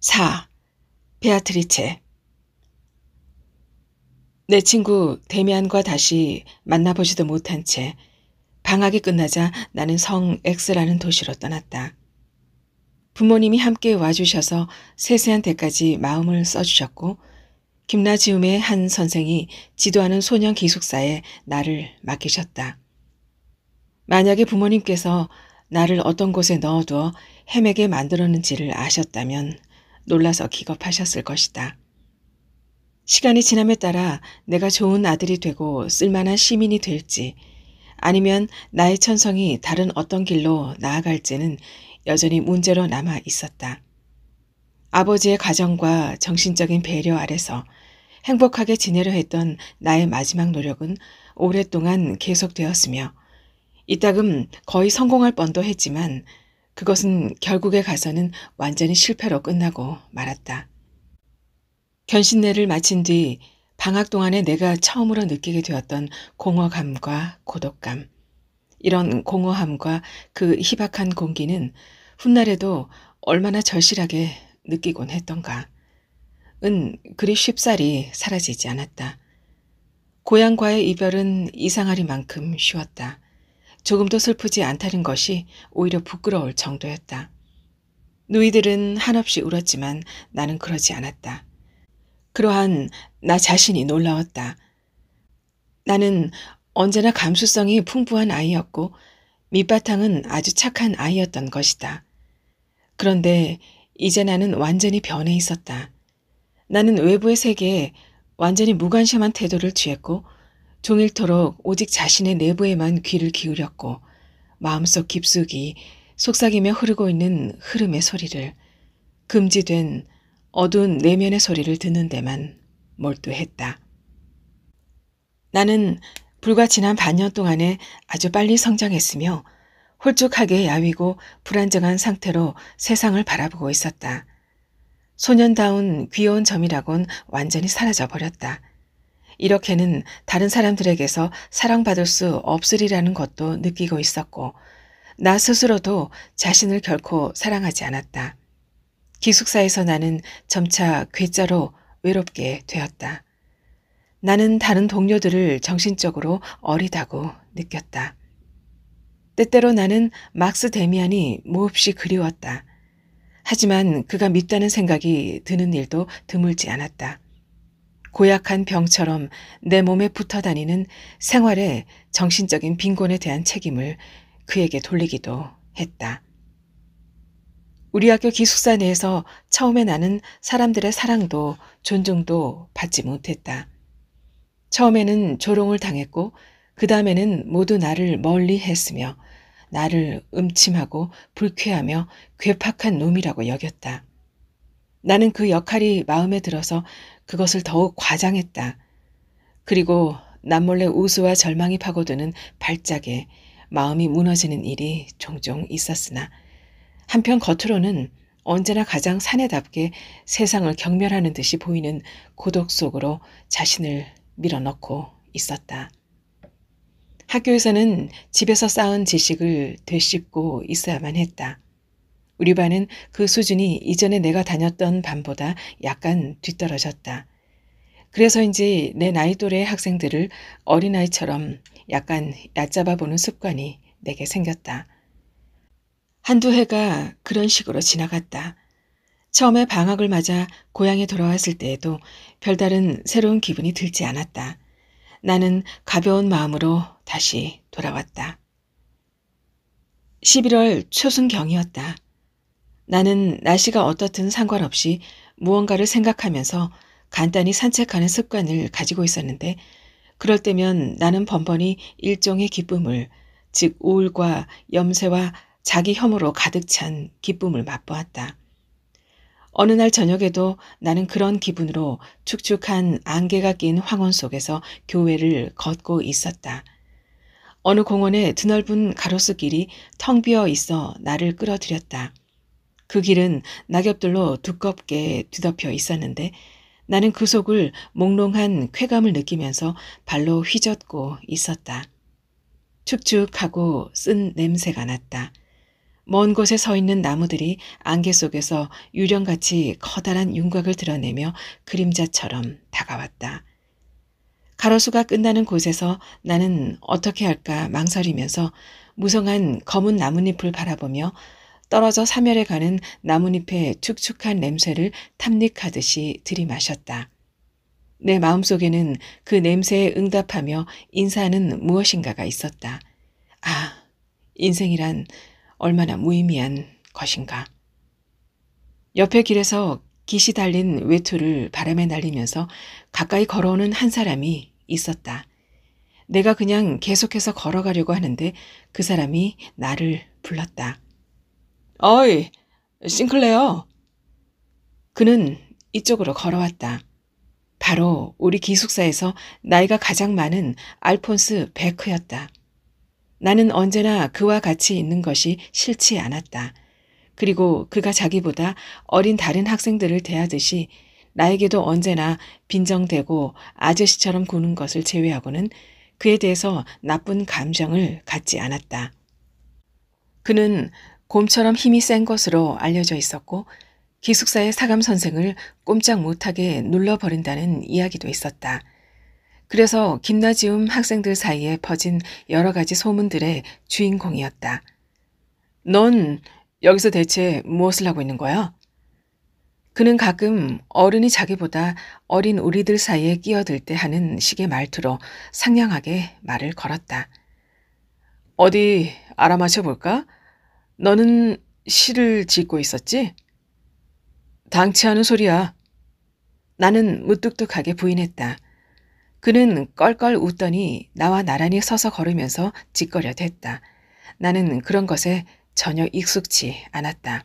4. 베아트리체. 내 친구 데미안과 다시 만나보지도 못한 채 방학이 끝나자 나는 성 X라는 도시로 떠났다. 부모님이 함께 와주셔서 세세한 데까지 마음을 써주셨고 김나지움의 한 선생이 지도하는 소년 기숙사에 나를 맡기셨다. 만약에 부모님께서 나를 어떤 곳에 넣어두어 헤매게 만들었는지를 아셨다면 놀라서 기겁하셨을 것이다. 시간이 지남에 따라 내가 좋은 아들이 되고 쓸만한 시민이 될지 아니면 나의 천성이 다른 어떤 길로 나아갈지는 여전히 문제로 남아 있었다. 아버지의 가정과 정신적인 배려 아래서 행복하게 지내려 했던 나의 마지막 노력은 오랫동안 계속되었으며 이따금 거의 성공할 뻔도 했지만 그것은 결국에 가서는 완전히 실패로 끝나고 말았다. 견신내를 마친 뒤 방학 동안에 내가 처음으로 느끼게 되었던 공허감과 고독감. 이런 공허함과 그 희박한 공기는 훗날에도 얼마나 절실하게 느끼곤 했던가. 그리 쉽사리 사라지지 않았다. 고향과의 이별은 이상하리만큼 쉬웠다. 조금도 슬프지 않다는 것이 오히려 부끄러울 정도였다. 누이들은 한없이 울었지만 나는 그러지 않았다. 그러한 나 자신이 놀라웠다. 나는 언제나 감수성이 풍부한 아이였고 밑바탕은 아주 착한 아이였던 것이다. 그런데 이제 나는 완전히 변해 있었다. 나는 외부의 세계에 완전히 무관심한 태도를 취했고 종일토록 오직 자신의 내부에만 귀를 기울였고 마음속 깊숙이 속삭이며 흐르고 있는 흐름의 소리를 금지된 어두운 내면의 소리를 듣는 데만 몰두했다. 나는 불과 지난 반년 동안에 아주 빨리 성장했으며 홀쭉하게 야위고 불안정한 상태로 세상을 바라보고 있었다. 소년다운 귀여운 점이라곤 완전히 사라져버렸다. 이렇게는 다른 사람들에게서 사랑받을 수 없으리라는 것도 느끼고 있었고 나 스스로도 자신을 결코 사랑하지 않았다. 기숙사에서 나는 점차 괴짜로 외롭게 되었다. 나는 다른 동료들을 정신적으로 어리다고 느꼈다. 때때로 나는 막스 데미안이 몹시 그리웠다. 하지만 그가 밉다는 생각이 드는 일도 드물지 않았다. 고약한 병처럼 내 몸에 붙어 다니는 생활의 정신적인 빈곤에 대한 책임을 그에게 돌리기도 했다. 우리 학교 기숙사 내에서 처음에 나는 사람들의 사랑도 존중도 받지 못했다. 처음에는 조롱을 당했고 그 다음에는 모두 나를 멀리 했으며 나를 음침하고 불쾌하며 괴팍한 놈이라고 여겼다. 나는 그 역할이 마음에 들어서 그것을 더욱 과장했다. 그리고 남몰래 우수와 절망이 파고드는 발작에 마음이 무너지는 일이 종종 있었으나 한편 겉으로는 언제나 가장 사내답게 세상을 경멸하는 듯이 보이는 고독 속으로 자신을 밀어넣고 있었다. 학교에서는 집에서 쌓은 지식을 되씹고 있어야만 했다. 우리 반은 그 수준이 이전에 내가 다녔던 반보다 약간 뒤떨어졌다. 그래서인지 내 나이 또래의 학생들을 어린아이처럼 약간 얕잡아 보는 습관이 내게 생겼다. 한두 해가 그런 식으로 지나갔다. 처음에 방학을 맞아 고향에 돌아왔을 때에도 별다른 새로운 기분이 들지 않았다. 나는 가벼운 마음으로 다시 돌아왔다. 11월 초순경이었다. 나는 날씨가 어떻든 상관없이 무언가를 생각하면서 간단히 산책하는 습관을 가지고 있었는데 그럴 때면 나는 번번이 일종의 기쁨을, 즉 우울과 염세와 자기 혐오로 가득 찬 기쁨을 맛보았다. 어느 날 저녁에도 나는 그런 기분으로 축축한 안개가 낀 황혼 속에서 교회를 걷고 있었다. 어느 공원의 드넓은 가로수길이 텅 비어 있어 나를 끌어들였다. 그 길은 낙엽들로 두껍게 뒤덮여 있었는데 나는 그 속을 몽롱한 쾌감을 느끼면서 발로 휘젓고 있었다. 축축하고 쓴 냄새가 났다. 먼 곳에 서 있는 나무들이 안개 속에서 유령같이 커다란 윤곽을 드러내며 그림자처럼 다가왔다. 가로수가 끝나는 곳에서 나는 어떻게 할까 망설이면서 무성한 검은 나뭇잎을 바라보며 떨어져 사멸해 가는 나뭇잎의 축축한 냄새를 탐닉하듯이 들이마셨다. 내 마음속에는 그 냄새에 응답하며 인사하는 무엇인가가 있었다. 아, 인생이란 얼마나 무의미한 것인가. 옆의 길에서 깃이 달린 외투를 바람에 날리면서 가까이 걸어오는 한 사람이 있었다. 내가 그냥 계속해서 걸어가려고 하는데 그 사람이 나를 불렀다. 어이, 싱클레어. 그는 이쪽으로 걸어왔다. 바로 우리 기숙사에서 나이가 가장 많은 알폰스 베크였다. 나는 언제나 그와 같이 있는 것이 싫지 않았다. 그리고 그가 자기보다 어린 다른 학생들을 대하듯이 나에게도 언제나 빈정대고 아저씨처럼 구는 것을 제외하고는 그에 대해서 나쁜 감정을 갖지 않았다. 그는 곰처럼 힘이 센 것으로 알려져 있었고 기숙사의 사감 선생을 꼼짝 못하게 눌러버린다는 이야기도 있었다. 그래서 김나지움 학생들 사이에 퍼진 여러 가지 소문들의 주인공이었다. 넌 여기서 대체 무엇을 하고 있는 거야? 그는 가끔 어른이 자기보다 어린 우리들 사이에 끼어들 때 하는 식의 말투로 상냥하게 말을 걸었다. 어디 알아맞혀 볼까? 너는 시를 짓고 있었지? 당치 않은 소리야. 나는 무뚝뚝하게 부인했다. 그는 껄껄 웃더니 나와 나란히 서서 걸으면서 짓거려 댔다. 나는 그런 것에 전혀 익숙치 않았다.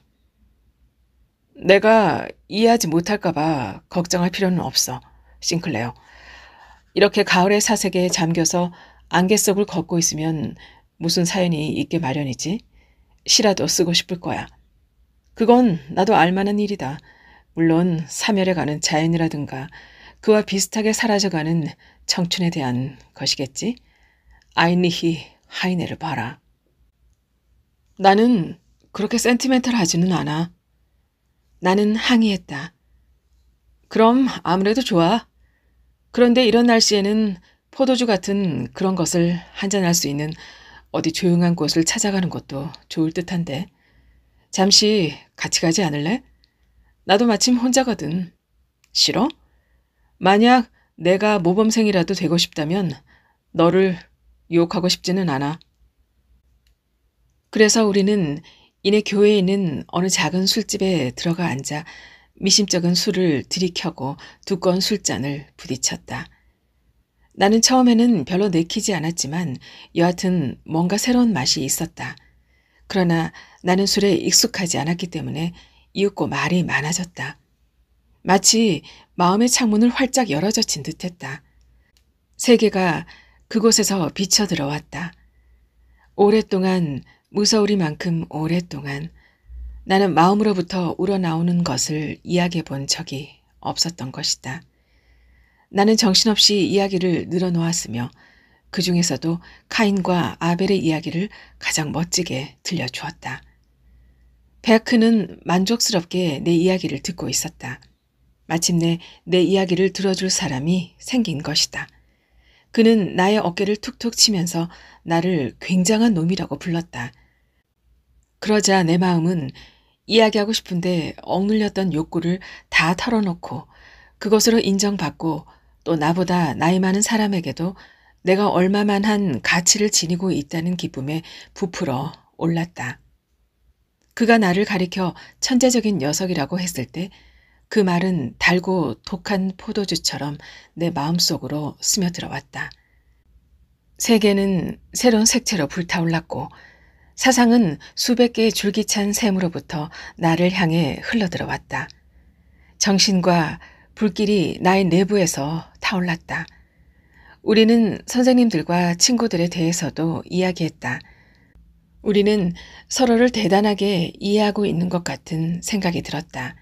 내가 이해하지 못할까 봐 걱정할 필요는 없어, 싱클레어. 이렇게 가을의 사색에 잠겨서 안개 속을 걷고 있으면 무슨 사연이 있게 마련이지? 시라도 쓰고 싶을 거야. 그건 나도 알만한 일이다. 물론 사멸해 가는 자연이라든가 그와 비슷하게 사라져가는 청춘에 대한 것이겠지? 아인리히 하이네를 봐라. 나는 그렇게 센티멘털하지는 않아. 나는 항의했다. 그럼 아무래도 좋아. 그런데 이런 날씨에는 포도주 같은 그런 것을 한잔할 수 있는 어디 조용한 곳을 찾아가는 것도 좋을 듯한데. 잠시 같이 가지 않을래? 나도 마침 혼자거든. 싫어? 만약 내가 모범생이라도 되고 싶다면 너를 유혹하고 싶지는 않아. 그래서 우리는 이내 교회에 있는 어느 작은 술집에 들어가 앉아 미심쩍은 술을 들이켜고 두꺼운 술잔을 부딪혔다. 나는 처음에는 별로 내키지 않았지만 여하튼 뭔가 새로운 맛이 있었다. 그러나 나는 술에 익숙하지 않았기 때문에 이윽고 말이 많아졌다. 마치 마음의 창문을 활짝 열어젖힌 듯했다. 세계가 그곳에서 비쳐들어왔다. 오랫동안, 무서우리만큼 오랫동안 나는 마음으로부터 우러나오는 것을 이야기해 본 적이 없었던 것이다. 나는 정신없이 이야기를 늘어놓았으며 그 중에서도 카인과 아벨의 이야기를 가장 멋지게 들려주었다. 베크는 만족스럽게 내 이야기를 듣고 있었다. 마침내 내 이야기를 들어줄 사람이 생긴 것이다. 그는 나의 어깨를 툭툭 치면서 나를 굉장한 놈이라고 불렀다. 그러자 내 마음은 이야기하고 싶은데 억눌렸던 욕구를 다 털어놓고 그것으로 인정받고 또 나보다 나이 많은 사람에게도 내가 얼마만한 가치를 지니고 있다는 기쁨에 부풀어 올랐다. 그가 나를 가리켜 천재적인 녀석이라고 했을 때 그 말은 달고 독한 포도주처럼 내 마음속으로 스며들어왔다. 세계는 새로운 색채로 불타올랐고 사상은 수백 개의 줄기찬 샘으로부터 나를 향해 흘러들어왔다. 정신과 불길이 나의 내부에서 타올랐다. 우리는 선생님들과 친구들에 대해서도 이야기했다. 우리는 서로를 대단하게 이해하고 있는 것 같은 생각이 들었다.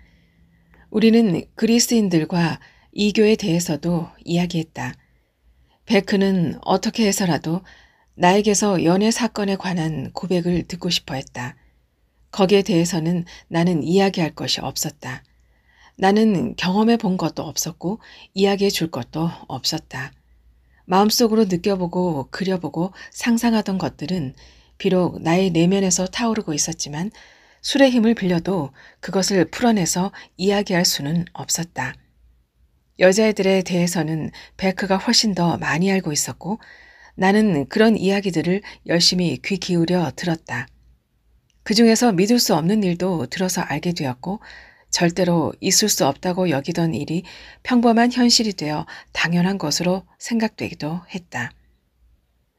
우리는 그리스인들과 이교에 대해서도 이야기했다. 베크는 어떻게 해서라도 나에게서 연애 사건에 관한 고백을 듣고 싶어 했다. 거기에 대해서는 나는 이야기할 것이 없었다. 나는 경험해 본 것도 없었고 이야기해 줄 것도 없었다. 마음속으로 느껴보고 그려보고 상상하던 것들은 비록 나의 내면에서 타오르고 있었지만 술의 힘을 빌려도 그것을 풀어내서 이야기할 수는 없었다. 여자애들에 대해서는 베크가 훨씬 더 많이 알고 있었고 나는 그런 이야기들을 열심히 귀 기울여 들었다. 그중에서 믿을 수 없는 일도 들어서 알게 되었고 절대로 있을 수 없다고 여기던 일이 평범한 현실이 되어 당연한 것으로 생각되기도 했다.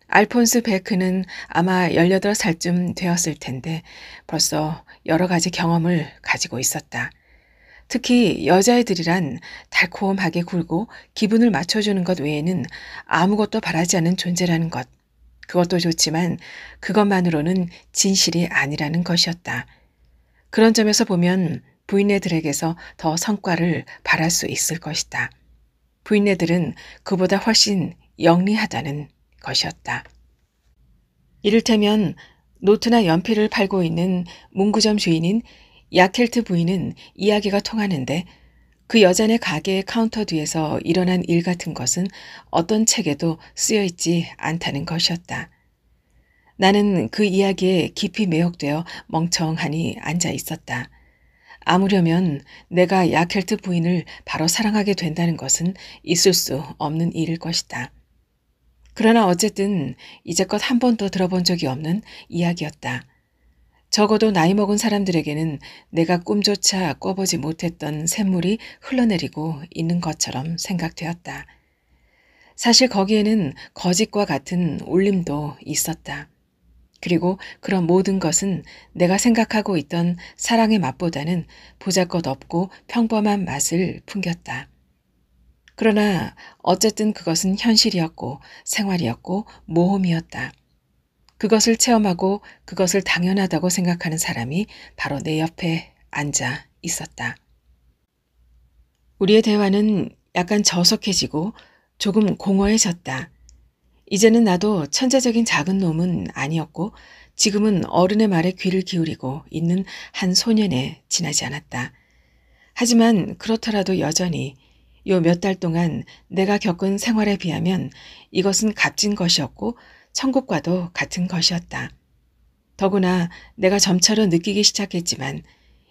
알폰스 베크는 아마 18살쯤 되었을 텐데 벌써 여러 가지 경험을 가지고 있었다. 특히 여자애들이란 달콤하게 굴고 기분을 맞춰주는 것 외에는 아무것도 바라지 않는 존재라는 것. 그것도 좋지만 그것만으로는 진실이 아니라는 것이었다. 그런 점에서 보면 부인네들에게서 더 성과를 바랄 수 있을 것이다. 부인네들은 그보다 훨씬 영리하다는 것이었다. 이를테면 노트나 연필을 팔고 있는 문구점 주인인 야켈트 부인은 이야기가 통하는데 그 여자네 가게의 카운터 뒤에서 일어난 일 같은 것은 어떤 책에도 쓰여 있지 않다는 것이었다. 나는 그 이야기에 깊이 매혹되어 멍청하니 앉아 있었다. 아무려면 내가 야켈트 부인을 바로 사랑하게 된다는 것은 있을 수 없는 일일 것이다. 그러나 어쨌든 이제껏 한 번도 들어본 적이 없는 이야기였다. 적어도 나이 먹은 사람들에게는 내가 꿈조차 꿔보지 못했던 샘물이 흘러내리고 있는 것처럼 생각되었다. 사실 거기에는 거짓과 같은 울림도 있었다. 그리고 그런 모든 것은 내가 생각하고 있던 사랑의 맛보다는 보잘것없고 평범한 맛을 풍겼다. 그러나 어쨌든 그것은 현실이었고 생활이었고 모험이었다. 그것을 체험하고 그것을 당연하다고 생각하는 사람이 바로 내 옆에 앉아 있었다. 우리의 대화는 약간 저속해지고 조금 공허해졌다. 이제는 나도 천재적인 작은 놈은 아니었고 지금은 어른의 말에 귀를 기울이고 있는 한 소년에 지나지 않았다. 하지만 그렇더라도 여전히 요 몇 달 동안 내가 겪은 생활에 비하면 이것은 값진 것이었고 천국과도 같은 것이었다. 더구나 내가 점차로 느끼기 시작했지만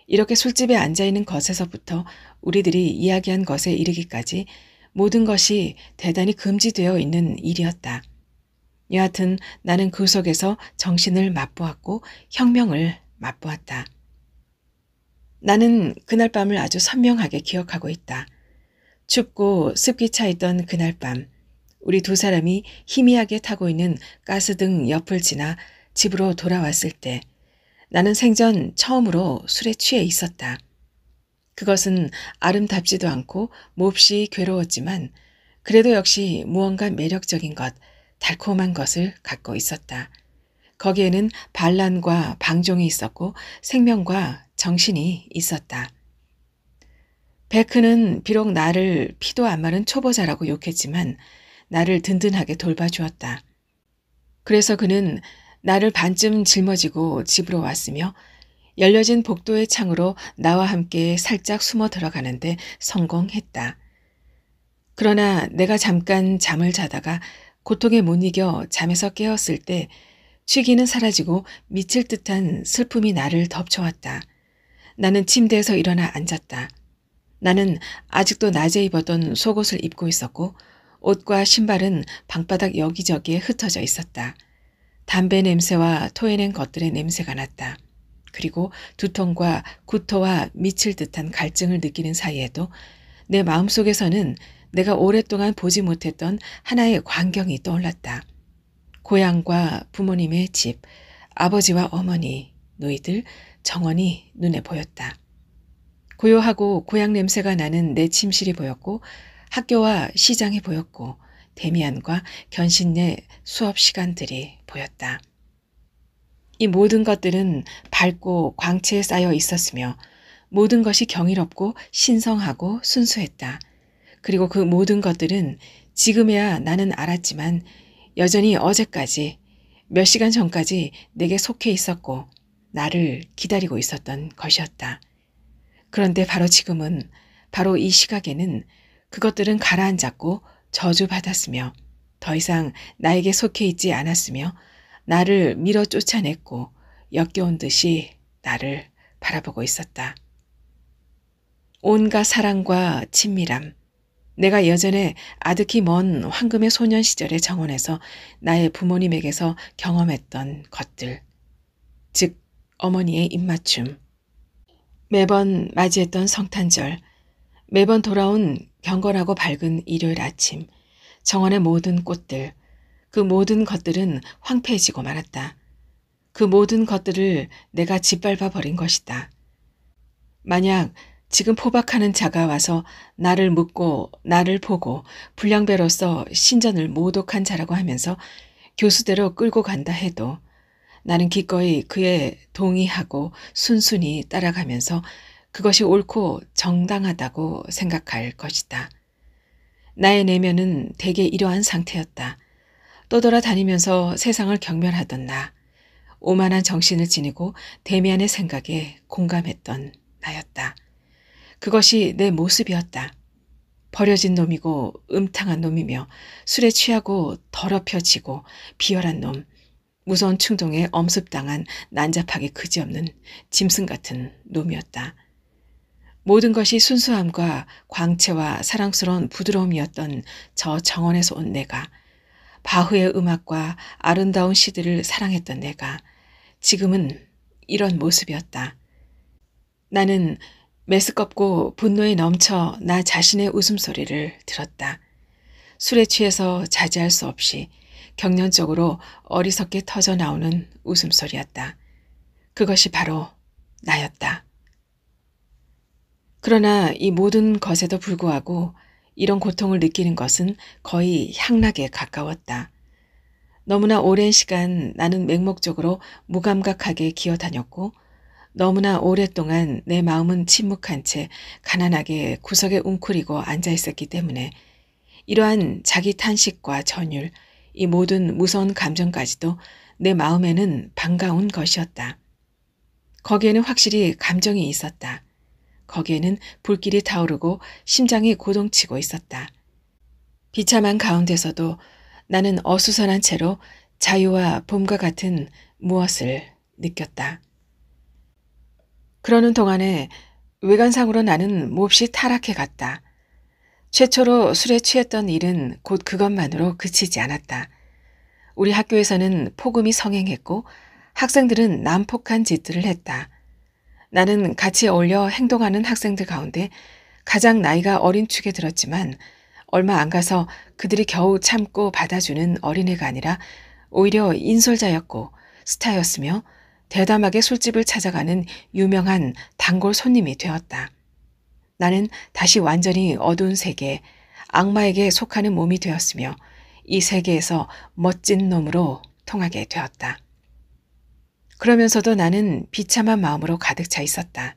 이렇게 술집에 앉아있는 것에서부터 우리들이 이야기한 것에 이르기까지 모든 것이 대단히 금지되어 있는 일이었다. 여하튼 나는 그 속에서 정신을 맛보았고 혁명을 맛보았다. 나는 그날 밤을 아주 선명하게 기억하고 있다. 춥고 습기 차 있던 그날 밤 우리 두 사람이 희미하게 타고 있는 가스등 옆을 지나 집으로 돌아왔을 때 나는 생전 처음으로 술에 취해 있었다. 그것은 아름답지도 않고 몹시 괴로웠지만 그래도 역시 무언가 매력적인 것, 달콤한 것을 갖고 있었다. 거기에는 반란과 방종이 있었고 생명과 정신이 있었다. 베크는 비록 나를 피도 안 마른 초보자라고 욕했지만 나를 든든하게 돌봐주었다. 그래서 그는 나를 반쯤 짊어지고 집으로 왔으며 열려진 복도의 창으로 나와 함께 살짝 숨어 들어가는데 성공했다. 그러나 내가 잠깐 잠을 자다가 고통에 못 이겨 잠에서 깨었을 때 취기는 사라지고 미칠 듯한 슬픔이 나를 덮쳐왔다. 나는 침대에서 일어나 앉았다. 나는 아직도 낮에 입었던 속옷을 입고 있었고 옷과 신발은 방바닥 여기저기에 흩어져 있었다. 담배 냄새와 토해낸 것들의 냄새가 났다. 그리고 두통과 구토와 미칠 듯한 갈증을 느끼는 사이에도 내 마음속에서는 내가 오랫동안 보지 못했던 하나의 광경이 떠올랐다. 고향과 부모님의 집, 아버지와 어머니, 너희들 정원이 눈에 보였다. 고요하고 고향 냄새가 나는 내 침실이 보였고 학교와 시장이 보였고 데미안과 견신의 수업 시간들이 보였다. 이 모든 것들은 밝고 광채에 쌓여 있었으며 모든 것이 경이롭고 신성하고 순수했다. 그리고 그 모든 것들은 지금에야 나는 알았지만 여전히 어제까지 몇 시간 전까지 내게 속해 있었고 나를 기다리고 있었던 것이었다. 그런데 바로 지금은, 바로 이 시각에는 그것들은 가라앉았고 저주받았으며 더 이상 나에게 속해 있지 않았으며 나를 밀어 쫓아냈고 역겨운 듯이 나를 바라보고 있었다. 온갖 사랑과 친밀함, 내가 예전에 아득히 먼 황금의 소년 시절의 정원에서 나의 부모님에게서 경험했던 것들, 즉 어머니의 입맞춤, 매번 맞이했던 성탄절, 매번 돌아온 경건하고 밝은 일요일 아침, 정원의 모든 꽃들, 그 모든 것들은 황폐해지고 말았다. 그 모든 것들을 내가 짓밟아 버린 것이다. 만약 지금 포박하는 자가 와서 나를 묻고 나를 보고 불량배로서 신전을 모독한 자라고 하면서 교수대로 끌고 간다 해도 나는 기꺼이 그에 동의하고 순순히 따라가면서 그것이 옳고 정당하다고 생각할 것이다. 나의 내면은 대개 이러한 상태였다. 떠돌아다니면서 세상을 경멸하던 나, 오만한 정신을 지니고 대미안의 생각에 공감했던 나였다. 그것이 내 모습이었다. 버려진 놈이고 음탕한 놈이며 술에 취하고 더럽혀지고 비열한 놈, 무서운 충동에 엄습당한 난잡하게 그지없는 짐승 같은 놈이었다. 모든 것이 순수함과 광채와 사랑스러운 부드러움이었던 저 정원에서 온 내가, 바흐의 음악과 아름다운 시들을 사랑했던 내가 지금은 이런 모습이었다. 나는 메스껍고 분노에 넘쳐 나 자신의 웃음소리를 들었다. 술에 취해서 자제할 수 없이 경련적으로 어리석게 터져 나오는 웃음소리였다. 그것이 바로 나였다. 그러나 이 모든 것에도 불구하고 이런 고통을 느끼는 것은 거의 향락에 가까웠다. 너무나 오랜 시간 나는 맹목적으로 무감각하게 기어다녔고 너무나 오랫동안 내 마음은 침묵한 채 가난하게 구석에 웅크리고 앉아있었기 때문에 이러한 자기 탄식과 전율, 이 모든 무서운 감정까지도 내 마음에는 반가운 것이었다. 거기에는 확실히 감정이 있었다. 거기에는 불길이 타오르고 심장이 고동치고 있었다. 비참한 가운데서도 나는 어수선한 채로 자유와 봄과 같은 무엇을 느꼈다. 그러는 동안에 외관상으로 나는 몹시 타락해 갔다. 최초로 술에 취했던 일은 곧 그것만으로 그치지 않았다. 우리 학교에서는 폭음이 성행했고 학생들은 난폭한 짓들을 했다. 나는 같이 어울려 행동하는 학생들 가운데 가장 나이가 어린 축에 들었지만 얼마 안 가서 그들이 겨우 참고 받아주는 어린애가 아니라 오히려 인솔자였고 스타였으며 대담하게 술집을 찾아가는 유명한 단골 손님이 되었다. 나는 다시 완전히 어두운 세계, 악마에게 속하는 몸이 되었으며 이 세계에서 멋진 놈으로 통하게 되었다. 그러면서도 나는 비참한 마음으로 가득 차 있었다.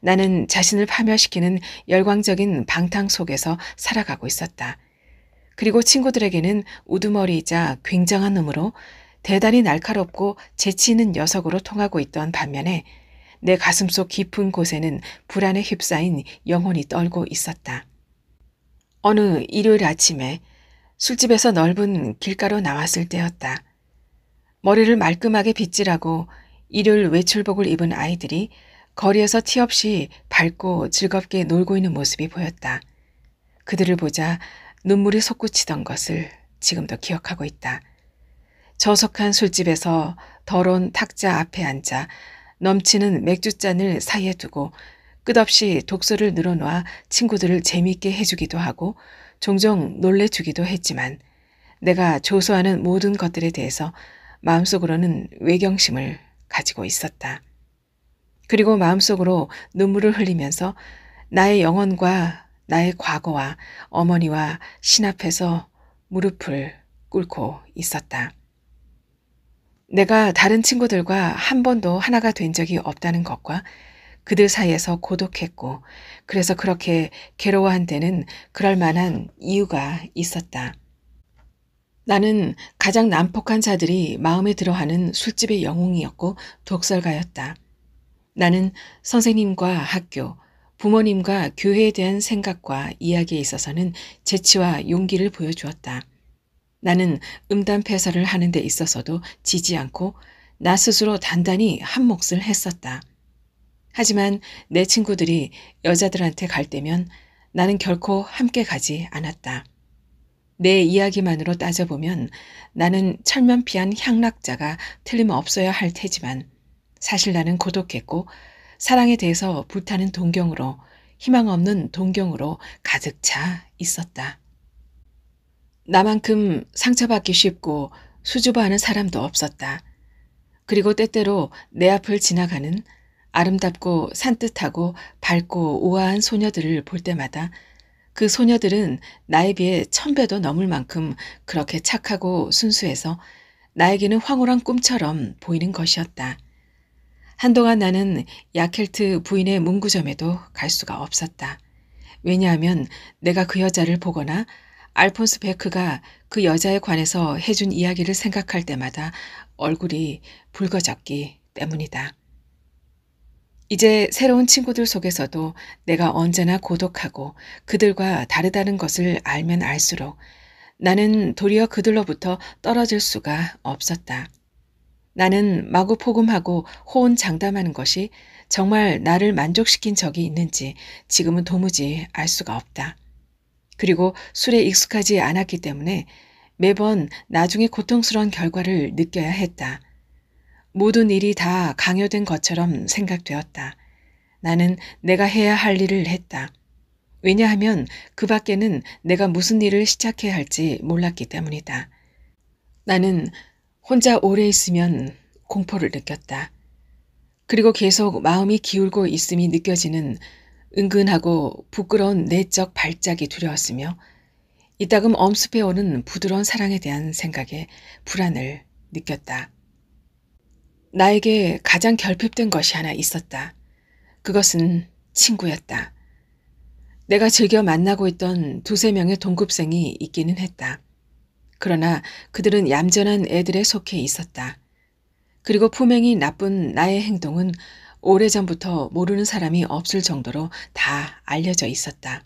나는 자신을 파멸시키는 열광적인 방탕 속에서 살아가고 있었다. 그리고 친구들에게는 우두머리이자 굉장한 놈으로 대단히 날카롭고 재치 있는 녀석으로 통하고 있던 반면에 내 가슴속 깊은 곳에는 불안에 휩싸인 영혼이 떨고 있었다. 어느 일요일 아침에 술집에서 넓은 길가로 나왔을 때였다. 머리를 말끔하게 빗질하고 일요일 외출복을 입은 아이들이 거리에서 티 없이 밝고 즐겁게 놀고 있는 모습이 보였다. 그들을 보자 눈물이 솟구치던 것을 지금도 기억하고 있다. 저속한 술집에서 더러운 탁자 앞에 앉아 넘치는 맥주잔을 사이에 두고 끝없이 독소를 늘어놓아 친구들을 재미있게 해주기도 하고 종종 놀래주기도 했지만 내가 조소하는 모든 것들에 대해서 마음속으로는 외경심을 가지고 있었다. 그리고 마음속으로 눈물을 흘리면서 나의 영혼과 나의 과거와 어머니와 신 앞에서 무릎을 꿇고 있었다. 내가 다른 친구들과 한 번도 하나가 된 적이 없다는 것과 그들 사이에서 고독했고 그래서 그렇게 괴로워한 데는 그럴 만한 이유가 있었다. 나는 가장 난폭한 자들이 마음에 들어하는 술집의 영웅이었고 독설가였다. 나는 선생님과 학교, 부모님과 교회에 대한 생각과 이야기에 있어서는 재치와 용기를 보여주었다. 나는 음담패설을 하는 데 있어서도 지지 않고 나 스스로 단단히 한 몫을 했었다. 하지만 내 친구들이 여자들한테 갈 때면 나는 결코 함께 가지 않았다. 내 이야기만으로 따져보면 나는 철면피한 향락자가 틀림없어야 할 테지만 사실 나는 고독했고 사랑에 대해서 불타는 동경으로 희망 없는 동경으로 가득 차 있었다. 나만큼 상처받기 쉽고 수줍어하는 사람도 없었다. 그리고 때때로 내 앞을 지나가는 아름답고 산뜻하고 밝고 우아한 소녀들을 볼 때마다 그 소녀들은 나에 비해 1000배도 넘을 만큼 그렇게 착하고 순수해서 나에게는 황홀한 꿈처럼 보이는 것이었다. 한동안 나는 야켈트 부인의 문구점에도 갈 수가 없었다. 왜냐하면 내가 그 여자를 보거나 알폰스 베크가 그 여자에 관해서 해준 이야기를 생각할 때마다 얼굴이 붉어졌기 때문이다. 이제 새로운 친구들 속에서도 내가 언제나 고독하고 그들과 다르다는 것을 알면 알수록 나는 도리어 그들로부터 떨어질 수가 없었다. 나는 마구포금하고 호언장담하는 것이 정말 나를 만족시킨 적이 있는지 지금은 도무지 알 수가 없다. 그리고 술에 익숙하지 않았기 때문에 매번 나중에 고통스러운 결과를 느껴야 했다. 모든 일이 다 강요된 것처럼 생각되었다. 나는 내가 해야 할 일을 했다. 왜냐하면 그 밖에는 내가 무슨 일을 시작해야 할지 몰랐기 때문이다. 나는 혼자 오래 있으면 공포를 느꼈다. 그리고 계속 마음이 기울고 있음이 느껴지는 은근하고 부끄러운 내적 발작이 두려웠으며 이따금 엄습해오는 부드러운 사랑에 대한 생각에 불안을 느꼈다. 나에게 가장 결핍된 것이 하나 있었다. 그것은 친구였다. 내가 즐겨 만나고 있던 2~3명의 동급생이 있기는 했다. 그러나 그들은 얌전한 애들에 속해 있었다. 그리고 품행이 나쁜 나의 행동은 오래전부터 모르는 사람이 없을 정도로 다 알려져 있었다.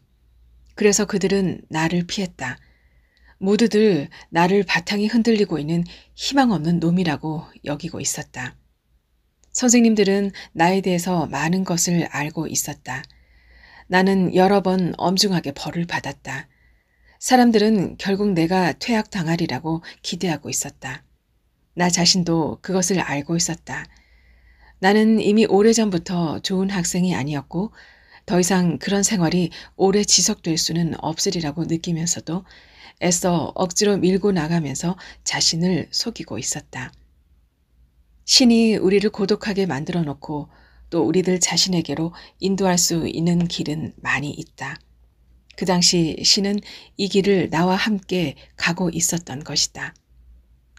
그래서 그들은 나를 피했다. 모두들 나를 바탕이 흔들리고 있는 희망 없는 놈이라고 여기고 있었다. 선생님들은 나에 대해서 많은 것을 알고 있었다. 나는 여러 번 엄중하게 벌을 받았다. 사람들은 결국 내가 퇴학당하리라고 기대하고 있었다. 나 자신도 그것을 알고 있었다. 나는 이미 오래전부터 좋은 학생이 아니었고 더 이상 그런 생활이 오래 지속될 수는 없으리라고 느끼면서도 애써 억지로 밀고 나가면서 자신을 속이고 있었다. 신이 우리를 고독하게 만들어 놓고 또 우리들 자신에게로 인도할 수 있는 길은 많이 있다. 그 당시 신은 이 길을 나와 함께 가고 있었던 것이다.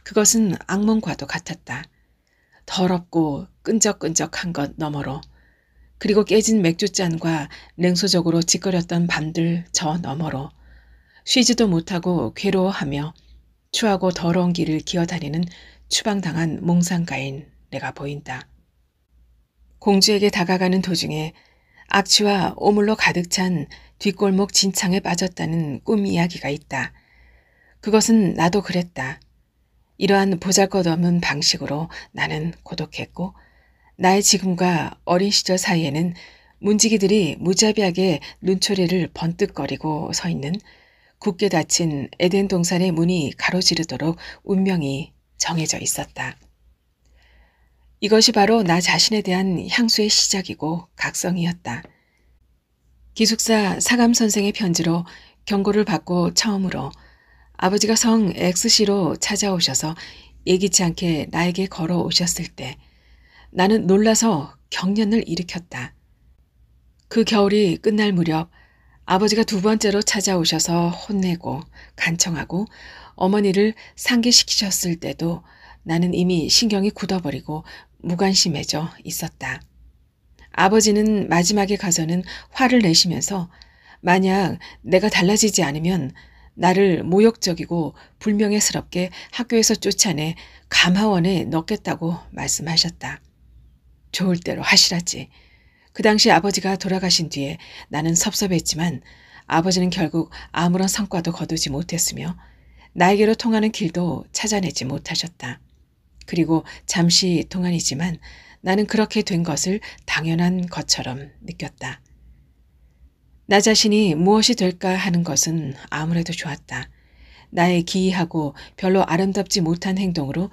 그것은 악몽과도 같았다. 더럽고 끈적끈적한 것 너머로 그리고 깨진 맥주잔과 냉소적으로 찌꺼렸던 밤들 저 너머로 쉬지도 못하고 괴로워하며 추하고 더러운 길을 기어다니는 추방당한 몽상가인 내가 보인다. 공주에게 다가가는 도중에 악취와 오물로 가득 찬 뒷골목 진창에 빠졌다는 꿈 이야기가 있다. 그것은 나도 그랬다. 이러한 보잘것없는 방식으로 나는 고독했고 나의 지금과 어린 시절 사이에는 문지기들이 무자비하게 눈초리를 번뜩거리고 서 있는 굳게 닫힌 에덴 동산의 문이 가로지르도록 운명이 정해져 있었다. 이것이 바로 나 자신에 대한 향수의 시작이고 각성이었다. 기숙사 사감 선생의 편지로 경고를 받고 처음으로 아버지가 성 X씨로 찾아오셔서 예기치 않게 나에게 걸어오셨을 때 나는 놀라서 경련을 일으켰다. 그 겨울이 끝날 무렵 아버지가 2번째로 찾아오셔서 혼내고 간청하고 어머니를 상기시키셨을 때도 나는 이미 신경이 굳어버리고 무관심해져 있었다. 아버지는 마지막에 가서는 화를 내시면서 만약 내가 달라지지 않으면 나를 모욕적이고 불명예스럽게 학교에서 쫓아내 감화원에 넣겠다고 말씀하셨다. 좋을 대로 하시라지. 그 당시 아버지가 돌아가신 뒤에 나는 섭섭했지만 아버지는 결국 아무런 성과도 거두지 못했으며 나에게로 통하는 길도 찾아내지 못하셨다. 그리고 잠시 동안이지만 나는 그렇게 된 것을 당연한 것처럼 느꼈다. 나 자신이 무엇이 될까 하는 것은 아무래도 좋았다. 나의 기이하고 별로 아름답지 못한 행동으로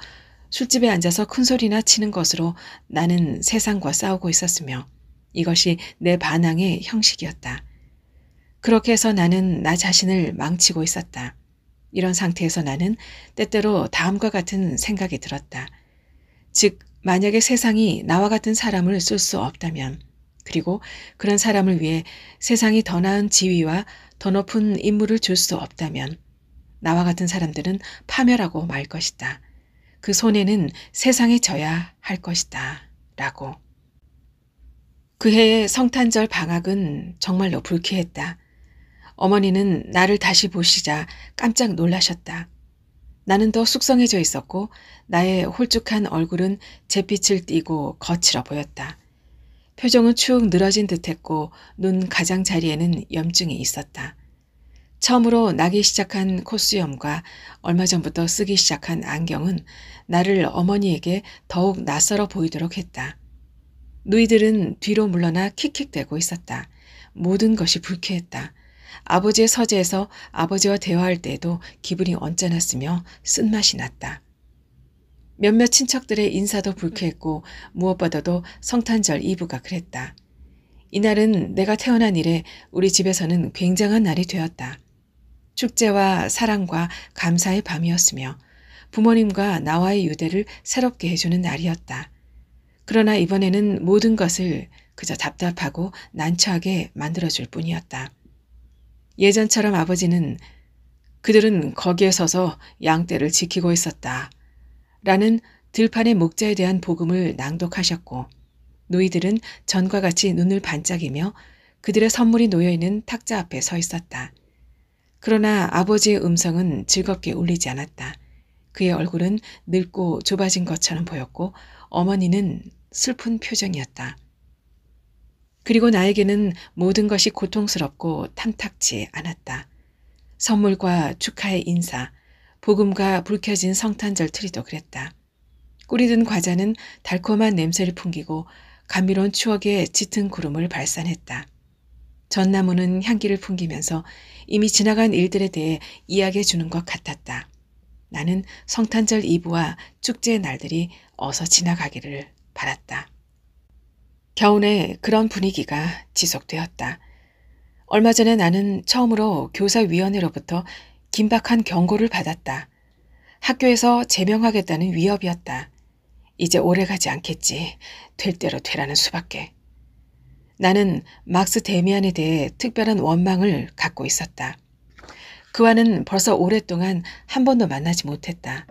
술집에 앉아서 큰소리나 치는 것으로 나는 세상과 싸우고 있었으며 이것이 내 반항의 형식이었다. 그렇게 해서 나는 나 자신을 망치고 있었다. 이런 상태에서 나는 때때로 다음과 같은 생각이 들었다. 즉, 만약에 세상이 나와 같은 사람을 쓸 수 없다면, 그리고 그런 사람을 위해 세상이 더 나은 지위와 더 높은 임무를 줄 수 없다면 나와 같은 사람들은 파멸하고 말 것이다. 그 손해는 세상에 져야 할 것이다. 라고. 그 해의 성탄절 방학은 정말로 불쾌했다. 어머니는 나를 다시 보시자 깜짝 놀라셨다. 나는 더 숙성해져 있었고 나의 홀쭉한 얼굴은 잿빛을 띠고 거칠어 보였다. 표정은 축 늘어진 듯했고 눈 가장자리에는 염증이 있었다. 처음으로 나기 시작한 콧수염과 얼마 전부터 쓰기 시작한 안경은 나를 어머니에게 더욱 낯설어 보이도록 했다. 누이들은 뒤로 물러나 킥킥대고 있었다. 모든 것이 불쾌했다. 아버지의 서재에서 아버지와 대화할 때에도 기분이 언짢았으며 쓴맛이 났다. 몇몇 친척들의 인사도 불쾌했고 무엇보다도 성탄절 이브가 그랬다. 이날은 내가 태어난 이래 우리 집에서는 굉장한 날이 되었다. 축제와 사랑과 감사의 밤이었으며 부모님과 나와의 유대를 새롭게 해주는 날이었다. 그러나 이번에는 모든 것을 그저 답답하고 난처하게 만들어줄 뿐이었다. 예전처럼 아버지는 그들은 거기에 서서 양떼를 지키고 있었다. 라는 들판의 목자에 대한 복음을 낭독하셨고 누이들은 전과 같이 눈을 반짝이며 그들의 선물이 놓여있는 탁자 앞에 서 있었다. 그러나 아버지의 음성은 즐겁게 울리지 않았다. 그의 얼굴은 늙고 좁아진 것처럼 보였고 어머니는 슬픈 표정이었다. 그리고 나에게는 모든 것이 고통스럽고 탐탁지 않았다. 선물과 축하의 인사, 복음과 불 켜진 성탄절 트리도 그랬다. 꿀이 든 과자는 달콤한 냄새를 풍기고 감미로운 추억의 짙은 구름을 발산했다. 전나무는 향기를 풍기면서 이미 지나간 일들에 대해 이야기해 주는 것 같았다. 나는 성탄절 이브와 축제의 날들이 어서 지나가기를 바랐다. 겨우내 그런 분위기가 지속되었다. 얼마 전에 나는 처음으로 교사위원회로부터 긴박한 경고를 받았다. 학교에서 제명하겠다는 위협이었다. 이제 오래가지 않겠지. 될 대로 되라는 수밖에. 나는 막스 데미안에 대해 특별한 원망을 갖고 있었다. 그와는 벌써 오랫동안 한 번도 만나지 못했다.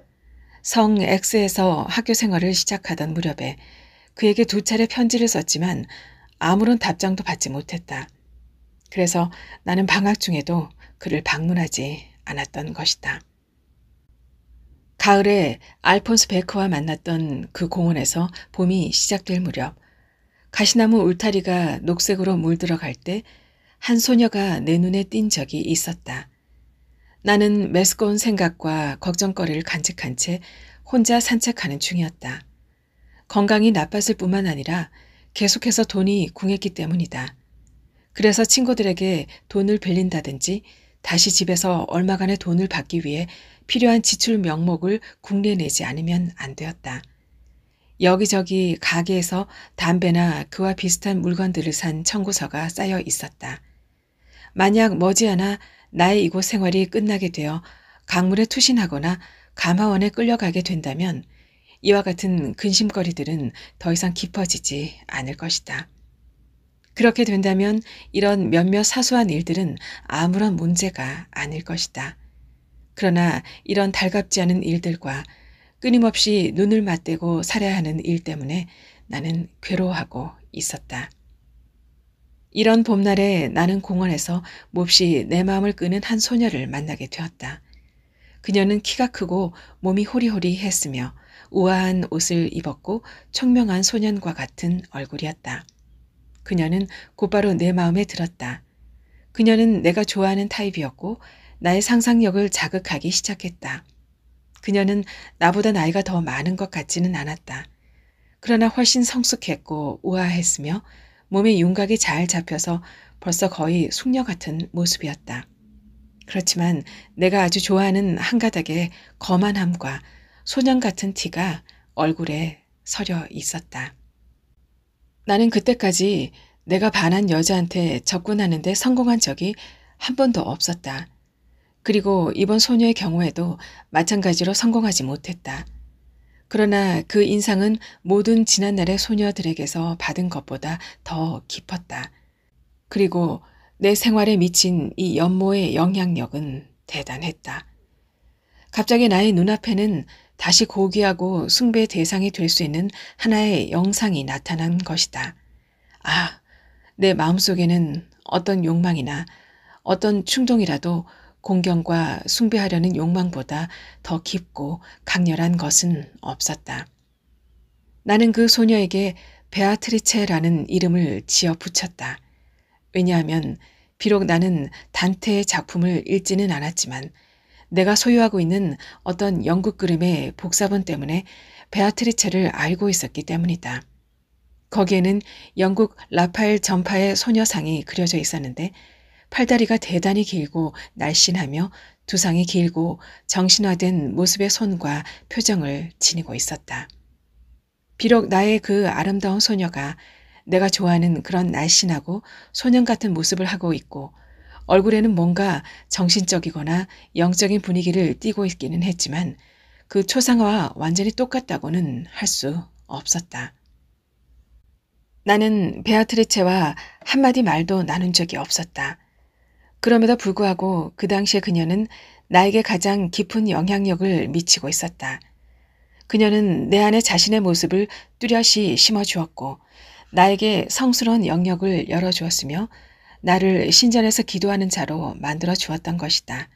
성 X에서 학교 생활을 시작하던 무렵에 그에게 2차례 편지를 썼지만 아무런 답장도 받지 못했다. 그래서 나는 방학 중에도 그를 방문하지 않았던 것이다. 가을에 알폰스 베크와 만났던 그 공원에서 봄이 시작될 무렵 가시나무 울타리가 녹색으로 물들어갈 때 한 소녀가 내 눈에 띈 적이 있었다. 나는 메스꺼운 생각과 걱정거리를 간직한 채 혼자 산책하는 중이었다. 건강이 나빴을 뿐만 아니라 계속해서 돈이 궁했기 때문이다. 그래서 친구들에게 돈을 빌린다든지 다시 집에서 얼마간의 돈을 받기 위해 필요한 지출 명목을 국내내지 않으면 안 되었다. 여기저기 가게에서 담배나 그와 비슷한 물건들을 산 청구서가 쌓여 있었다. 만약 머지않아 나의 이곳 생활이 끝나게 되어 강물에 투신하거나 감화원에 끌려가게 된다면 이와 같은 근심거리들은 더 이상 깊어지지 않을 것이다. 그렇게 된다면 이런 몇몇 사소한 일들은 아무런 문제가 아닐 것이다. 그러나 이런 달갑지 않은 일들과 끊임없이 눈을 맞대고 살아야 하는 일 때문에 나는 괴로워하고 있었다. 이런 봄날에 나는 공원에서 몹시 내 마음을 끄는 한 소녀를 만나게 되었다. 그녀는 키가 크고 몸이 호리호리했으며 우아한 옷을 입었고 총명한 소년과 같은 얼굴이었다. 그녀는 곧바로 내 마음에 들었다. 그녀는 내가 좋아하는 타입이었고 나의 상상력을 자극하기 시작했다. 그녀는 나보다 나이가 더 많은 것 같지는 않았다. 그러나 훨씬 성숙했고 우아했으며 몸에 윤곽이 잘 잡혀서 벌써 거의 숙녀 같은 모습이었다. 그렇지만 내가 아주 좋아하는 한 가닥의 거만함과 소년 같은 티가 얼굴에 서려 있었다. 나는 그때까지 내가 반한 여자한테 접근하는데 성공한 적이 한 번도 없었다. 그리고 이번 소녀의 경우에도 마찬가지로 성공하지 못했다. 그러나 그 인상은 모든 지난날의 소녀들에게서 받은 것보다 더 깊었다. 그리고 내 생활에 미친 이 연모의 영향력은 대단했다. 갑자기 나의 눈앞에는 다시 고귀하고 숭배의 대상이 될 수 있는 하나의 영상이 나타난 것이다. 아, 내 마음속에는 어떤 욕망이나 어떤 충동이라도 공경과 숭배하려는 욕망보다 더 깊고 강렬한 것은 없었다. 나는 그 소녀에게 베아트리체라는 이름을 지어 붙였다. 왜냐하면 비록 나는 단테의 작품을 읽지는 않았지만 내가 소유하고 있는 어떤 영국 그림의 복사본 때문에 베아트리체를 알고 있었기 때문이다. 거기에는 영국 라파엘 전파의 소녀상이 그려져 있었는데 팔다리가 대단히 길고 날씬하며 두상이 길고 정신화된 모습의 손과 표정을 지니고 있었다. 비록 나의 그 아름다운 소녀가 내가 좋아하는 그런 날씬하고 소년 같은 모습을 하고 있고 얼굴에는 뭔가 정신적이거나 영적인 분위기를 띠고 있기는 했지만 그 초상화와 완전히 똑같다고는 할 수 없었다. 나는 베아트리체와 한마디 말도 나눈 적이 없었다. 그럼에도 불구하고 그 당시에 그녀는 나에게 가장 깊은 영향력을 미치고 있었다. 그녀는 내 안에 자신의 모습을 뚜렷이 심어주었고 나에게 성스러운 영역을 열어주었으며 나를 신전에서 기도하는 자로 만들어 주었던 것이다.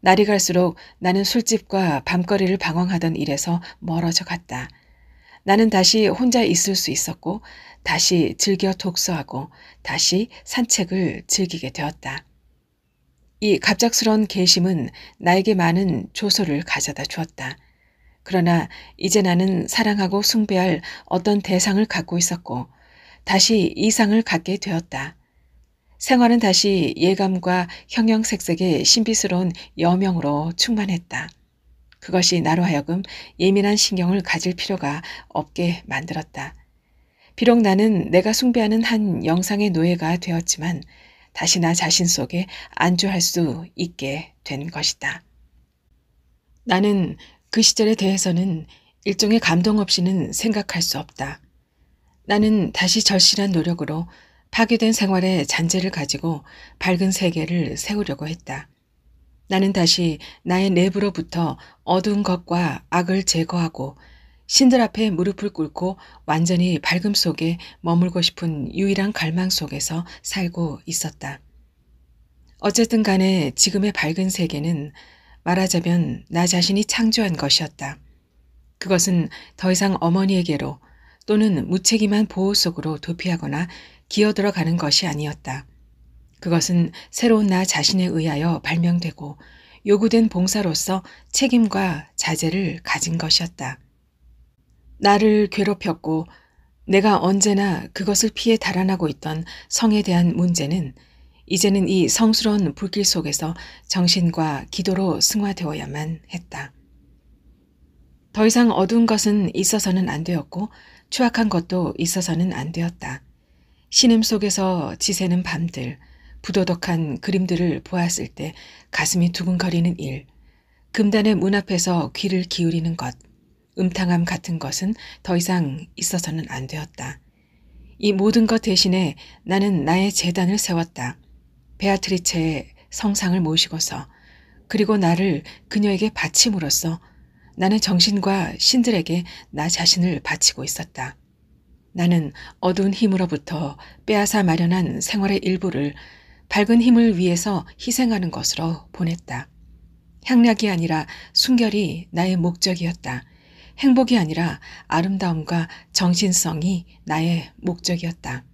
날이 갈수록 나는 술집과 밤거리를 방황하던 일에서 멀어져 갔다. 나는 다시 혼자 있을 수 있었고 다시 즐겨 독서하고 다시 산책을 즐기게 되었다. 이 갑작스러운 계심은 나에게 많은 조소를 가져다 주었다. 그러나 이제 나는 사랑하고 숭배할 어떤 대상을 갖고 있었고 다시 이상을 갖게 되었다. 생활은 다시 예감과 형형색색의 신비스러운 여명으로 충만했다. 그것이 나로 하여금 예민한 신경을 가질 필요가 없게 만들었다. 비록 나는 내가 숭배하는 한 영상의 노예가 되었지만 다시 나 자신 속에 안주할 수 있게 된 것이다. 나는 그 시절에 대해서는 일종의 감동 없이는 생각할 수 없다. 나는 다시 절실한 노력으로 파괴된 생활의 잔재를 가지고 밝은 세계를 세우려고 했다. 나는 다시 나의 내부로부터 어두운 것과 악을 제거하고 신들 앞에 무릎을 꿇고 완전히 밝음 속에 머물고 싶은 유일한 갈망 속에서 살고 있었다. 어쨌든 간에 지금의 밝은 세계는 말하자면 나 자신이 창조한 것이었다. 그것은 더 이상 어머니에게로 또는 무책임한 보호 속으로 도피하거나 기어들어가는 것이 아니었다. 그것은 새로운 나 자신에 의하여 발명되고 요구된 봉사로서 책임과 자제를 가진 것이었다. 나를 괴롭혔고 내가 언제나 그것을 피해 달아나고 있던 성에 대한 문제는 이제는 이 성스러운 불길 속에서 정신과 기도로 승화되어야만 했다. 더 이상 어두운 것은 있어서는 안 되었고 추악한 것도 있어서는 안 되었다. 신음 속에서 지새는 밤들, 부도덕한 그림들을 보았을 때 가슴이 두근거리는 일, 금단의 문 앞에서 귀를 기울이는 것, 음탕함 같은 것은 더 이상 있어서는 안 되었다. 이 모든 것 대신에 나는 나의 제단을 세웠다. 베아트리체의 성상을 모시고서 그리고 나를 그녀에게 바침으로써 나는 정신과 신들에게 나 자신을 바치고 있었다. 나는 어두운 힘으로부터 빼앗아 마련한 생활의 일부를 밝은 힘을 위해서 희생하는 것으로 보냈다. 향락이 아니라 순결이 나의 목적이었다. 행복이 아니라 아름다움과 정신성이 나의 목적이었다.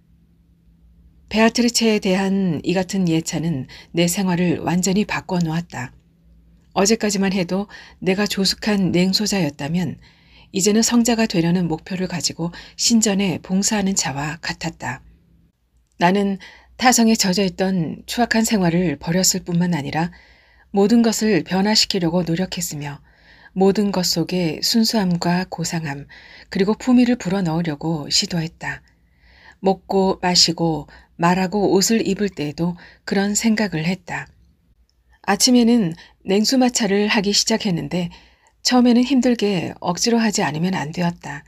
베아트리체에 대한 이 같은 예찬은 내 생활을 완전히 바꿔놓았다. 어제까지만 해도 내가 조숙한 냉소자였다면 이제는 성자가 되려는 목표를 가지고 신전에 봉사하는 자와 같았다. 나는 타성에 젖어있던 추악한 생활을 버렸을 뿐만 아니라 모든 것을 변화시키려고 노력했으며 모든 것 속에 순수함과 고상함 그리고 품위를 불어넣으려고 시도했다. 먹고 마시고 말하고 옷을 입을 때에도 그런 생각을 했다. 아침에는 냉수마찰을 하기 시작했는데 처음에는 힘들게 억지로 하지 않으면 안 되었다.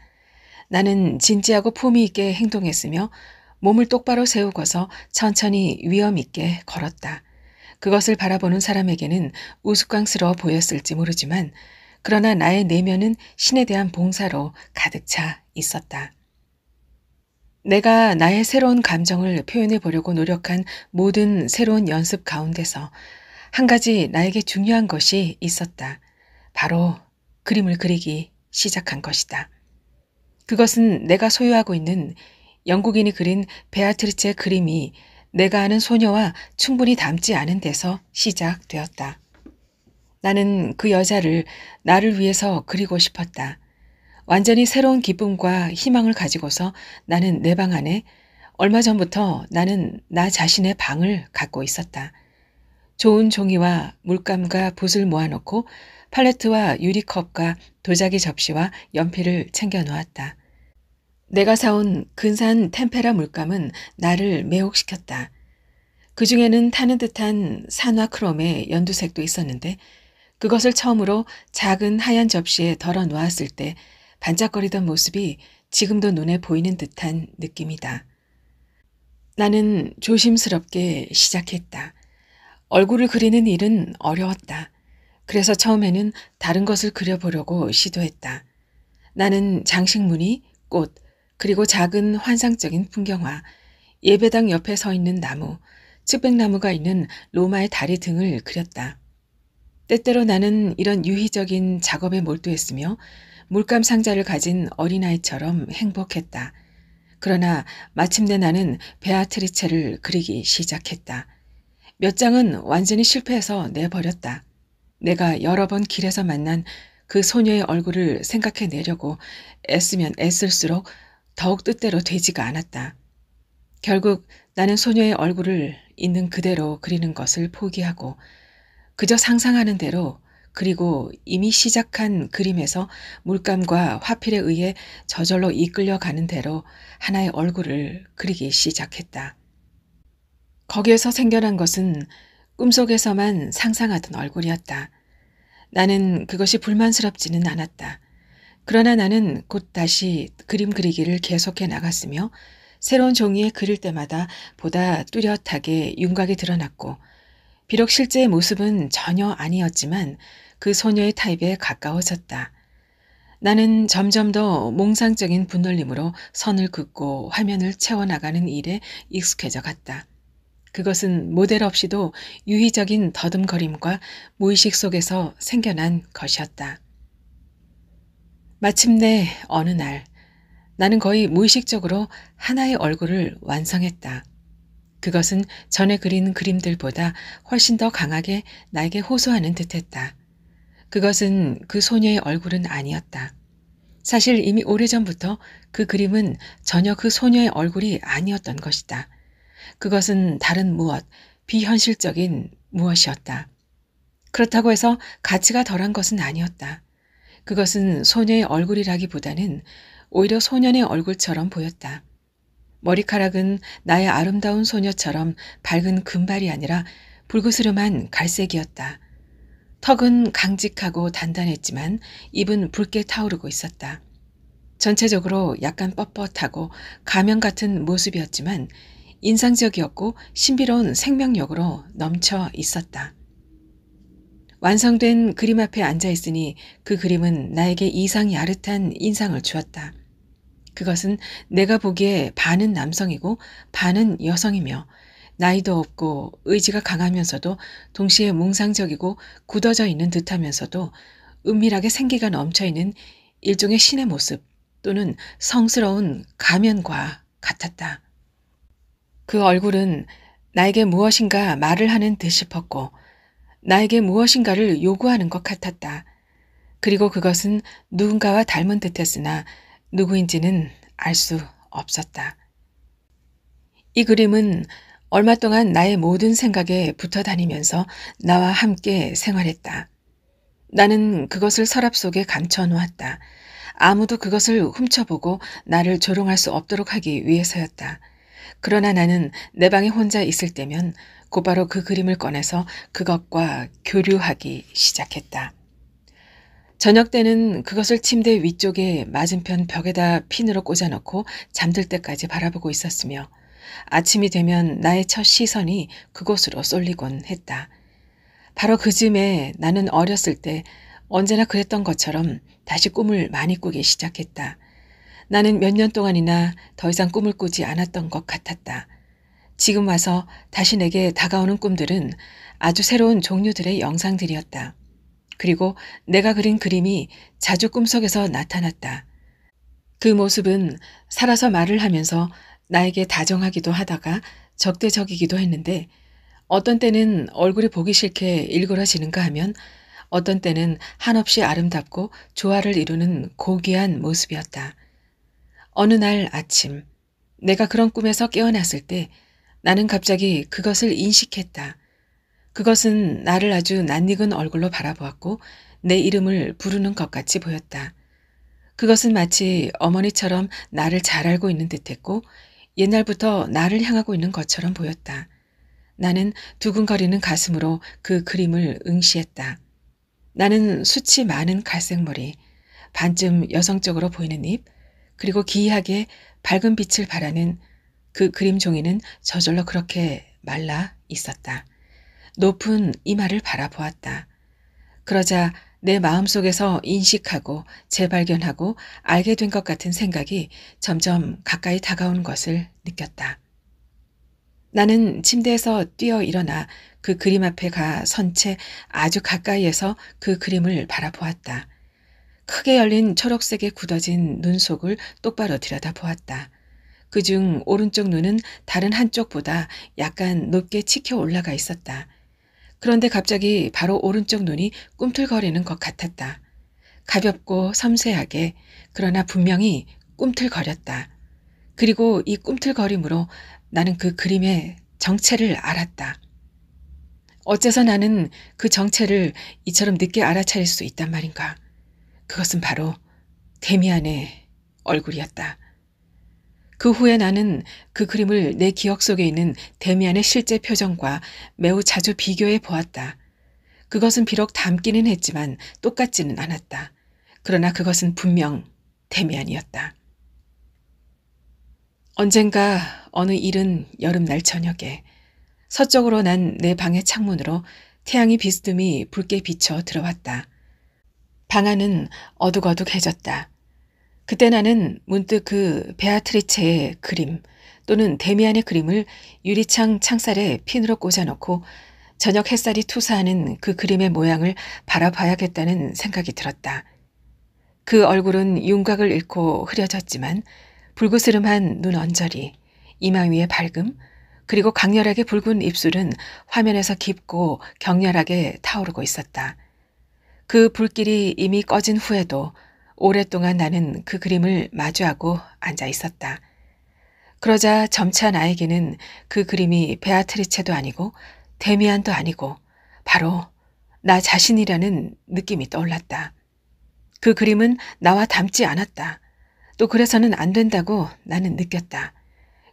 나는 진지하고 품위 있게 행동했으며 몸을 똑바로 세우고서 천천히 위험 있게 걸었다. 그것을 바라보는 사람에게는 우스꽝스러워 보였을지 모르지만 그러나 나의 내면은 신에 대한 봉사로 가득 차 있었다. 내가 나의 새로운 감정을 표현해 보려고 노력한 모든 새로운 연습 가운데서 한 가지 나에게 중요한 것이 있었다. 바로 그림을 그리기 시작한 것이다. 그것은 내가 소유하고 있는 영국인이 그린 베아트리체 그림이 내가 아는 소녀와 충분히 닮지 않은 데서 시작되었다. 나는 그 여자를 나를 위해서 그리고 싶었다. 완전히 새로운 기쁨과 희망을 가지고서 나는 내 방 안에 얼마 전부터 나는 나 자신의 방을 갖고 있었다. 좋은 종이와 물감과 붓을 모아놓고 팔레트와 유리컵과 도자기 접시와 연필을 챙겨 놓았다. 내가 사온 근사한 템페라 물감은 나를 매혹시켰다. 그 중에는 타는 듯한 산화 크롬의 연두색도 있었는데 그것을 처음으로 작은 하얀 접시에 덜어 놓았을 때 반짝거리던 모습이 지금도 눈에 보이는 듯한 느낌이다. 나는 조심스럽게 시작했다. 얼굴을 그리는 일은 어려웠다. 그래서 처음에는 다른 것을 그려보려고 시도했다. 나는 장식무늬, 꽃, 그리고 작은 환상적인 풍경화, 예배당 옆에 서 있는 나무, 측백나무가 있는 로마의 다리 등을 그렸다. 때때로 나는 이런 유희적인 작업에 몰두했으며 물감 상자를 가진 어린아이처럼 행복했다. 그러나 마침내 나는 베아트리체를 그리기 시작했다. 몇 장은 완전히 실패해서 내버렸다. 내가 여러 번 길에서 만난 그 소녀의 얼굴을 생각해내려고 애쓰면 애쓸수록 더욱 뜻대로 되지가 않았다. 결국 나는 소녀의 얼굴을 있는 그대로 그리는 것을 포기하고 그저 상상하는 대로 그리고 이미 시작한 그림에서 물감과 화필에 의해 저절로 이끌려가는 대로 하나의 얼굴을 그리기 시작했다. 거기에서 생겨난 것은 꿈속에서만 상상하던 얼굴이었다. 나는 그것이 불만스럽지는 않았다. 그러나 나는 곧 다시 그림 그리기를 계속해 나갔으며 새로운 종이에 그릴 때마다 보다 뚜렷하게 윤곽이 드러났고 비록 실제의 모습은 전혀 아니었지만 그 소녀의 타입에 가까워졌다. 나는 점점 더 몽상적인 분놀림으로 선을 긋고 화면을 채워나가는 일에 익숙해져 갔다. 그것은 모델 없이도 유희적인 더듬거림과 무의식 속에서 생겨난 것이었다. 마침내 어느 날 나는 거의 무의식적으로 하나의 얼굴을 완성했다. 그것은 전에 그린 그림들보다 훨씬 더 강하게 나에게 호소하는 듯했다. 그것은 그 소녀의 얼굴은 아니었다. 사실 이미 오래전부터 그 그림은 전혀 그 소녀의 얼굴이 아니었던 것이다. 그것은 다른 무엇, 비현실적인 무엇이었다. 그렇다고 해서 가치가 덜한 것은 아니었다. 그것은 소녀의 얼굴이라기보다는 오히려 소년의 얼굴처럼 보였다. 머리카락은 나의 아름다운 소녀처럼 밝은 금발이 아니라 붉으스름한 갈색이었다. 턱은 강직하고 단단했지만 입은 붉게 타오르고 있었다. 전체적으로 약간 뻣뻣하고 가면 같은 모습이었지만 인상적이었고 신비로운 생명력으로 넘쳐 있었다. 완성된 그림 앞에 앉아 있으니 그 그림은 나에게 이상 야릇한 인상을 주었다. 그것은 내가 보기에 반은 남성이고 반은 여성이며 나이도 없고 의지가 강하면서도 동시에 몽상적이고 굳어져 있는 듯하면서도 은밀하게 생기가 넘쳐 있는 일종의 신의 모습 또는 성스러운 가면과 같았다. 그 얼굴은 나에게 무엇인가 말을 하는 듯 싶었고 나에게 무엇인가를 요구하는 것 같았다. 그리고 그것은 누군가와 닮은 듯했으나 누구인지는 알 수 없었다. 이 그림은 얼마 동안 나의 모든 생각에 붙어 다니면서 나와 함께 생활했다. 나는 그것을 서랍 속에 감춰 놓았다. 아무도 그것을 훔쳐보고 나를 조롱할 수 없도록 하기 위해서였다. 그러나 나는 내 방에 혼자 있을 때면 곧바로 그 그림을 꺼내서 그것과 교류하기 시작했다. 저녁 때는 그것을 침대 위쪽에 맞은편 벽에다 핀으로 꽂아놓고 잠들 때까지 바라보고 있었으며 아침이 되면 나의 첫 시선이 그곳으로 쏠리곤 했다. 바로 그 즈음에 나는 어렸을 때 언제나 그랬던 것처럼 다시 꿈을 많이 꾸기 시작했다. 나는 몇 년 동안이나 더 이상 꿈을 꾸지 않았던 것 같았다. 지금 와서 다시 내게 다가오는 꿈들은 아주 새로운 종류들의 영상들이었다. 그리고 내가 그린 그림이 자주 꿈속에서 나타났다. 그 모습은 살아서 말을 하면서 나에게 다정하기도 하다가 적대적이기도 했는데 어떤 때는 얼굴이 보기 싫게 일그러지는가 하면 어떤 때는 한없이 아름답고 조화를 이루는 고귀한 모습이었다. 어느 날 아침 내가 그런 꿈에서 깨어났을 때 나는 갑자기 그것을 인식했다. 그것은 나를 아주 낯익은 얼굴로 바라보았고 내 이름을 부르는 것 같이 보였다. 그것은 마치 어머니처럼 나를 잘 알고 있는 듯했고 옛날부터 나를 향하고 있는 것처럼 보였다. 나는 두근거리는 가슴으로 그 그림을 응시했다. 나는 숱이 많은 갈색 머리, 반쯤 여성적으로 보이는 입, 그리고 기이하게 밝은 빛을 발하는 그 그림 종이는 저절로 그렇게 말라 있었다. 높은 이마를 바라보았다. 그러자 내 마음속에서 인식하고 재발견하고 알게 된 것 같은 생각이 점점 가까이 다가오는 것을 느꼈다. 나는 침대에서 뛰어 일어나 그 그림 앞에 가 선 채 아주 가까이에서 그 그림을 바라보았다. 크게 열린 초록색에 굳어진 눈 속을 똑바로 들여다보았다. 그중 오른쪽 눈은 다른 한쪽보다 약간 높게 치켜 올라가 있었다. 그런데 갑자기 바로 오른쪽 눈이 꿈틀거리는 것 같았다. 가볍고 섬세하게 그러나 분명히 꿈틀거렸다. 그리고 이 꿈틀거림으로 나는 그 그림의 정체를 알았다. 어째서 나는 그 정체를 이처럼 늦게 알아차릴 수 있단 말인가. 그것은 바로 데미안의 얼굴이었다. 그 후에 나는 그 그림을 내 기억 속에 있는 데미안의 실제 표정과 매우 자주 비교해 보았다. 그것은 비록 닮기는 했지만 똑같지는 않았다. 그러나 그것은 분명 데미안이었다. 언젠가 어느 이른 여름날 저녁에 서쪽으로 난 내 방의 창문으로 태양이 비스듬히 붉게 비쳐 들어왔다. 방 안은 어둑어둑해졌다. 그때 나는 문득 그 베아트리체의 그림 또는 데미안의 그림을 유리창 창살에 핀으로 꽂아놓고 저녁 햇살이 투사하는 그 그림의 모양을 바라봐야겠다는 생각이 들었다. 그 얼굴은 윤곽을 잃고 흐려졌지만 불그스름한 눈 언저리, 이마 위의 밝음, 그리고 강렬하게 붉은 입술은 화면에서 깊고 격렬하게 타오르고 있었다. 그 불길이 이미 꺼진 후에도 오랫동안 나는 그 그림을 마주하고 앉아 있었다. 그러자 점차 나에게는 그 그림이 베아트리체도 아니고 데미안도 아니고 바로 나 자신이라는 느낌이 떠올랐다. 그 그림은 나와 닮지 않았다. 또 그래서는 안 된다고 나는 느꼈다.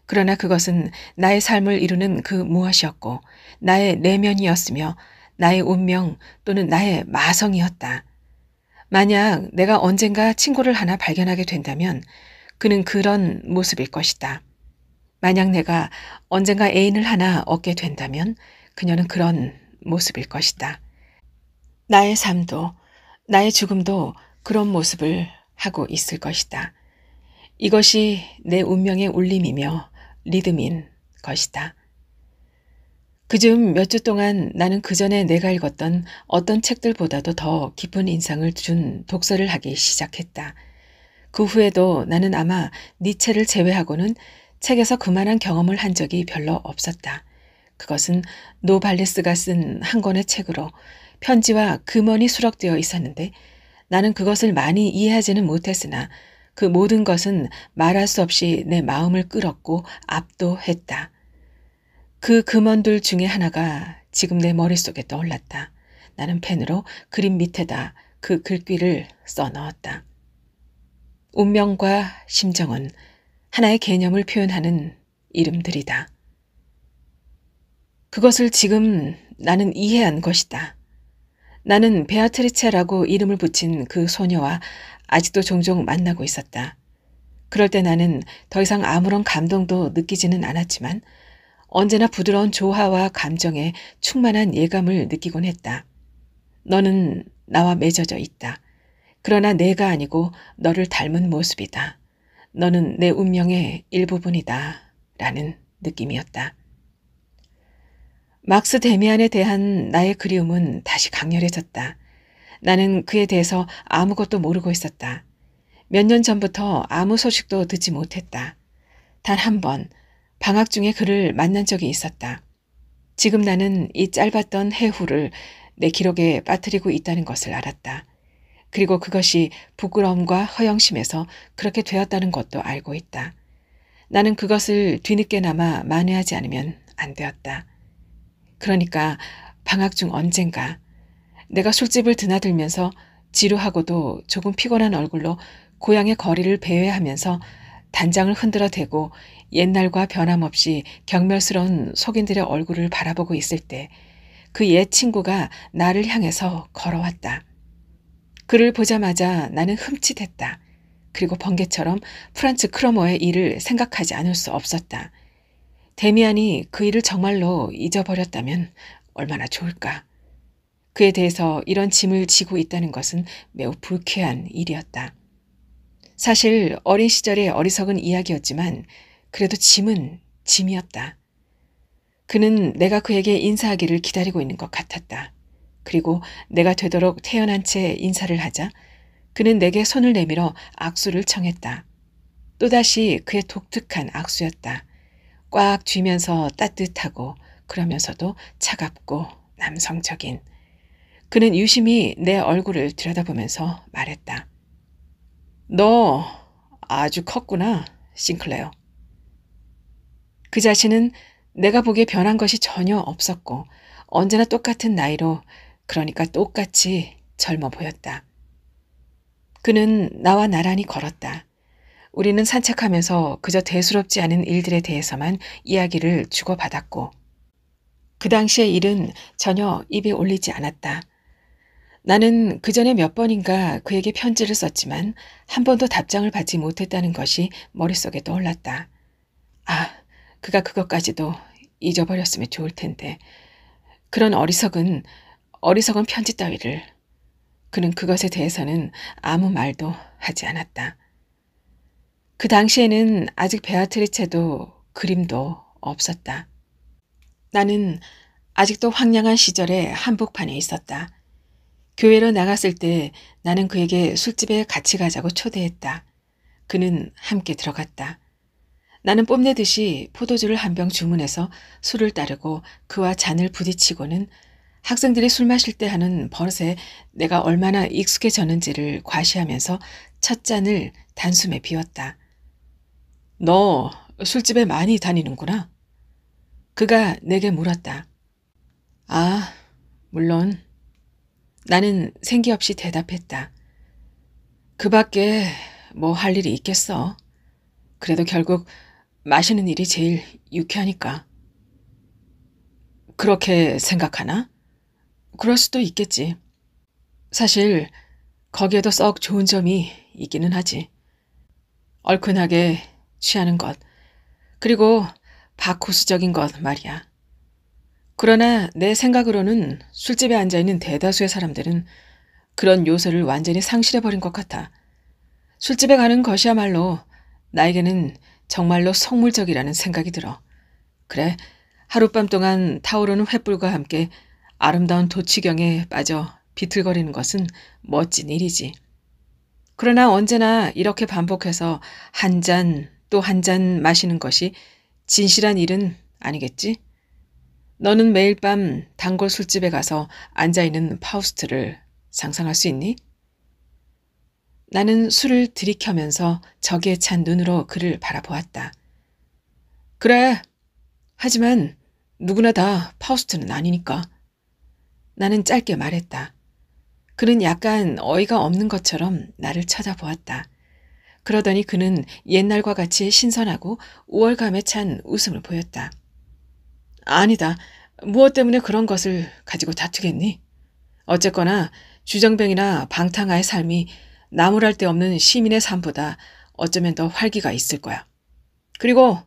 그러나 그것은 나의 삶을 이루는 그 무엇이었고 나의 내면이었으며 나의 운명 또는 나의 마성이었다. 만약 내가 언젠가 친구를 하나 발견하게 된다면 그는 그런 모습일 것이다. 만약 내가 언젠가 애인을 하나 얻게 된다면 그녀는 그런 모습일 것이다. 나의 삶도 나의 죽음도 그런 모습을 하고 있을 것이다. 이것이 내 운명의 울림이며 리듬인 것이다. 그즈음 몇 주 동안 나는 그전에 내가 읽었던 어떤 책들보다도 더 깊은 인상을 준 독서를 하기 시작했다. 그 후에도 나는 아마 니체를 제외하고는 책에서 그만한 경험을 한 적이 별로 없었다. 그것은 노발레스가 쓴 한 권의 책으로 편지와 금원이 수록되어 있었는데 나는 그것을 많이 이해하지는 못했으나 그 모든 것은 말할 수 없이 내 마음을 끌었고 압도했다. 그 금원들 중에 하나가 지금 내 머릿속에 떠올랐다. 나는 펜으로 그림 밑에다 그 글귀를 써넣었다. 운명과 심정은 하나의 개념을 표현하는 이름들이다. 그것을 지금 나는 이해한 것이다. 나는 베아트리체라고 이름을 붙인 그 소녀와 아직도 종종 만나고 있었다. 그럴 때 나는 더 이상 아무런 감동도 느끼지는 않았지만 언제나 부드러운 조화와 감정에 충만한 예감을 느끼곤 했다. 너는 나와 맺어져 있다. 그러나 내가 아니고 너를 닮은 모습이다. 너는 내 운명의 일부분이다. 라는 느낌이었다. 막스 데미안에 대한 나의 그리움은 다시 강렬해졌다. 나는 그에 대해서 아무것도 모르고 있었다. 몇 년 전부터 아무 소식도 듣지 못했다. 단 한 번 방학 중에 그를 만난 적이 있었다. 지금 나는 이 짧았던 해후를 내 기록에 빠뜨리고 있다는 것을 알았다. 그리고 그것이 부끄러움과 허영심에서 그렇게 되었다는 것도 알고 있다. 나는 그것을 뒤늦게나마 만회하지 않으면 안 되었다. 그러니까 방학 중 언젠가 내가 술집을 드나들면서 지루하고도 조금 피곤한 얼굴로 고향의 거리를 배회하면서 단장을 흔들어 대고 옛날과 변함없이 경멸스러운 속인들의 얼굴을 바라보고 있을 때 그 옛 친구가 나를 향해서 걸어왔다. 그를 보자마자 나는 흠칫했다. 그리고 번개처럼 프란츠 크로머의 일을 생각하지 않을 수 없었다. 데미안이 그 일을 정말로 잊어버렸다면 얼마나 좋을까. 그에 대해서 이런 짐을 지고 있다는 것은 매우 불쾌한 일이었다. 사실 어린 시절의 어리석은 이야기였지만 그래도 짐은 짐이었다. 그는 내가 그에게 인사하기를 기다리고 있는 것 같았다. 그리고 내가 되도록 태연한 채 인사를 하자 그는 내게 손을 내밀어 악수를 청했다. 또다시 그의 독특한 악수였다. 꽉 쥐면서 따뜻하고 그러면서도 차갑고 남성적인. 그는 유심히 내 얼굴을 들여다보면서 말했다. 너 아주 컸구나, 싱클레어. 그 자신은 내가 보기에 변한 것이 전혀 없었고 언제나 똑같은 나이로 그러니까 똑같이 젊어 보였다. 그는 나와 나란히 걸었다. 우리는 산책하면서 그저 대수롭지 않은 일들에 대해서만 이야기를 주고받았고 그 당시의 일은 전혀 입에 올리지 않았다. 나는 그전에 몇 번인가 그에게 편지를 썼지만 한 번도 답장을 받지 못했다는 것이 머릿속에 떠올랐다. 아, 그가 그것까지도 잊어버렸으면 좋을 텐데. 그런 어리석은 편지 따위를. 그는 그것에 대해서는 아무 말도 하지 않았다. 그 당시에는 아직 베아트리체도 그림도 없었다. 나는 아직도 황량한 시절의 한복판에 있었다. 교회로 나갔을 때 나는 그에게 술집에 같이 가자고 초대했다. 그는 함께 들어갔다. 나는 뽐내듯이 포도주를 한 병 주문해서 술을 따르고 그와 잔을 부딪히고는 학생들이 술 마실 때 하는 버릇에 내가 얼마나 익숙해졌는지를 과시하면서 첫 잔을 단숨에 비웠다. 너 술집에 많이 다니는구나. 그가 내게 물었다. 아, 물론. 나는 생기 없이 대답했다. 그 밖에 뭐 할 일이 있겠어. 그래도 결국 마시는 일이 제일 유쾌하니까. 그렇게 생각하나? 그럴 수도 있겠지. 사실 거기에도 썩 좋은 점이 있기는 하지. 얼큰하게 취하는 것, 그리고 바쿠스적인 것 말이야. 그러나 내 생각으로는 술집에 앉아있는 대다수의 사람들은 그런 요소를 완전히 상실해버린 것 같아. 술집에 가는 것이야말로 나에게는 정말로 속물적이라는 생각이 들어. 그래, 하룻밤 동안 타오르는 횃불과 함께 아름다운 도치경에 빠져 비틀거리는 것은 멋진 일이지. 그러나 언제나 이렇게 반복해서 한 잔 또 한 잔 마시는 것이 진실한 일은 아니겠지? 너는 매일 밤 단골 술집에 가서 앉아있는 파우스트를 상상할 수 있니? 나는 술을 들이켜면서 저기에 찬 눈으로 그를 바라보았다. 그래. 하지만 누구나 다 파우스트는 아니니까. 나는 짧게 말했다. 그는 약간 어이가 없는 것처럼 나를 쳐다보았다. 그러더니 그는 옛날과 같이 신선하고 우월감에 찬 웃음을 보였다. 아니다. 무엇 때문에 그런 것을 가지고 다투겠니? 어쨌거나 주정뱅이나 방탕아의 삶이 나무랄 데 없는 시민의 삶보다 어쩌면 더 활기가 있을 거야. 그리고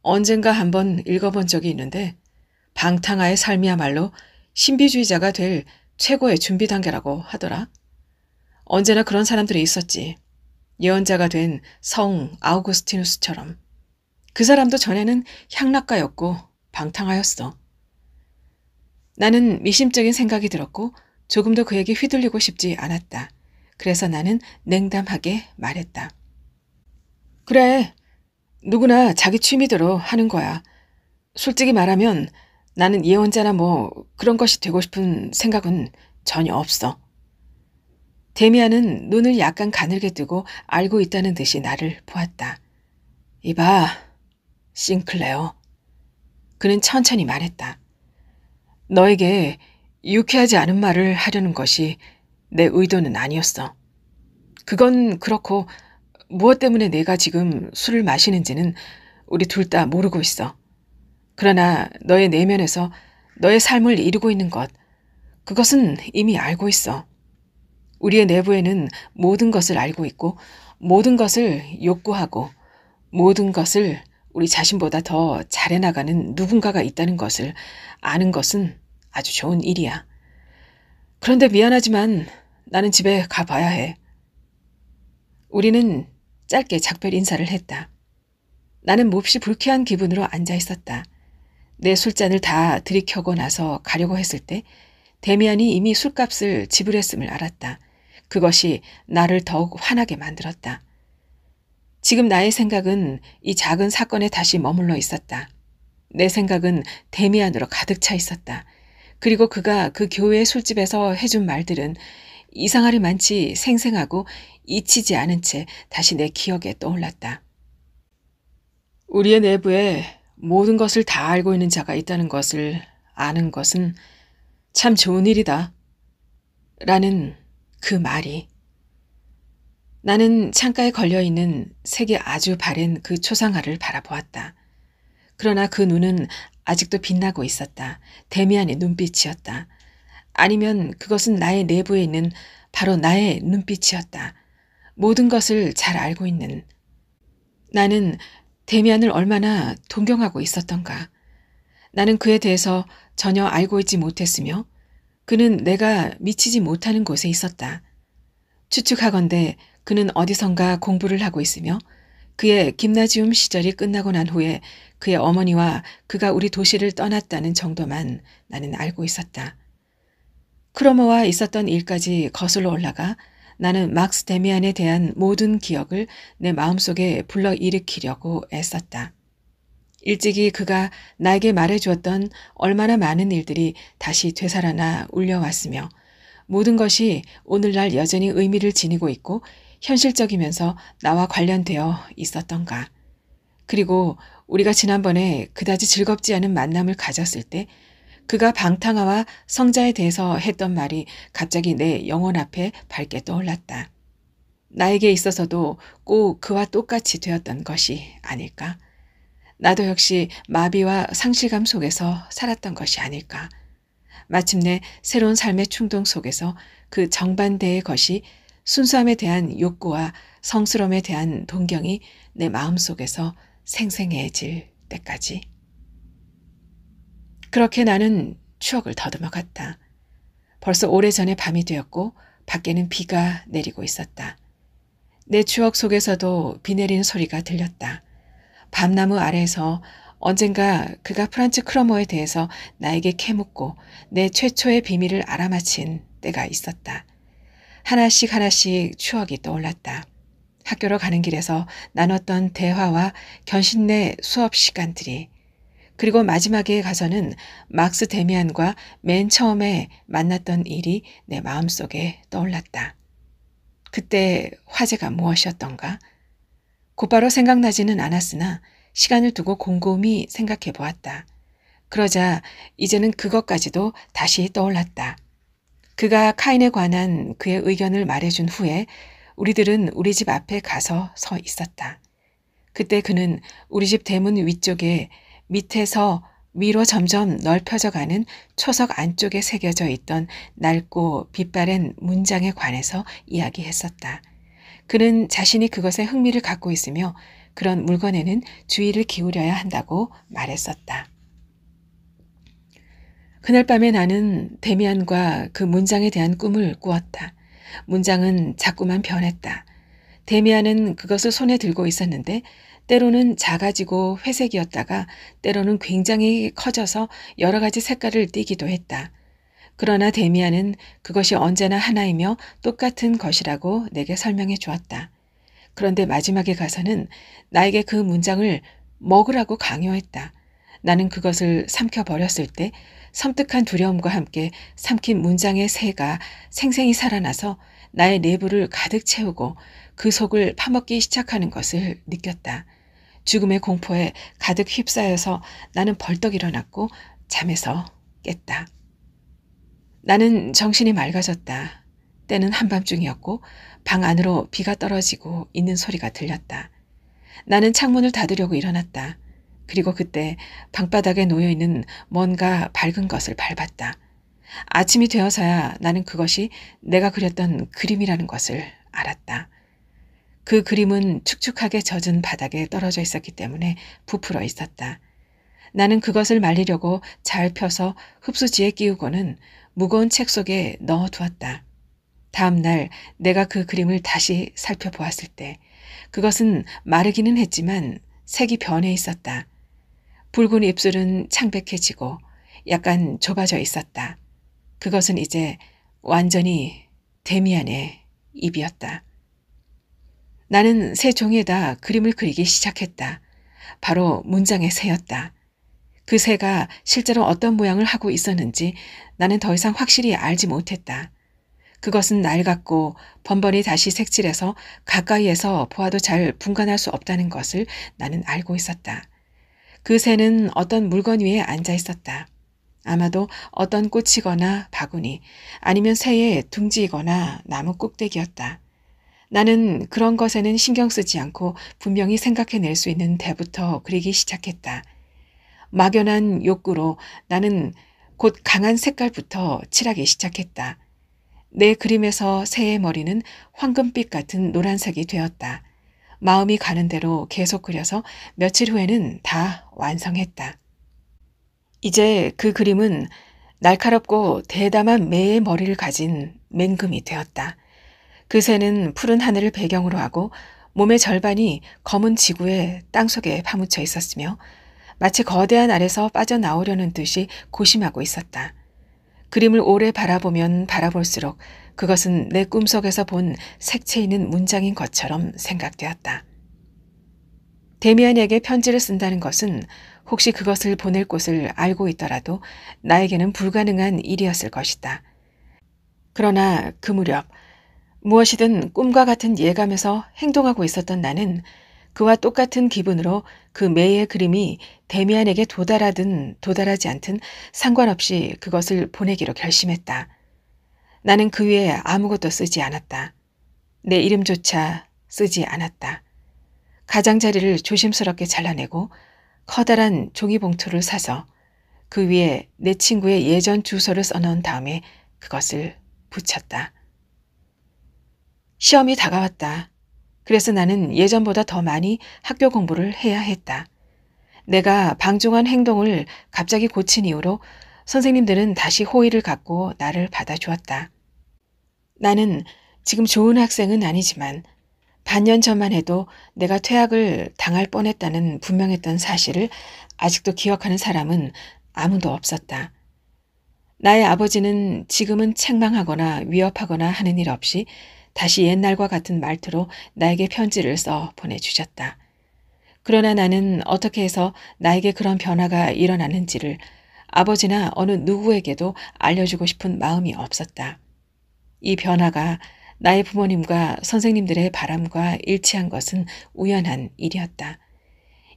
언젠가 한번 읽어본 적이 있는데 방탕아의 삶이야말로 신비주의자가 될 최고의 준비 단계라고 하더라. 언제나 그런 사람들이 있었지. 예언자가 된 성 아우구스티누스처럼. 그 사람도 전에는 향락가였고 방탕하였어. 나는 미심적인 생각이 들었고 조금도 그에게 휘둘리고 싶지 않았다. 그래서 나는 냉담하게 말했다. 그래, 누구나 자기 취미대로 하는 거야. 솔직히 말하면 나는 예언자나 뭐 그런 것이 되고 싶은 생각은 전혀 없어. 데미안은 눈을 약간 가늘게 뜨고 알고 있다는 듯이 나를 보았다. 이봐, 싱클레어. 그는 천천히 말했다. 너에게 유쾌하지 않은 말을 하려는 것이 내 의도는 아니었어. 그건 그렇고 무엇 때문에 내가 지금 술을 마시는지는 우리 둘 다 모르고 있어. 그러나 너의 내면에서 너의 삶을 이루고 있는 것, 그것은 이미 알고 있어. 우리의 내부에는 모든 것을 알고 있고 모든 것을 욕구하고 모든 것을 우리 자신보다 더 잘해나가는 누군가가 있다는 것을 아는 것은 아주 좋은 일이야. 그런데 미안하지만 나는 집에 가봐야 해. 우리는 짧게 작별 인사를 했다. 나는 몹시 불쾌한 기분으로 앉아 있었다. 내 술잔을 다 들이켜고 나서 가려고 했을 때 데미안이 이미 술값을 지불했음을 알았다. 그것이 나를 더욱 화나게 만들었다. 지금 나의 생각은 이 작은 사건에 다시 머물러 있었다. 내 생각은 데미안으로 가득 차 있었다. 그리고 그가 그 교회 술집에서 해준 말들은 이상하리만치 생생하고 잊히지 않은 채 다시 내 기억에 떠올랐다. 우리의 내부에 모든 것을 다 알고 있는 자가 있다는 것을 아는 것은 참 좋은 일이다. 라는 그 말이. 나는 창가에 걸려있는 색이 아주 바랜 그 초상화를 바라보았다. 그러나 그 눈은 아직도 빛나고 있었다. 데미안의 눈빛이었다. 아니면 그것은 나의 내부에 있는 바로 나의 눈빛이었다. 모든 것을 잘 알고 있는. 나는 데미안을 얼마나 동경하고 있었던가. 나는 그에 대해서 전혀 알고 있지 못했으며 그는 내가 미치지 못하는 곳에 있었다. 추측하건대 그는 어디선가 공부를 하고 있으며 그의 김나지움 시절이 끝나고 난 후에 그의 어머니와 그가 우리 도시를 떠났다는 정도만 나는 알고 있었다. 크로모와 있었던 일까지 거슬러 올라가 나는 막스 데미안에 대한 모든 기억을 내 마음속에 불러일으키려고 애썼다. 일찍이 그가 나에게 말해주었던 얼마나 많은 일들이 다시 되살아나 울려왔으며 모든 것이 오늘날 여전히 의미를 지니고 있고 현실적이면서 나와 관련되어 있었던가. 그리고 우리가 지난번에 그다지 즐겁지 않은 만남을 가졌을 때 그가 방탕아와 성자에 대해서 했던 말이 갑자기 내 영혼 앞에 밝게 떠올랐다. 나에게 있어서도 꼭 그와 똑같이 되었던 것이 아닐까? 나도 역시 마비와 상실감 속에서 살았던 것이 아닐까? 마침내 새로운 삶의 충동 속에서 그 정반대의 것이 순수함에 대한 욕구와 성스러움에 대한 동경이 내 마음속에서 생생해질 때까지. 그렇게 나는 추억을 더듬어 갔다. 벌써 오래전에 밤이 되었고 밖에는 비가 내리고 있었다. 내 추억 속에서도 비 내리는 소리가 들렸다. 밤나무 아래에서 언젠가 그가 프란츠 크러머에 대해서 나에게 캐묻고 내 최초의 비밀을 알아맞힌 때가 있었다. 하나씩 하나씩 추억이 떠올랐다. 학교로 가는 길에서 나눴던 대화와 견신내 수업 시간들이, 그리고 마지막에 가서는 막스 데미안과 맨 처음에 만났던 일이 내 마음속에 떠올랐다. 그때 화제가 무엇이었던가? 곧바로 생각나지는 않았으나 시간을 두고 곰곰이 생각해 보았다. 그러자 이제는 그것까지도 다시 떠올랐다. 그가 카인에 관한 그의 의견을 말해준 후에 우리들은 우리 집 앞에 가서 서 있었다. 그때 그는 우리 집 대문 위쪽에 밑에서 위로 점점 넓혀져 가는 초석 안쪽에 새겨져 있던 낡고 빛바랜 문장에 관해서 이야기했었다. 그는 자신이 그것에 흥미를 갖고 있으며 그런 물건에는 주의를 기울여야 한다고 말했었다. 그날 밤에 나는 데미안과 그 문장에 대한 꿈을 꾸었다. 문장은 자꾸만 변했다. 데미안은 그것을 손에 들고 있었는데 때로는 작아지고 회색이었다가 때로는 굉장히 커져서 여러 가지 색깔을 띠기도 했다. 그러나 데미안은 그것이 언제나 하나이며 똑같은 것이라고 내게 설명해 주었다. 그런데 마지막에 가서는 나에게 그 문장을 먹으라고 강요했다. 나는 그것을 삼켜버렸을 때 섬뜩한 두려움과 함께 삼킨 문장의 새가 생생히 살아나서 나의 내부를 가득 채우고 그 속을 파먹기 시작하는 것을 느꼈다. 죽음의 공포에 가득 휩싸여서 나는 벌떡 일어났고 잠에서 깼다. 나는 정신이 맑아졌다. 때는 한밤중이었고 방 안으로 비가 떨어지고 있는 소리가 들렸다. 나는 창문을 닫으려고 일어났다. 그리고 그때 방바닥에 놓여있는 뭔가 밝은 것을 밟았다. 아침이 되어서야 나는 그것이 내가 그렸던 그림이라는 것을 알았다. 그 그림은 축축하게 젖은 바닥에 떨어져 있었기 때문에 부풀어 있었다. 나는 그것을 말리려고 잘 펴서 흡수지에 끼우고는 무거운 책 속에 넣어두었다. 다음 날 내가 그 그림을 다시 살펴보았을 때 그것은 마르기는 했지만 색이 변해 있었다. 붉은 입술은 창백해지고 약간 좁아져 있었다. 그것은 이제 완전히 데미안의 입이었다. 나는 새 종이에다 그림을 그리기 시작했다. 바로 문장의 새였다. 그 새가 실제로 어떤 모양을 하고 있었는지 나는 더 이상 확실히 알지 못했다. 그것은 낡았고 번번이 다시 색칠해서 가까이에서 보아도 잘 분간할 수 없다는 것을 나는 알고 있었다. 그 새는 어떤 물건 위에 앉아 있었다. 아마도 어떤 꽃이거나 바구니 아니면 새의 둥지이거나 나무 꼭대기였다. 나는 그런 것에는 신경 쓰지 않고 분명히 생각해낼 수 있는 데부터 그리기 시작했다. 막연한 욕구로 나는 곧 강한 색깔부터 칠하기 시작했다. 내 그림에서 새의 머리는 황금빛 같은 노란색이 되었다. 마음이 가는 대로 계속 그려서 며칠 후에는 다 완성했다. 이제 그 그림은 날카롭고 대담한 매의 머리를 가진 맹금이 되었다. 그 새는 푸른 하늘을 배경으로 하고 몸의 절반이 검은 지구의 땅속에 파묻혀 있었으며 마치 거대한 알에서 빠져나오려는 듯이 고심하고 있었다. 그림을 오래 바라보면 바라볼수록 그것은 내 꿈속에서 본 색채 있는 문장인 것처럼 생각되었다. 데미안에게 편지를 쓴다는 것은 혹시 그것을 보낼 곳을 알고 있더라도 나에게는 불가능한 일이었을 것이다. 그러나 그 무렵 무엇이든 꿈과 같은 예감에서 행동하고 있었던 나는 그와 똑같은 기분으로 그 매의 그림이 데미안에게 도달하든 도달하지 않든 상관없이 그것을 보내기로 결심했다. 나는 그 위에 아무것도 쓰지 않았다. 내 이름조차 쓰지 않았다. 가장자리를 조심스럽게 잘라내고 커다란 종이봉투를 사서 그 위에 내 친구의 예전 주소를 써놓은 다음에 그것을 붙였다. 시험이 다가왔다. 그래서 나는 예전보다 더 많이 학교 공부를 해야 했다. 내가 방종한 행동을 갑자기 고친 이후로 선생님들은 다시 호의를 갖고 나를 받아주었다. 나는 지금 좋은 학생은 아니지만 반년 전만 해도 내가 퇴학을 당할 뻔했다는 분명했던 사실을 아직도 기억하는 사람은 아무도 없었다. 나의 아버지는 지금은 책망하거나 위협하거나 하는 일 없이 다시 옛날과 같은 말투로 나에게 편지를 써 보내주셨다. 그러나 나는 어떻게 해서 나에게 그런 변화가 일어났는지를 아버지나 어느 누구에게도 알려주고 싶은 마음이 없었다. 이 변화가 나의 부모님과 선생님들의 바람과 일치한 것은 우연한 일이었다.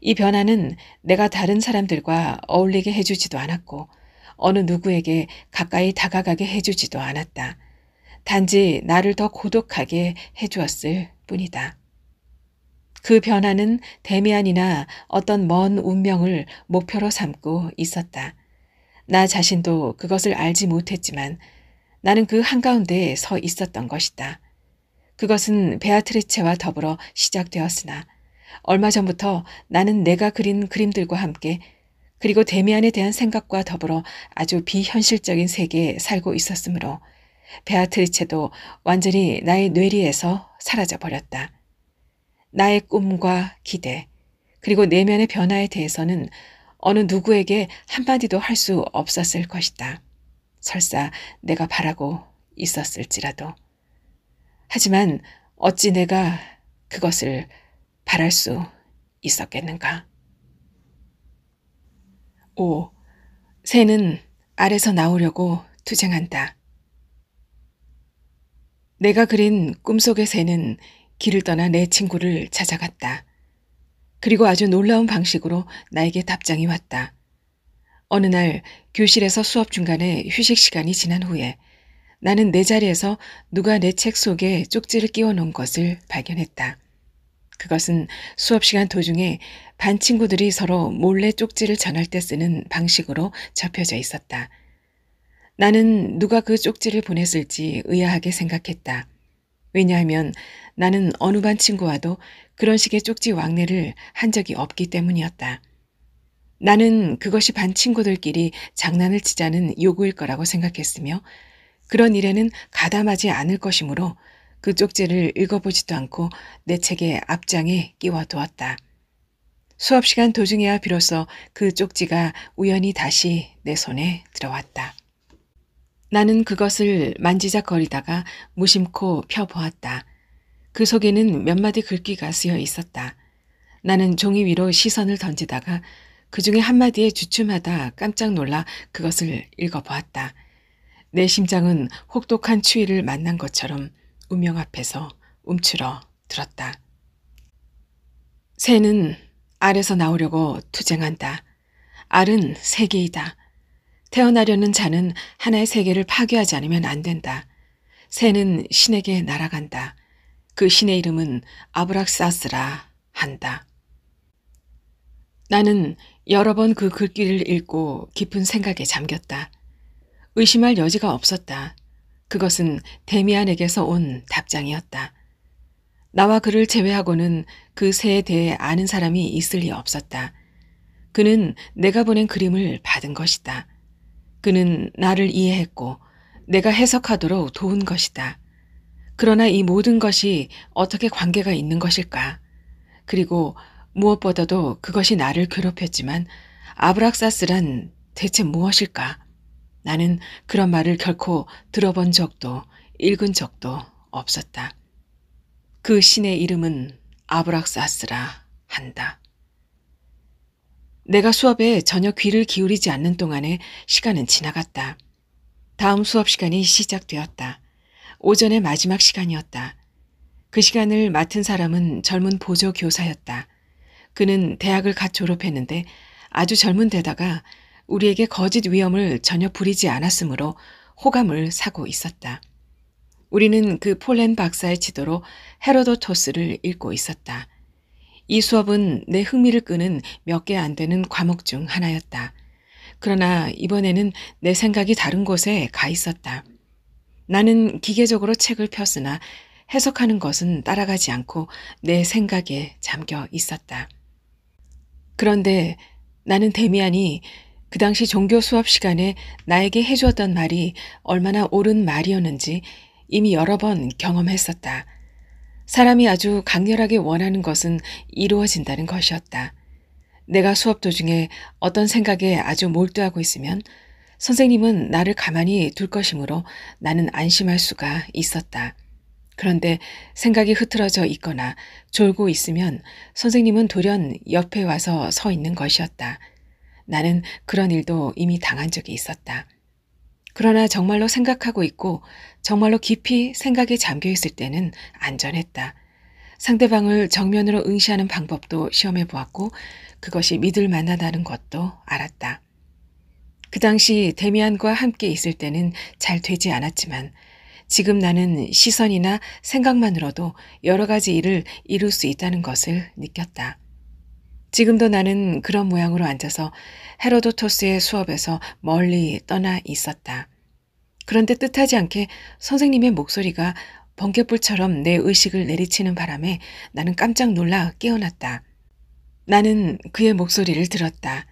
이 변화는 내가 다른 사람들과 어울리게 해주지도 않았고 어느 누구에게 가까이 다가가게 해주지도 않았다. 단지 나를 더 고독하게 해주었을 뿐이다. 그 변화는 데미안이나 어떤 먼 운명을 목표로 삼고 있었다. 나 자신도 그것을 알지 못했지만 나는 그 한가운데에 서 있었던 것이다. 그것은 베아트리체와 더불어 시작되었으나 얼마 전부터 나는 내가 그린 그림들과 함께 그리고 데미안에 대한 생각과 더불어 아주 비현실적인 세계에 살고 있었으므로 베아트리체도 완전히 나의 뇌리에서 사라져 버렸다. 나의 꿈과 기대, 그리고 내면의 변화에 대해서는 어느 누구에게 한마디도 할 수 없었을 것이다. 설사 내가 바라고 있었을지라도. 하지만 어찌 내가 그것을 바랄 수 있었겠는가? 5. 새는 알에서 나오려고 투쟁한다. 내가 그린 꿈속의 새는 길을 떠나 내 친구를 찾아갔다. 그리고 아주 놀라운 방식으로 나에게 답장이 왔다. 어느 날 교실에서 수업 중간에 휴식 시간이 지난 후에 나는 내 자리에서 누가 내 책 속에 쪽지를 끼워 놓은 것을 발견했다. 그것은 수업 시간 도중에 반 친구들이 서로 몰래 쪽지를 전할 때 쓰는 방식으로 접혀져 있었다. 나는 누가 그 쪽지를 보냈을지 의아하게 생각했다. 왜냐하면 나는 어느 반 친구와도 그런 식의 쪽지 왕래를 한 적이 없기 때문이었다. 나는 그것이 반 친구들끼리 장난을 치자는 요구일 거라고 생각했으며 그런 일에는 가담하지 않을 것이므로 그 쪽지를 읽어보지도 않고 내 책의 앞장에 끼워두었다. 수업 시간 도중에야 비로소 그 쪽지가 우연히 다시 내 손에 들어왔다. 나는 그것을 만지작거리다가 무심코 펴보았다. 그 속에는 몇 마디 글귀가 쓰여 있었다. 나는 종이 위로 시선을 던지다가 그 중에 한마디에 주춤하다 깜짝 놀라 그것을 읽어보았다. 내 심장은 혹독한 추위를 만난 것처럼 운명 앞에서 움츠러 들었다. 새는 알에서 나오려고 투쟁한다. 알은 세계이다. 태어나려는 자는 하나의 세계를 파괴하지 않으면 안 된다. 새는 신에게 날아간다. 그 신의 이름은 아브락사스라 한다. 나는 여러 번 그 글귀를 읽고 깊은 생각에 잠겼다. 의심할 여지가 없었다. 그것은 데미안에게서 온 답장이었다. 나와 그를 제외하고는 그 새에 대해 아는 사람이 있을 리 없었다. 그는 내가 보낸 그림을 받은 것이다. 그는 나를 이해했고 내가 해석하도록 도운 것이다. 그러나 이 모든 것이 어떻게 관계가 있는 것일까? 그리고 무엇보다도 그것이 나를 괴롭혔지만 아브락사스란 대체 무엇일까? 나는 그런 말을 결코 들어본 적도 읽은 적도 없었다. 그 신의 이름은 아브락사스라 한다. 내가 수업에 전혀 귀를 기울이지 않는 동안에 시간은 지나갔다. 다음 수업 시간이 시작되었다. 오전의 마지막 시간이었다. 그 시간을 맡은 사람은 젊은 보조 교사였다. 그는 대학을 갓 졸업했는데 아주 젊은 데다가 우리에게 거짓 위험을 전혀 부리지 않았으므로 호감을 사고 있었다. 우리는 그 폴렌 박사의 지도로 헤로도토스를 읽고 있었다. 이 수업은 내 흥미를 끄는 몇 개 안 되는 과목 중 하나였다. 그러나 이번에는 내 생각이 다른 곳에 가 있었다. 나는 기계적으로 책을 폈으나 해석하는 것은 따라가지 않고 내 생각에 잠겨 있었다. 그런데 나는 데미안이 그 당시 종교 수업 시간에 나에게 해주었던 말이 얼마나 옳은 말이었는지 이미 여러 번 경험했었다. 사람이 아주 강렬하게 원하는 것은 이루어진다는 것이었다. 내가 수업 도중에 어떤 생각에 아주 몰두하고 있으면 선생님은 나를 가만히 둘 것이므로 나는 안심할 수가 있었다. 그런데 생각이 흐트러져 있거나 졸고 있으면 선생님은 돌연 옆에 와서 서 있는 것이었다. 나는 그런 일도 이미 당한 적이 있었다. 그러나 정말로 생각하고 있고 정말로 깊이 생각에 잠겨 있을 때는 안전했다. 상대방을 정면으로 응시하는 방법도 시험해 보았고 그것이 믿을 만하다는 것도 알았다. 그 당시 데미안과 함께 있을 때는 잘 되지 않았지만 지금 나는 시선이나 생각만으로도 여러 가지 일을 이룰 수 있다는 것을 느꼈다. 지금도 나는 그런 모양으로 앉아서 헤로도토스의 수업에서 멀리 떠나 있었다. 그런데 뜻하지 않게 선생님의 목소리가 번갯불처럼 내 의식을 내리치는 바람에 나는 깜짝 놀라 깨어났다. 나는 그의 목소리를 들었다.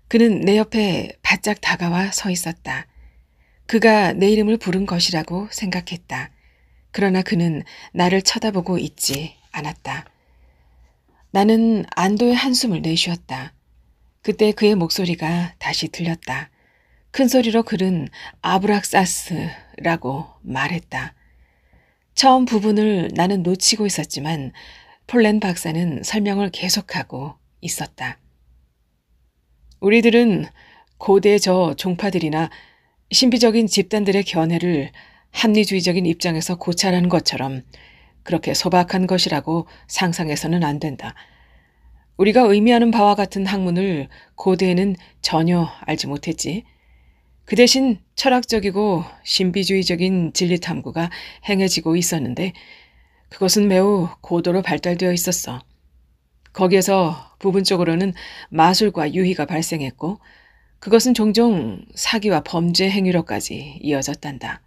그는 내 옆에 바짝 다가와 서 있었다. 그가 내 이름을 부른 것이라고 생각했다. 그러나 그는 나를 쳐다보고 있지 않았다. 나는 안도의 한숨을 내쉬었다. 그때 그의 목소리가 다시 들렸다. 큰 소리로 그는 아브락사스라고 말했다. 처음 부분을 나는 놓치고 있었지만 폴렌 박사는 설명을 계속하고 있었다. 우리들은 고대 저 종파들이나 신비적인 집단들의 견해를 합리주의적인 입장에서 고찰하는 것처럼 그렇게 소박한 것이라고 상상해서는 안 된다. 우리가 의미하는 바와 같은 학문을 고대에는 전혀 알지 못했지. 그 대신 철학적이고 신비주의적인 진리 탐구가 행해지고 있었는데 그것은 매우 고도로 발달되어 있었어. 거기에서 부분적으로는 마술과 유희가 발생했고 그것은 종종 사기와 범죄 행위로까지 이어졌단다.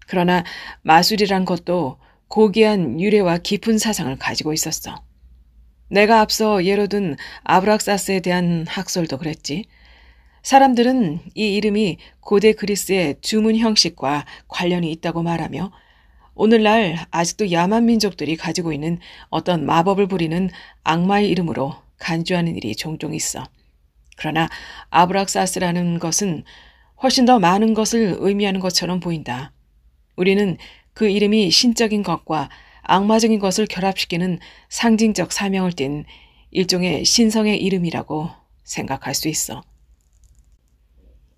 그러나 마술이란 것도 고귀한 유래와 깊은 사상을 가지고 있었어. 내가 앞서 예로 든 아브락사스에 대한 학설도 그랬지. 사람들은 이 이름이 고대 그리스의 주문 형식과 관련이 있다고 말하며 오늘날 아직도 야만 민족들이 가지고 있는 어떤 마법을 부리는 악마의 이름으로 간주하는 일이 종종 있어. 그러나 아브락사스라는 것은 훨씬 더 많은 것을 의미하는 것처럼 보인다. 우리는 그 이름이 신적인 것과 악마적인 것을 결합시키는 상징적 사명을 띤 일종의 신성의 이름이라고 생각할 수 있어.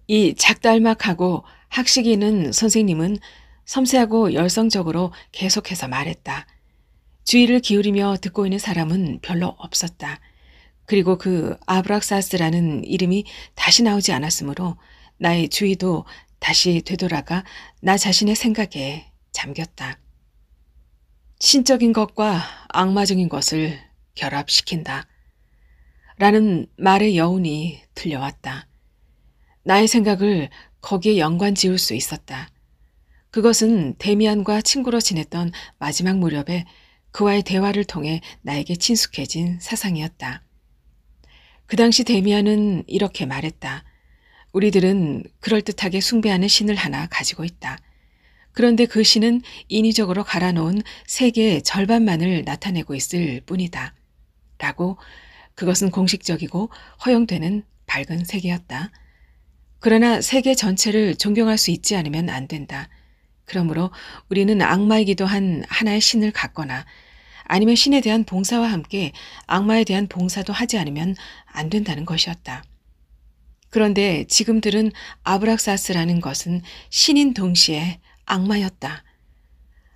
이 작달막하고 학식이 있는 선생님은 섬세하고 열성적으로 계속해서 말했다. 주의를 기울이며 듣고 있는 사람은 별로 없었다. 그리고 그 아브락사스라는 이름이 다시 나오지 않았으므로 나의 주의도 다시 되돌아가 나 자신의 생각에 잠겼다. 신적인 것과 악마적인 것을 결합시킨다. 라는 말의 여운이 들려왔다. 나의 생각을 거기에 연관 지을 수 있었다. 그것은 데미안과 친구로 지냈던 마지막 무렵에 그와의 대화를 통해 나에게 친숙해진 사상이었다. 그 당시 데미안은 이렇게 말했다. 우리들은 그럴듯하게 숭배하는 신을 하나 가지고 있다. 그런데 그 신은 인위적으로 갈아놓은 세계의 절반만을 나타내고 있을 뿐이다. 라고 그것은 공식적이고 허용되는 밝은 세계였다. 그러나 세계 전체를 존경할 수 있지 않으면 안 된다. 그러므로 우리는 악마이기도 한 하나의 신을 갖거나 아니면 신에 대한 봉사와 함께 악마에 대한 봉사도 하지 않으면 안 된다는 것이었다. 그런데 지금들은 아브락사스라는 것은 신인 동시에 악마였다.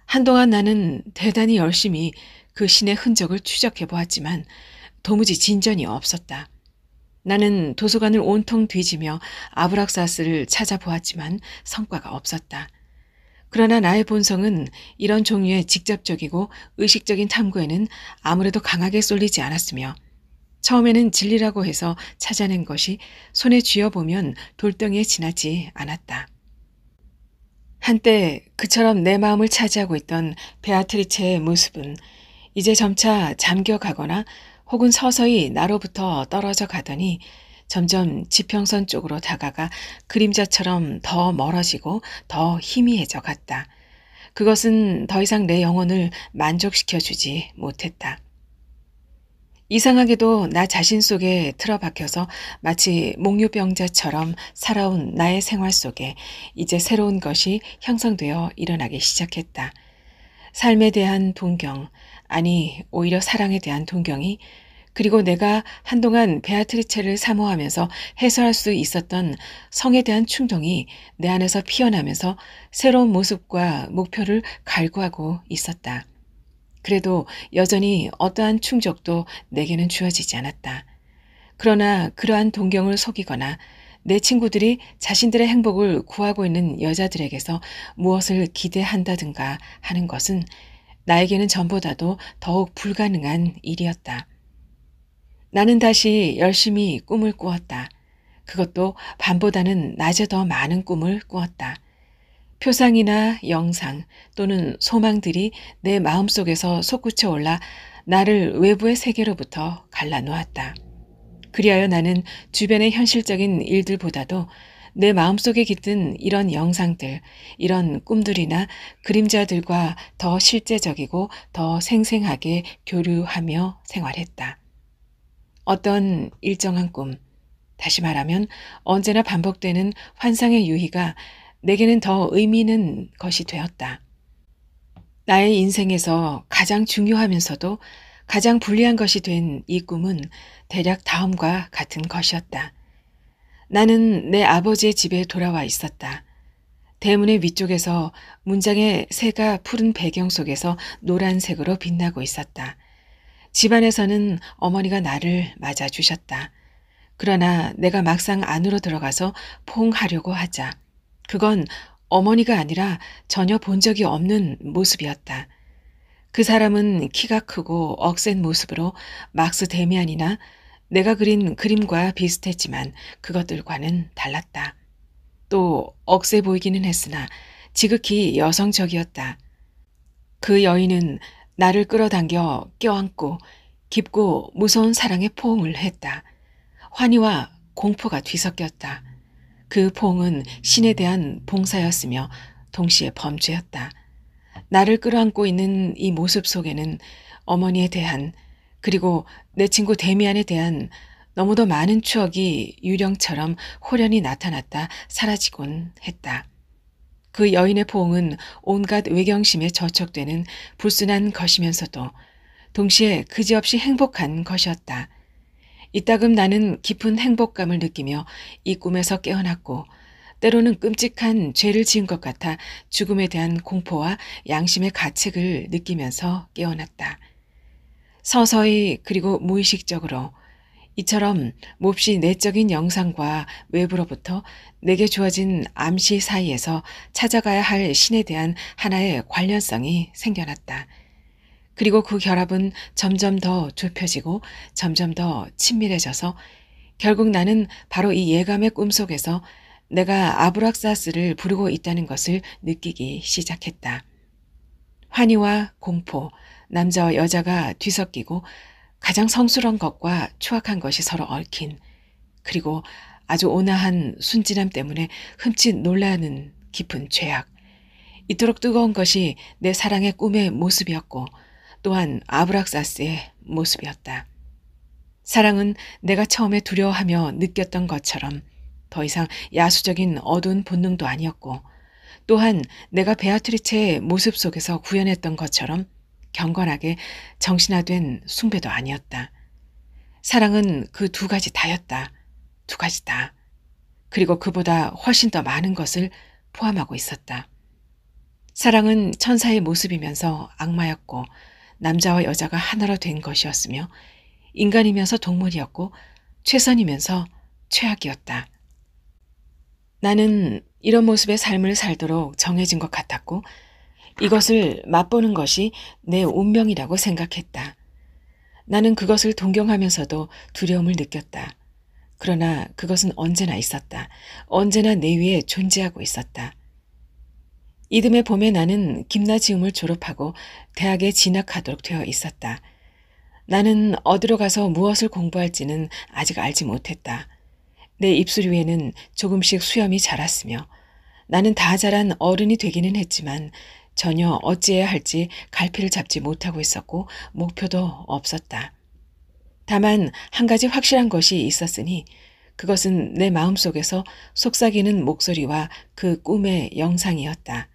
한동안 나는 대단히 열심히 그 신의 흔적을 추적해 보았지만 도무지 진전이 없었다. 나는 도서관을 온통 뒤지며 아브락사스를 찾아보았지만 성과가 없었다. 그러나 나의 본성은 이런 종류의 직접적이고 의식적인 탐구에는 아무래도 강하게 쏠리지 않았으며 처음에는 진리라고 해서 찾아낸 것이 손에 쥐어보면 돌덩이에 지나지 않았다. 한때 그처럼 내 마음을 차지하고 있던 베아트리체의 모습은 이제 점차 잠겨가거나 혹은 서서히 나로부터 떨어져 가더니 점점 지평선 쪽으로 다가가 그림자처럼 더 멀어지고 더 희미해져 갔다. 그것은 더 이상 내 영혼을 만족시켜주지 못했다. 이상하게도 나 자신 속에 틀어박혀서 마치 목류병자처럼 살아온 나의 생활 속에 이제 새로운 것이 형성되어 일어나기 시작했다. 삶에 대한 동경, 아니 오히려 사랑에 대한 동경이, 그리고 내가 한동안 베아트리체를 사모하면서 해소할 수 있었던 성에 대한 충동이 내 안에서 피어나면서 새로운 모습과 목표를 갈구하고 있었다. 그래도 여전히 어떠한 충족도 내게는 주어지지 않았다. 그러나 그러한 동경을 속이거나 내 친구들이 자신들의 행복을 구하고 있는 여자들에게서 무엇을 기대한다든가 하는 것은 나에게는 전보다도 더욱 불가능한 일이었다. 나는 다시 열심히 꿈을 꾸었다. 그것도 밤보다는 낮에 더 많은 꿈을 꾸었다. 표상이나 영상 또는 소망들이 내 마음속에서 솟구쳐 올라 나를 외부의 세계로부터 갈라놓았다. 그리하여 나는 주변의 현실적인 일들보다도 내 마음속에 깃든 이런 영상들, 이런 꿈들이나 그림자들과 더 실제적이고 더 생생하게 교류하며 생활했다. 어떤 일정한 꿈, 다시 말하면 언제나 반복되는 환상의 유희가 내게는 더 의미 있는 것이 되었다. 나의 인생에서 가장 중요하면서도 가장 불리한 것이 된 이 꿈은 대략 다음과 같은 것이었다. 나는 내 아버지의 집에 돌아와 있었다. 대문의 위쪽에서 문장의 새가 푸른 배경 속에서 노란색으로 빛나고 있었다. 집안에서는 어머니가 나를 맞아주셨다. 그러나 내가 막상 안으로 들어가서 포옹하려고 하자 그건 어머니가 아니라 전혀 본 적이 없는 모습이었다. 그 사람은 키가 크고 억센 모습으로 막스 데미안이나 내가 그린 그림과 비슷했지만 그것들과는 달랐다. 또 억세 보이기는 했으나 지극히 여성적이었다. 그 여인은 나를 끌어당겨 껴안고 깊고 무서운 사랑의 포옹을 했다. 환희와 공포가 뒤섞였다. 그 포옹은 신에 대한 봉사였으며 동시에 범죄였다. 나를 끌어안고 있는 이 모습 속에는 어머니에 대한, 그리고 내 친구 데미안에 대한 너무도 많은 추억이 유령처럼 호련히 나타났다 사라지곤 했다. 그 여인의 포옹은 온갖 외경심에 저촉되는 불순한 것이면서도 동시에 그지없이 행복한 것이었다. 이따금 나는 깊은 행복감을 느끼며 이 꿈에서 깨어났고 때로는 끔찍한 죄를 지은 것 같아 죽음에 대한 공포와 양심의 가책을 느끼면서 깨어났다. 서서히 그리고 무의식적으로 이처럼 몹시 내적인 영상과 외부로부터 내게 주어진 암시 사이에서 찾아가야 할 신에 대한 하나의 관련성이 생겨났다. 그리고 그 결합은 점점 더 좁혀지고 점점 더 친밀해져서 결국 나는 바로 이 예감의 꿈속에서 내가 아브락사스를 부르고 있다는 것을 느끼기 시작했다. 환희와 공포, 남자와 여자가 뒤섞이고 가장 성스러운 것과 추악한 것이 서로 얽힌, 그리고 아주 온화한 순진함 때문에 흠칫 놀라는 깊은 죄악. 이토록 뜨거운 것이 내 사랑의 꿈의 모습이었고 또한 아브락사스의 모습이었다. 사랑은 내가 처음에 두려워하며 느꼈던 것처럼 더 이상 야수적인 어두운 본능도 아니었고 또한 내가 베아트리체의 모습 속에서 구현했던 것처럼 경건하게 정신화된 숭배도 아니었다. 사랑은 그 두 가지 다였다. 두 가지 다. 그리고 그보다 훨씬 더 많은 것을 포함하고 있었다. 사랑은 천사의 모습이면서 악마였고 남자와 여자가 하나로 된 것이었으며 인간이면서 동물이었고 최선이면서 최악이었다. 나는 이런 모습의 삶을 살도록 정해진 것 같았고 이것을 맛보는 것이 내 운명이라고 생각했다. 나는 그것을 동경하면서도 두려움을 느꼈다. 그러나 그것은 언제나 있었다. 언제나 내 위에 존재하고 있었다. 이듬해 봄에 나는 김나지움을 졸업하고 대학에 진학하도록 되어 있었다. 나는 어디로 가서 무엇을 공부할지는 아직 알지 못했다. 내 입술 위에는 조금씩 수염이 자랐으며 나는 다 자란 어른이 되기는 했지만 전혀 어찌해야 할지 갈피를 잡지 못하고 있었고 목표도 없었다. 다만 한 가지 확실한 것이 있었으니 그것은 내 마음속에서 속삭이는 목소리와 그 꿈의 영상이었다.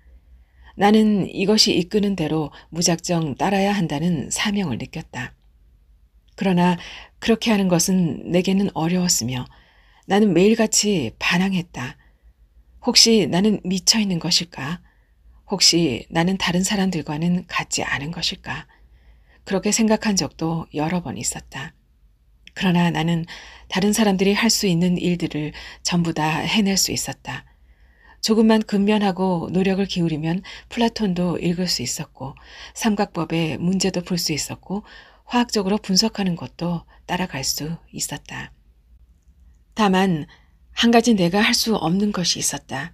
나는 이것이 이끄는 대로 무작정 따라야 한다는 사명을 느꼈다. 그러나 그렇게 하는 것은 내게는 어려웠으며 나는 매일같이 반항했다. 혹시 나는 미쳐 있는 것일까? 혹시 나는 다른 사람들과는 같지 않은 것일까? 그렇게 생각한 적도 여러 번 있었다. 그러나 나는 다른 사람들이 할 수 있는 일들을 전부 다 해낼 수 있었다. 조금만 근면하고 노력을 기울이면 플라톤도 읽을 수 있었고 삼각법의 문제도 풀 수 있었고 화학적으로 분석하는 것도 따라갈 수 있었다. 다만 한 가지 내가 할 수 없는 것이 있었다.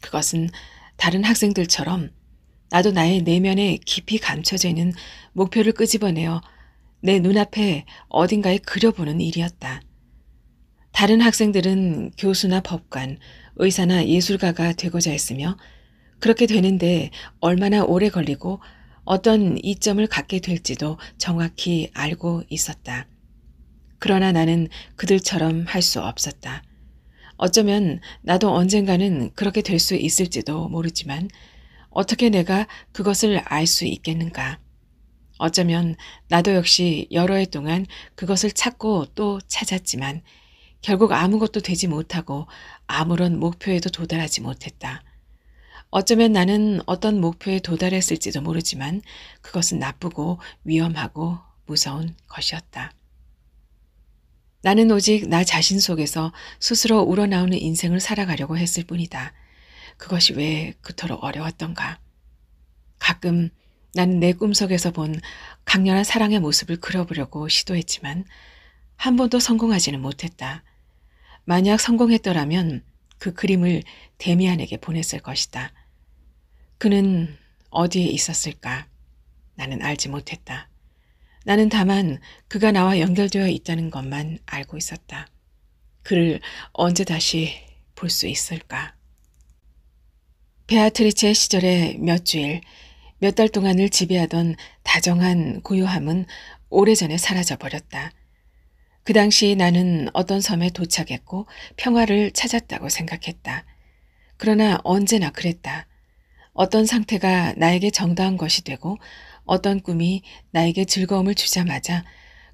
그것은 다른 학생들처럼 나도 나의 내면에 깊이 감춰져 있는 목표를 끄집어내어 내 눈앞에 어딘가에 그려보는 일이었다. 다른 학생들은 교수나 법관, 의사나 예술가가 되고자 했으며 그렇게 되는데 얼마나 오래 걸리고 어떤 이점을 갖게 될지도 정확히 알고 있었다. 그러나 나는 그들처럼 할 수 없었다. 어쩌면 나도 언젠가는 그렇게 될 수 있을지도 모르지만 어떻게 내가 그것을 알 수 있겠는가. 어쩌면 나도 역시 여러 해 동안 그것을 찾고 또 찾았지만 결국 아무것도 되지 못하고 아무런 목표에도 도달하지 못했다. 어쩌면 나는 어떤 목표에 도달했을지도 모르지만 그것은 나쁘고 위험하고 무서운 것이었다. 나는 오직 나 자신 속에서 스스로 우러나오는 인생을 살아가려고 했을 뿐이다. 그것이 왜 그토록 어려웠던가. 가끔 나는 내 꿈속에서 본 강렬한 사랑의 모습을 그려보려고 시도했지만 한 번도 성공하지는 못했다. 만약 성공했더라면 그 그림을 데미안에게 보냈을 것이다. 그는 어디에 있었을까? 나는 알지 못했다. 나는 다만 그가 나와 연결되어 있다는 것만 알고 있었다. 그를 언제 다시 볼 수 있을까? 베아트리체의 시절에 몇 주일, 몇 달 동안을 지배하던 다정한 고요함은 오래전에 사라져버렸다. 그 당시 나는 어떤 섬에 도착했고 평화를 찾았다고 생각했다. 그러나 언제나 그랬다. 어떤 상태가 나에게 정당한 것이 되고 어떤 꿈이 나에게 즐거움을 주자마자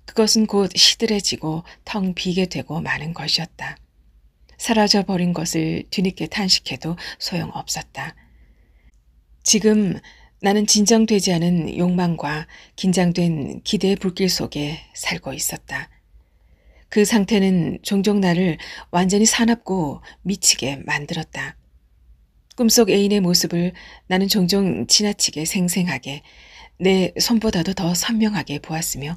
그것은 곧 시들해지고 텅 비게 되고 마는 것이었다. 사라져버린 것을 뒤늦게 탄식해도 소용없었다. 지금 나는 진정되지 않은 욕망과 긴장된 기대의 불길 속에 살고 있었다. 그 상태는 종종 나를 완전히 사납고 미치게 만들었다. 꿈속 애인의 모습을 나는 종종 지나치게 생생하게 내 손보다도 더 선명하게 보았으며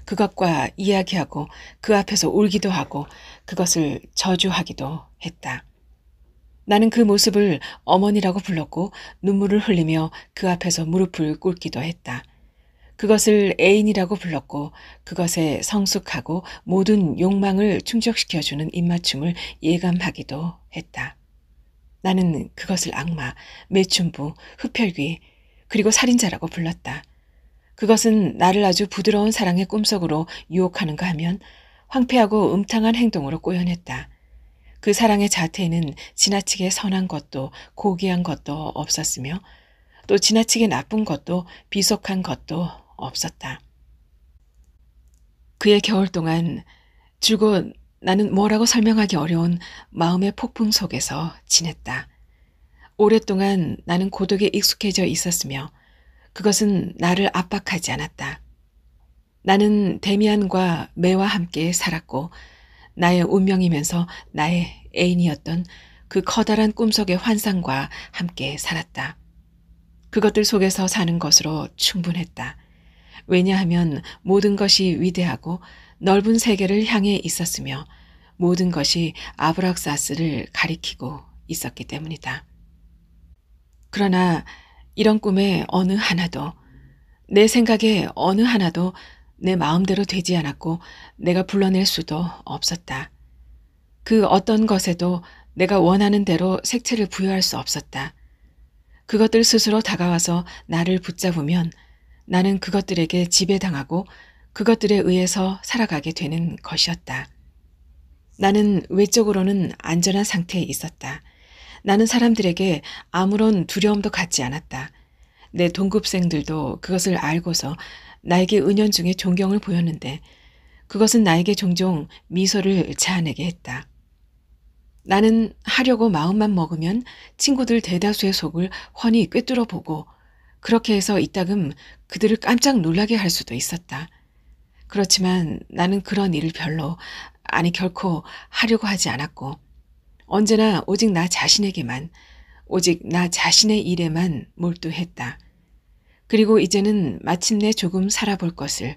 그것과 이야기하고 그 앞에서 울기도 하고 그것을 저주하기도 했다. 나는 그 모습을 어머니라고 불렀고 눈물을 흘리며 그 앞에서 무릎을 꿇기도 했다. 그것을 애인이라고 불렀고 그것에 성숙하고 모든 욕망을 충족시켜주는 입맞춤을 예감하기도 했다. 나는 그것을 악마, 매춘부, 흡혈귀, 그리고 살인자라고 불렀다. 그것은 나를 아주 부드러운 사랑의 꿈속으로 유혹하는가 하면 황폐하고 음탕한 행동으로 꼬여냈다. 그 사랑의 자태에는 지나치게 선한 것도 고귀한 것도 없었으며 또 지나치게 나쁜 것도 비속한 것도 없었다. 그의 겨울 동안 줄곧 나는 뭐라고 설명하기 어려운 마음의 폭풍 속에서 지냈다. 오랫동안 나는 고독에 익숙해져 있었으며 그것은 나를 압박하지 않았다. 나는 데미안과 매와 함께 살았고 나의 운명이면서 나의 애인이었던 그 커다란 꿈속의 환상과 함께 살았다. 그것들 속에서 사는 것으로 충분했다. 왜냐하면 모든 것이 위대하고 넓은 세계를 향해 있었으며 모든 것이 아브락사스를 가리키고 있었기 때문이다. 그러나 이런 꿈의 어느 하나도 내 생각에 어느 하나도 내 마음대로 되지 않았고 내가 불러낼 수도 없었다. 그 어떤 것에도 내가 원하는 대로 색채를 부여할 수 없었다. 그것들 스스로 다가와서 나를 붙잡으면 나는 그것들에게 지배당하고 그것들에 의해서 살아가게 되는 것이었다. 나는 외적으로는 안전한 상태에 있었다. 나는 사람들에게 아무런 두려움도 갖지 않았다. 내 동급생들도 그것을 알고서 나에게 은연중에 존경을 보였는데 그것은 나에게 종종 미소를 자아내게 했다. 나는 하려고 마음만 먹으면 친구들 대다수의 속을 훤히 꿰뚫어 보고 그렇게 해서 이따금 그들을 깜짝 놀라게 할 수도 있었다. 그렇지만 나는 그런 일을 아니 결코 하려고 하지 않았고 언제나 오직 나 자신에게만, 오직 나 자신의 일에만 몰두했다. 그리고 이제는 마침내 조금 살아볼 것을,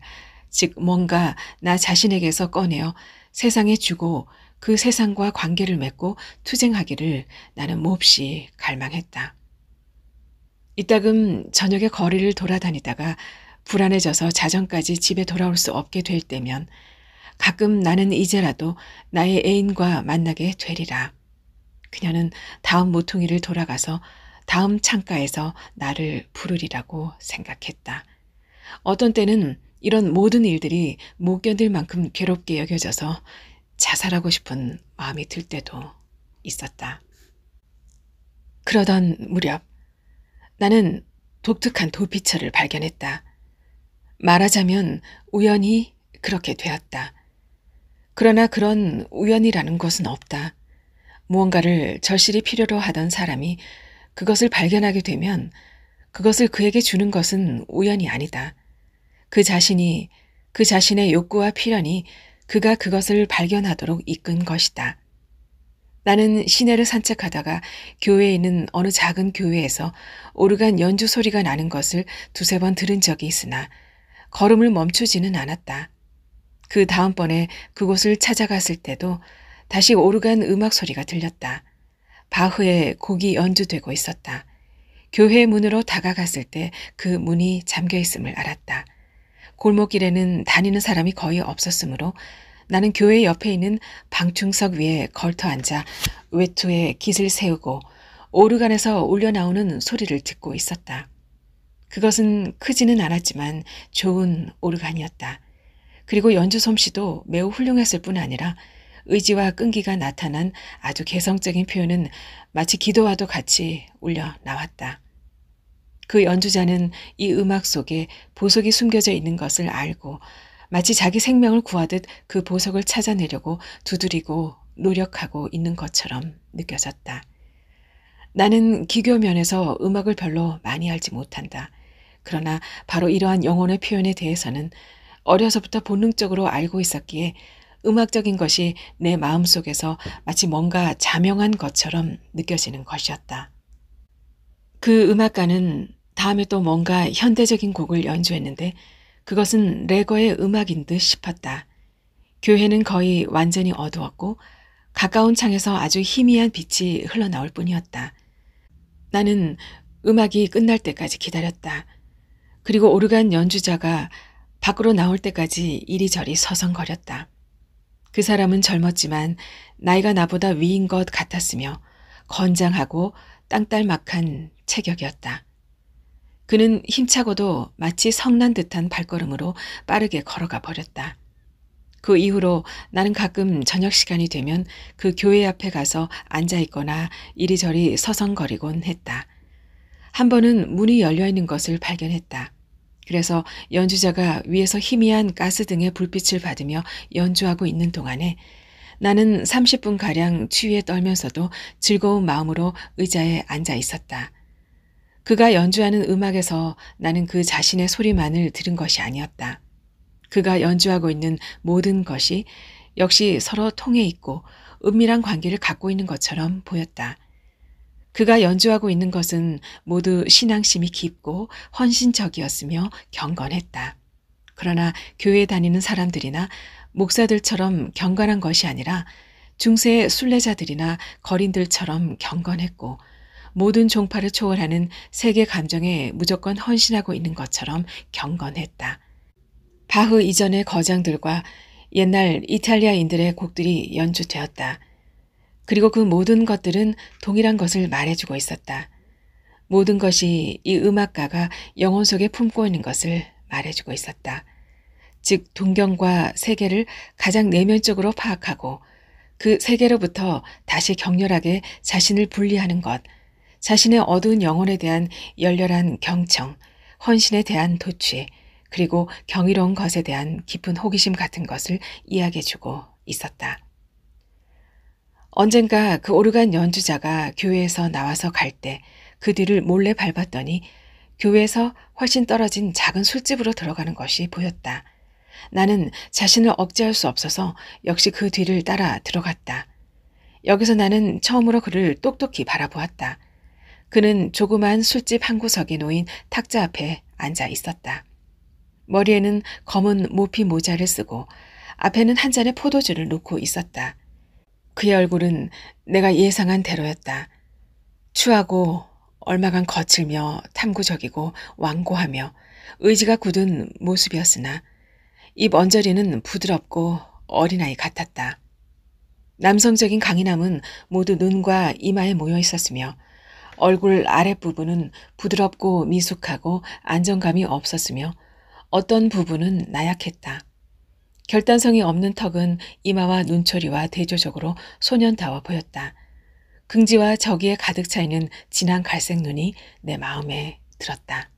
즉 뭔가 나 자신에게서 꺼내어 세상에 주고 그 세상과 관계를 맺고 투쟁하기를 나는 몹시 갈망했다. 이따금 저녁에 거리를 돌아다니다가 불안해져서 자정까지 집에 돌아올 수 없게 될 때면 가끔 나는 이제라도 나의 애인과 만나게 되리라. 그녀는 다음 모퉁이를 돌아가서 다음 창가에서 나를 부르리라고 생각했다. 어떤 때는 이런 모든 일들이 못 견딜 만큼 괴롭게 여겨져서 자살하고 싶은 마음이 들 때도 있었다. 그러던 무렵 나는 독특한 도피처를 발견했다. 말하자면 우연히 그렇게 되었다. 그러나 그런 우연이라는 것은 없다. 무언가를 절실히 필요로 하던 사람이 그것을 발견하게 되면 그것을 그에게 주는 것은 우연이 아니다. 그 자신의 욕구와 필연이 그가 그것을 발견하도록 이끈 것이다. 나는 시내를 산책하다가 교회에 있는 어느 작은 교회에서 오르간 연주 소리가 나는 것을 두세 번 들은 적이 있으나 걸음을 멈추지는 않았다. 그 다음번에 그곳을 찾아갔을 때도 다시 오르간 음악 소리가 들렸다. 바흐의 곡이 연주되고 있었다. 교회 문으로 다가갔을 때 그 문이 잠겨 있음을 알았다. 골목길에는 다니는 사람이 거의 없었으므로 나는 교회 옆에 있는 방충석 위에 걸터 앉아 외투에 깃을 세우고 오르간에서 울려나오는 소리를 듣고 있었다. 그것은 크지는 않았지만 좋은 오르간이었다. 그리고 연주 솜씨도 매우 훌륭했을 뿐 아니라 의지와 끈기가 나타난 아주 개성적인 표현은 마치 기도와도 같이 울려 나왔다. 그 연주자는 이 음악 속에 보석이 숨겨져 있는 것을 알고 마치 자기 생명을 구하듯 그 보석을 찾아내려고 두드리고 노력하고 있는 것처럼 느껴졌다. 나는 기교 면에서 음악을 별로 많이 알지 못한다. 그러나 바로 이러한 영혼의 표현에 대해서는 어려서부터 본능적으로 알고 있었기에 음악적인 것이 내 마음속에서 마치 뭔가 자명한 것처럼 느껴지는 것이었다. 그 음악가는 다음에 또 뭔가 현대적인 곡을 연주했는데 그것은 레거의 음악인 듯 싶었다. 교회는 거의 완전히 어두웠고 가까운 창에서 아주 희미한 빛이 흘러나올 뿐이었다. 나는 음악이 끝날 때까지 기다렸다. 그리고 오르간 연주자가 밖으로 나올 때까지 이리저리 서성거렸다. 그 사람은 젊었지만 나이가 나보다 위인 것 같았으며 건장하고 땅딸막한 체격이었다. 그는 힘차고도 마치 성난 듯한 발걸음으로 빠르게 걸어가 버렸다. 그 이후로 나는 가끔 저녁 시간이 되면 그 교회 앞에 가서 앉아있거나 이리저리 서성거리곤 했다. 한 번은 문이 열려있는 것을 발견했다. 그래서 연주자가 위에서 희미한 가스등의 불빛을 받으며 연주하고 있는 동안에 나는 30분가량 추위에 떨면서도 즐거운 마음으로 의자에 앉아 있었다. 그가 연주하는 음악에서 나는 그 자신의 소리만을 들은 것이 아니었다. 그가 연주하고 있는 모든 것이 역시 서로 통해 있고 은밀한 관계를 갖고 있는 것처럼 보였다. 그가 연주하고 있는 것은 모두 신앙심이 깊고 헌신적이었으며 경건했다. 그러나 교회에 다니는 사람들이나 목사들처럼 경건한 것이 아니라 중세의 순례자들이나 거린들처럼 경건했고 모든 종파를 초월하는 세계 감정에 무조건 헌신하고 있는 것처럼 경건했다. 바흐 이전의 거장들과 옛날 이탈리아인들의 곡들이 연주되었다. 그리고 그 모든 것들은 동일한 것을 말해주고 있었다. 모든 것이 이 음악가가 영혼 속에 품고 있는 것을 말해주고 있었다. 즉 동경과 세계를 가장 내면적으로 파악하고 그 세계로부터 다시 격렬하게 자신을 분리하는 것, 자신의 어두운 영혼에 대한 열렬한 경청, 헌신에 대한 도취, 그리고 경이로운 것에 대한 깊은 호기심 같은 것을 이야기해주고 있었다. 언젠가 그 오르간 연주자가 교회에서 나와서 갈 때 그 뒤를 몰래 밟았더니 교회에서 훨씬 떨어진 작은 술집으로 들어가는 것이 보였다. 나는 자신을 억제할 수 없어서 역시 그 뒤를 따라 들어갔다. 여기서 나는 처음으로 그를 똑똑히 바라보았다. 그는 조그만 술집 한 구석에 놓인 탁자 앞에 앉아 있었다. 머리에는 검은 모피 모자를 쓰고 앞에는 한 잔의 포도주를 놓고 있었다. 그의 얼굴은 내가 예상한 대로였다. 추하고 얼마간 거칠며 탐구적이고 완고하며 의지가 굳은 모습이었으나 입 언저리는 부드럽고 어린아이 같았다. 남성적인 강인함은 모두 눈과 이마에 모여 있었으며 얼굴 아랫부분은 부드럽고 미숙하고 안정감이 없었으며 어떤 부분은 나약했다. 결단성이 없는 턱은 이마와 눈초리와 대조적으로 소년다워 보였다. 긍지와 저기에 가득 차있는 진한 갈색 눈이 내 마음에 들었다.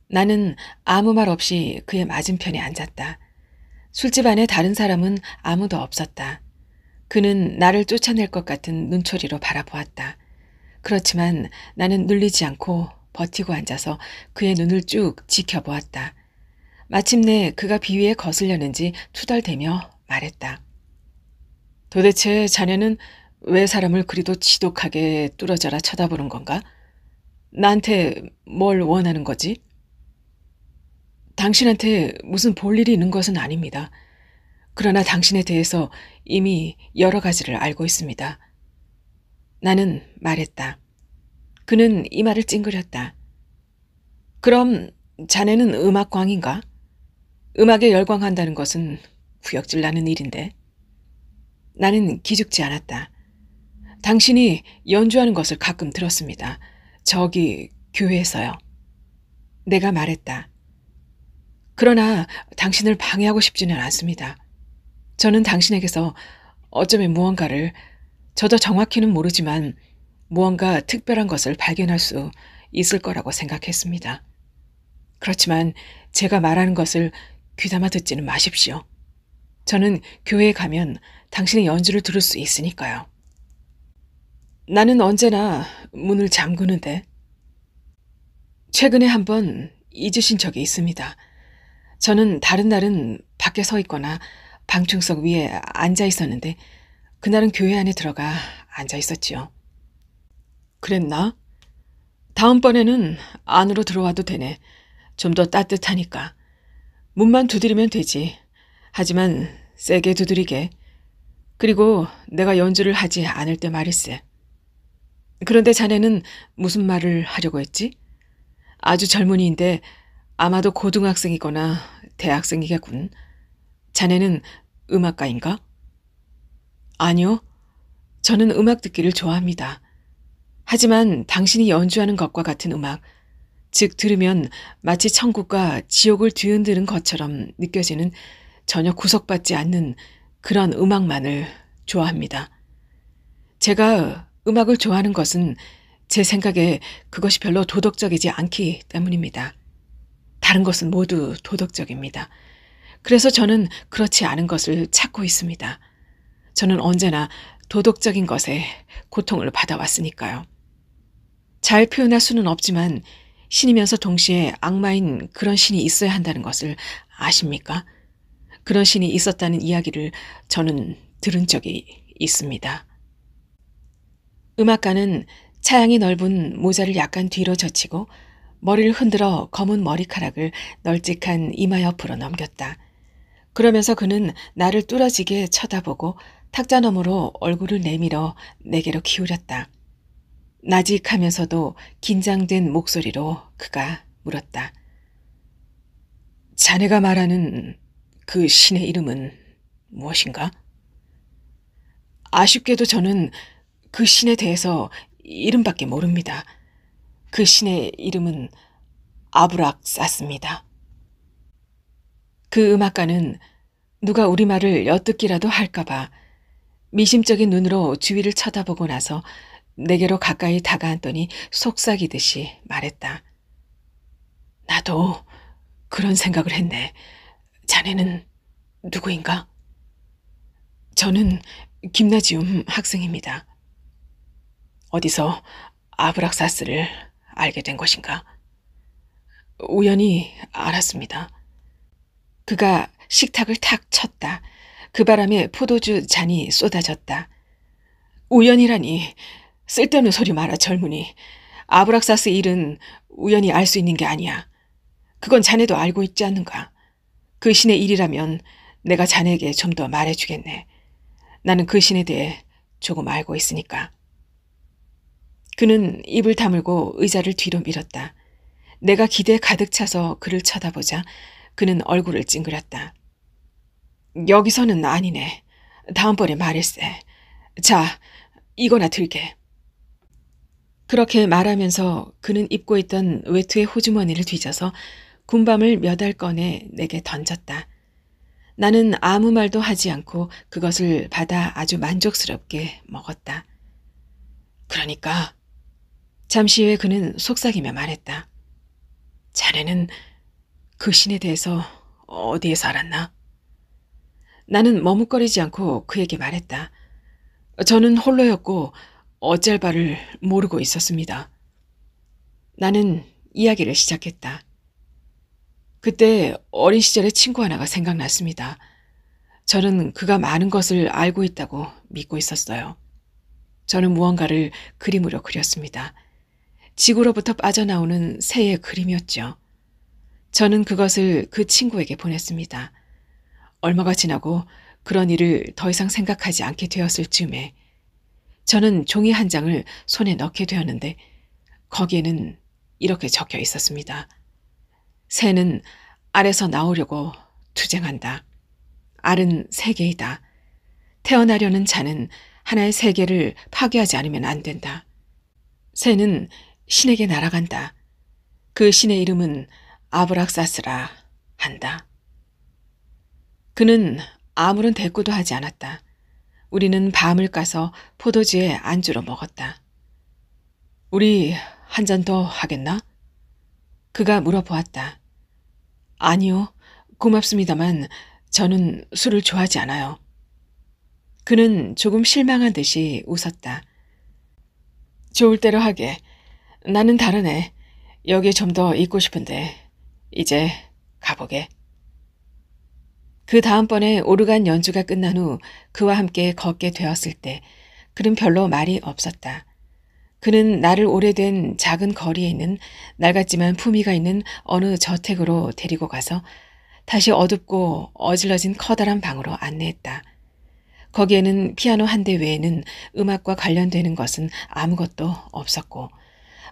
나는 아무 말 없이 그의 맞은편에 앉았다. 술집 안에 다른 사람은 아무도 없었다. 그는 나를 쫓아낼 것 같은 눈초리로 바라보았다. 그렇지만 나는 눌리지 않고 버티고 앉아서 그의 눈을 쭉 지켜보았다. 마침내 그가 비위에 거슬렸는지 투덜대며 말했다. 도대체 자네는 왜 사람을 그리도 지독하게 뚫어져라 쳐다보는 건가? 나한테 뭘 원하는 거지? 당신한테 무슨 볼 일이 있는 것은 아닙니다. 그러나 당신에 대해서 이미 여러 가지를 알고 있습니다. 나는 말했다. 그는 이 말을 찡그렸다. 그럼 자네는 음악광인가? 음악에 열광한다는 것은 구역질 나는 일인데. 나는 기죽지 않았다. 당신이 연주하는 것을 가끔 들었습니다. 저기 교회에서요. 내가 말했다. 그러나 당신을 방해하고 싶지는 않습니다. 저는 당신에게서 어쩌면 무언가를, 저도 정확히는 모르지만 무언가 특별한 것을 발견할 수 있을 거라고 생각했습니다. 그렇지만 제가 말하는 것을 귀담아 듣지는 마십시오. 저는 교회에 가면 당신의 연주를 들을 수 있으니까요. 나는 언제나 문을 잠그는데 최근에 한번 잊으신 적이 있습니다. 저는 다른 날은 밖에 서 있거나 방충석 위에 앉아 있었는데 그날은 교회 안에 들어가 앉아 있었지요. 그랬나? 다음번에는 안으로 들어와도 되네. 좀 더 따뜻하니까. 문만 두드리면 되지. 하지만 세게 두드리게. 그리고 내가 연주를 하지 않을 때 말일세. 그런데 자네는 무슨 말을 하려고 했지? 아주 젊은이인데 아마도 고등학생이거나 대학생이겠군. 자네는 음악가인가? 아니요. 저는 음악 듣기를 좋아합니다. 하지만 당신이 연주하는 것과 같은 음악, 즉 들으면 마치 천국과 지옥을 뒤흔드는 것처럼 느껴지는 전혀 구속받지 않는 그런 음악만을 좋아합니다. 제가 음악을 좋아하는 것은 제 생각에 그것이 별로 도덕적이지 않기 때문입니다. 다른 것은 모두 도덕적입니다. 그래서 저는 그렇지 않은 것을 찾고 있습니다. 저는 언제나 도덕적인 것에 고통을 받아왔으니까요. 잘 표현할 수는 없지만 신이면서 동시에 악마인 그런 신이 있어야 한다는 것을 아십니까? 그런 신이 있었다는 이야기를 저는 들은 적이 있습니다. 음악가는 차양이 넓은 모자를 약간 뒤로 젖히고 머리를 흔들어 검은 머리카락을 널찍한 이마 옆으로 넘겼다. 그러면서 그는 나를 뚫어지게 쳐다보고 탁자 너머로 얼굴을 내밀어 내게로 기울였다. 나직하면서도 긴장된 목소리로 그가 물었다. 자네가 말하는 그 신의 이름은 무엇인가? 아쉽게도 저는 그 신에 대해서 이름밖에 모릅니다. 그 신의 이름은 아브락사스입니다. 그 음악가는 누가 우리말을 엿듣기라도 할까봐 미심쩍은 눈으로 주위를 쳐다보고 나서 내게로 가까이 다가앉더니 속삭이듯이 말했다. 나도 그런 생각을 했네. 자네는 누구인가? 저는 김나지움 학생입니다. 어디서 아브락사스를 알게 된 것인가? 우연히 알았습니다. 그가 식탁을 탁 쳤다. 그 바람에 포도주 잔이 쏟아졌다. 우연이라니 쓸데없는 소리 마라 젊은이. 아브락사스 일은 우연히 알 수 있는 게 아니야. 그건 자네도 알고 있지 않는가? 그 신의 일이라면 내가 자네에게 좀 더 말해주겠네. 나는 그 신에 대해 조금 알고 있으니까. 그는 입을 다물고 의자를 뒤로 밀었다. 내가 기대에 가득 차서 그를 쳐다보자 그는 얼굴을 찡그렸다. 여기서는 아니네. 다음번에 말일세. 자, 이거나 들게. 그렇게 말하면서 그는 입고 있던 외투의 호주머니를 뒤져서 군밤을 몇 알 꺼내 내게 던졌다. 나는 아무 말도 하지 않고 그것을 받아 아주 만족스럽게 먹었다. 그러니까 잠시 후에 그는 속삭이며 말했다. 자네는 그 신에 대해서 어디에서 알았나? 나는 머뭇거리지 않고 그에게 말했다. 저는 홀로였고 어쩔 바를 모르고 있었습니다. 나는 이야기를 시작했다. 그때 어린 시절의 친구 하나가 생각났습니다. 저는 그가 많은 것을 알고 있다고 믿고 있었어요. 저는 무언가를 그림으로 그렸습니다. 지구로부터 빠져나오는 새의 그림이었죠. 저는 그것을 그 친구에게 보냈습니다. 얼마가 지나고 그런 일을 더 이상 생각하지 않게 되었을 즈음에 저는 종이 한 장을 손에 넣게 되었는데 거기에는 이렇게 적혀 있었습니다. 새는 알에서 나오려고 투쟁한다. 알은 세계이다. 태어나려는 자는 하나의 세계를 파괴하지 않으면 안 된다. 새는 신에게 날아간다. 그 신의 이름은 아브락사스라 한다. 그는 아무런 대꾸도 하지 않았다. 우리는 밤을 까서 포도주에 안주로 먹었다. 우리 한 잔 더 하겠나? 그가 물어보았다. 아니요, 고맙습니다만 저는 술을 좋아하지 않아요. 그는 조금 실망한 듯이 웃었다. 좋을 대로 하게. 나는 다르네. 여기에 좀 더 있고 싶은데 이제 가보게. 그 다음번에 오르간 연주가 끝난 후 그와 함께 걷게 되었을 때 그는 별로 말이 없었다. 그는 나를 오래된 작은 거리에 있는 낡았지만 품위가 있는 어느 저택으로 데리고 가서 다시 어둡고 어질러진 커다란 방으로 안내했다. 거기에는 피아노 한 대 외에는 음악과 관련되는 것은 아무것도 없었고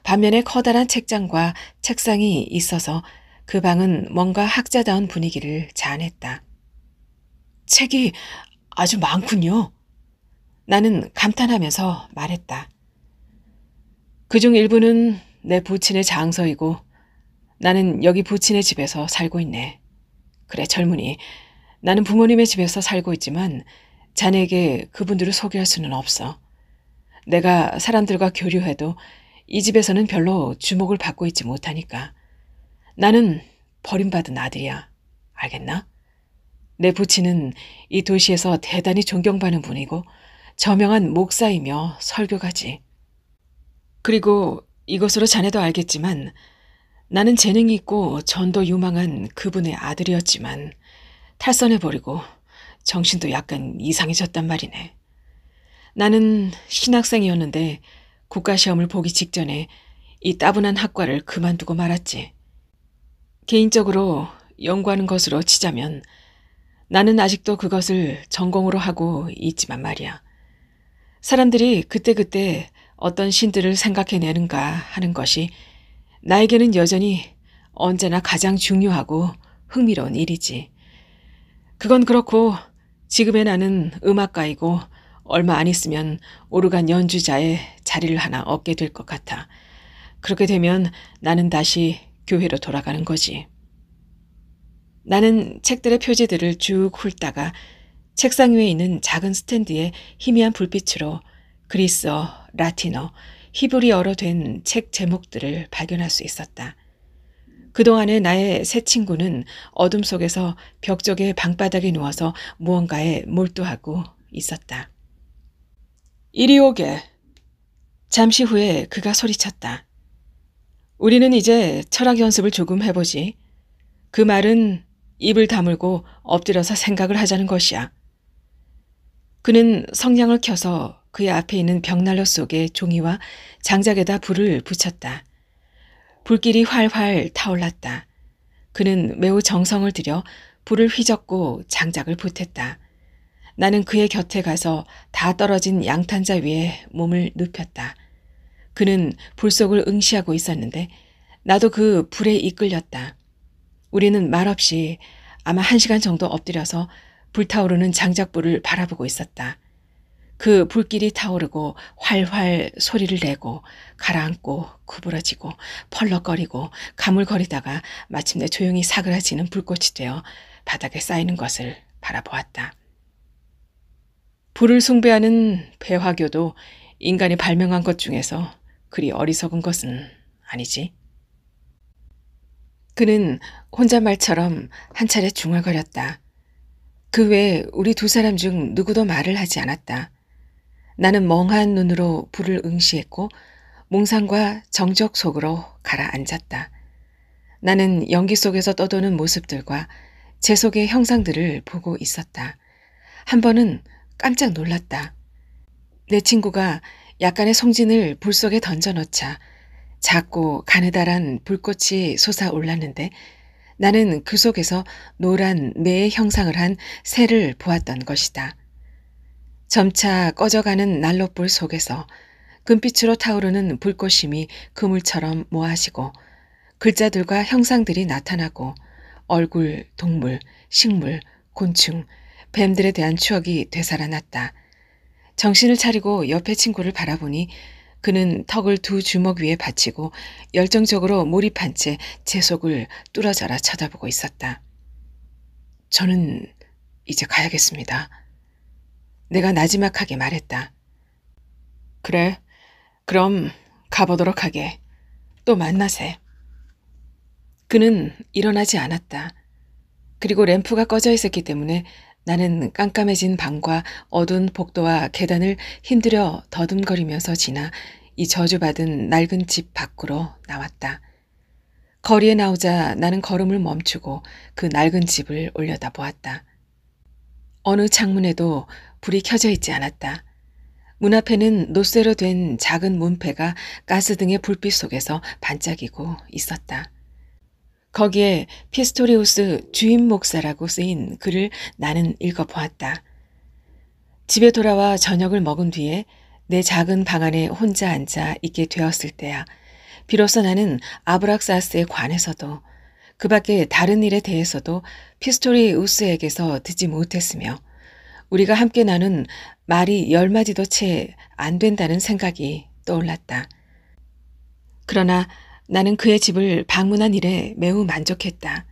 반면에 커다란 책장과 책상이 있어서 그 방은 뭔가 학자다운 분위기를 자아냈다. 책이 아주 많군요. 나는 감탄하면서 말했다. 그중 일부는 내 부친의 장서이고 나는 여기 부친의 집에서 살고 있네. 그래 젊은이, 나는 부모님의 집에서 살고 있지만 자네에게 그분들을 소개할 수는 없어. 내가 사람들과 교류해도 이 집에서는 별로 주목을 받고 있지 못하니까. 나는 버림받은 아들이야. 알겠나? 내 부친은 이 도시에서 대단히 존경받는 분이고 저명한 목사이며 설교가지. 그리고 이것으로 자네도 알겠지만 나는 재능이 있고 전도 유망한 그분의 아들이었지만 탈선해버리고 정신도 약간 이상해졌단 말이네. 나는 신학생이었는데 국가시험을 보기 직전에 이 따분한 학과를 그만두고 말았지. 개인적으로 연구하는 것으로 치자면 나는 아직도 그것을 전공으로 하고 있지만 말이야. 사람들이 그때그때 어떤 신들을 생각해내는가 하는 것이 나에게는 여전히 언제나 가장 중요하고 흥미로운 일이지. 그건 그렇고 지금의 나는 음악가이고 얼마 안 있으면 오르간 연주자의 자리를 하나 얻게 될 것 같아. 그렇게 되면 나는 다시 교회로 돌아가는 거지. 나는 책들의 표지들을 쭉 훑다가 책상 위에 있는 작은 스탠드에 희미한 불빛으로 그리스어, 라틴어, 히브리어로 된 책 제목들을 발견할 수 있었다. 그동안의 나의 새 친구는 어둠 속에서 벽쪽의 방바닥에 누워서 무언가에 몰두하고 있었다. 이리 오게. 잠시 후에 그가 소리쳤다. 우리는 이제 철학 연습을 조금 해보지. 그 말은 입을 다물고 엎드려서 생각을 하자는 것이야. 그는 성냥을 켜서 그의 앞에 있는 벽난로 속에 종이와 장작에다 불을 붙였다. 불길이 활활 타올랐다. 그는 매우 정성을 들여 불을 휘젓고 장작을 보탰다. 나는 그의 곁에 가서 다 떨어진 양탄자 위에 몸을 눕혔다. 그는 불 속을 응시하고 있었는데 나도 그 불에 이끌렸다. 우리는 말없이 아마 1시간 정도 엎드려서 불타오르는 장작불을 바라보고 있었다. 그 불길이 타오르고 활활 소리를 내고 가라앉고 구부러지고 펄럭거리고 가물거리다가 마침내 조용히 사그라지는 불꽃이 되어 바닥에 쌓이는 것을 바라보았다. 불을 숭배하는 배화교도 인간이 발명한 것 중에서 그리 어리석은 것은 아니지. 그는 혼잣말처럼 한 차례 중얼거렸다. 그 외에 우리 두 사람 중 누구도 말을 하지 않았다. 나는 멍한 눈으로 불을 응시했고 몽상과 정적 속으로 가라앉았다. 나는 연기 속에서 떠도는 모습들과 제 속의 형상들을 보고 있었다. 한 번은 깜짝 놀랐다. 내 친구가 약간의 송진을 불 속에 던져넣자 작고 가느다란 불꽃이 솟아올랐는데 나는 그 속에서 노란 매의 형상을 한 새를 보았던 것이다. 점차 꺼져가는 난로불 속에서 금빛으로 타오르는 불꽃심이 그물처럼 모아지고 글자들과 형상들이 나타나고 얼굴, 동물, 식물, 곤충, 뱀들에 대한 추억이 되살아났다. 정신을 차리고 옆에 친구를 바라보니 그는 턱을 두 주먹 위에 받치고 열정적으로 몰입한 채 제 속을 뚫어져라 쳐다보고 있었다. 저는 이제 가야겠습니다. 내가 나지막하게 말했다. 그래, 그럼 가보도록 하게. 또 만나세. 그는 일어나지 않았다. 그리고 램프가 꺼져 있었기 때문에 나는 깜깜해진 방과 어두운 복도와 계단을 힘들여 더듬거리면서 지나 이 저주받은 낡은 집 밖으로 나왔다. 거리에 나오자 나는 걸음을 멈추고 그 낡은 집을 올려다보았다. 어느 창문에도 불이 켜져 있지 않았다. 문 앞에는 노쇠로 된 작은 문패가 가스등의 불빛 속에서 반짝이고 있었다. 거기에 피스토리우스 주임 목사라고 쓰인 글을 나는 읽어보았다. 집에 돌아와 저녁을 먹은 뒤에 내 작은 방 안에 혼자 앉아 있게 되었을 때야 비로소 나는 아브락사스에 관해서도 그 밖에 다른 일에 대해서도 피스토리우스에게서 듣지 못했으며 우리가 함께 나눈 말이 10마디도 채 안 된다는 생각이 떠올랐다. 그러나 나는 그의 집을 방문한 일에 매우 만족했다.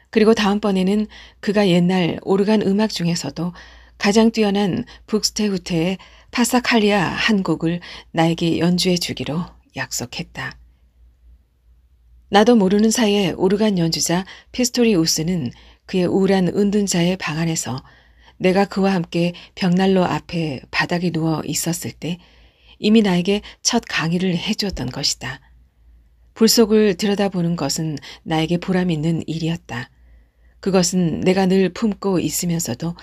그리고 다음번에는 그가 옛날 오르간 음악 중에서도 가장 뛰어난 북스테후테의 파사칼리아 한 곡을 나에게 연주해 주기로 약속했다. 나도 모르는 사이에 오르간 연주자 피스토리우스는 그의 우울한 은둔자의 방 안에서 내가 그와 함께 벽난로 앞에 바닥에 누워 있었을 때 이미 나에게 첫 강의를 해주었던 것이다. 불 속을 들여다보는 것은 나에게 보람 있는 일이었다. 그것은 내가 늘 품고 있으면서도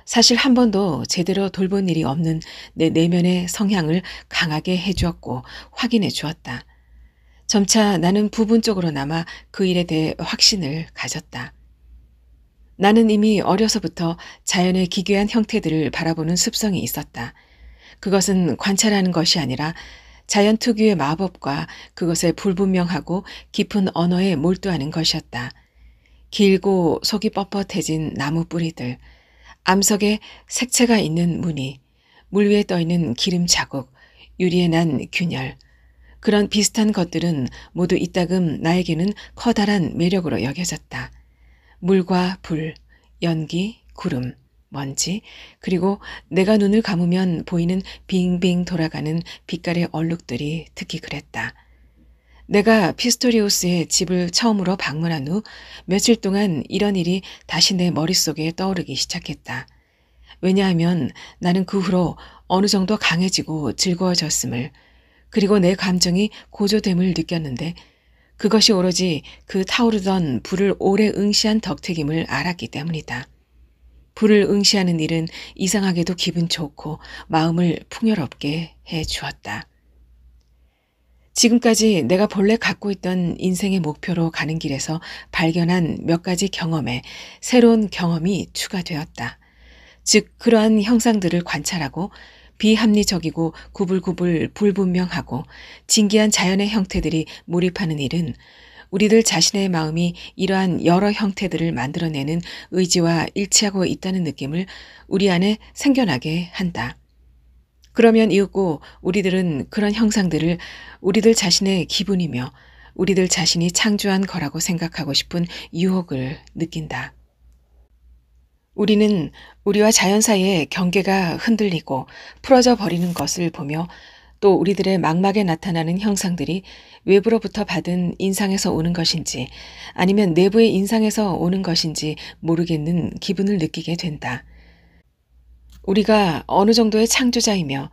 사실 한 번도 제대로 돌본 일이 없는 내 내면의 성향을 강하게 해주었고 확인해 주었다. 점차 나는 부분적으로나마 그 일에 대해 확신을 가졌다. 나는 이미 어려서부터 자연의 기괴한 형태들을 바라보는 습성이 있었다. 그것은 관찰하는 것이 아니라 자연 특유의 마법과 그것의 불분명하고 깊은 언어에 몰두하는 것이었다. 길고 속이 뻣뻣해진 나무 뿌리들, 암석에 색채가 있는 무늬, 물 위에 떠있는 기름 자국, 유리에 난 균열, 그런 비슷한 것들은 모두 이따금 나에게는 커다란 매력으로 여겨졌다. 물과 불, 연기, 구름, 먼지, 그리고 내가 눈을 감으면 보이는 빙빙 돌아가는 빛깔의 얼룩들이 특히 그랬다. 내가 피스토리우스의 집을 처음으로 방문한 후 며칠 동안 이런 일이 다시 내 머릿속에 떠오르기 시작했다. 왜냐하면 나는 그 후로 어느 정도 강해지고 즐거워졌음을, 그리고 내 감정이 고조됨을 느꼈는데 그것이 오로지 그 타오르던 불을 오래 응시한 덕택임을 알았기 때문이다. 불을 응시하는 일은 이상하게도 기분 좋고 마음을 풍요롭게 해 주었다. 지금까지 내가 본래 갖고 있던 인생의 목표로 가는 길에서 발견한 몇 가지 경험에 새로운 경험이 추가되었다. 즉 그러한 형상들을 관찰하고 비합리적이고 구불구불 불분명하고 진기한 자연의 형태들이 몰입하는 일은 우리들 자신의 마음이 이러한 여러 형태들을 만들어내는 의지와 일치하고 있다는 느낌을 우리 안에 생겨나게 한다. 그러면 이윽고 우리들은 그런 형상들을 우리들 자신의 기분이며 우리들 자신이 창조한 거라고 생각하고 싶은 유혹을 느낀다. 우리는 우리와 자연 사이의 경계가 흔들리고 풀어져 버리는 것을 보며 또 우리들의 망막에 나타나는 형상들이 외부로부터 받은 인상에서 오는 것인지 아니면 내부의 인상에서 오는 것인지 모르겠는 기분을 느끼게 된다. 우리가 어느 정도의 창조자이며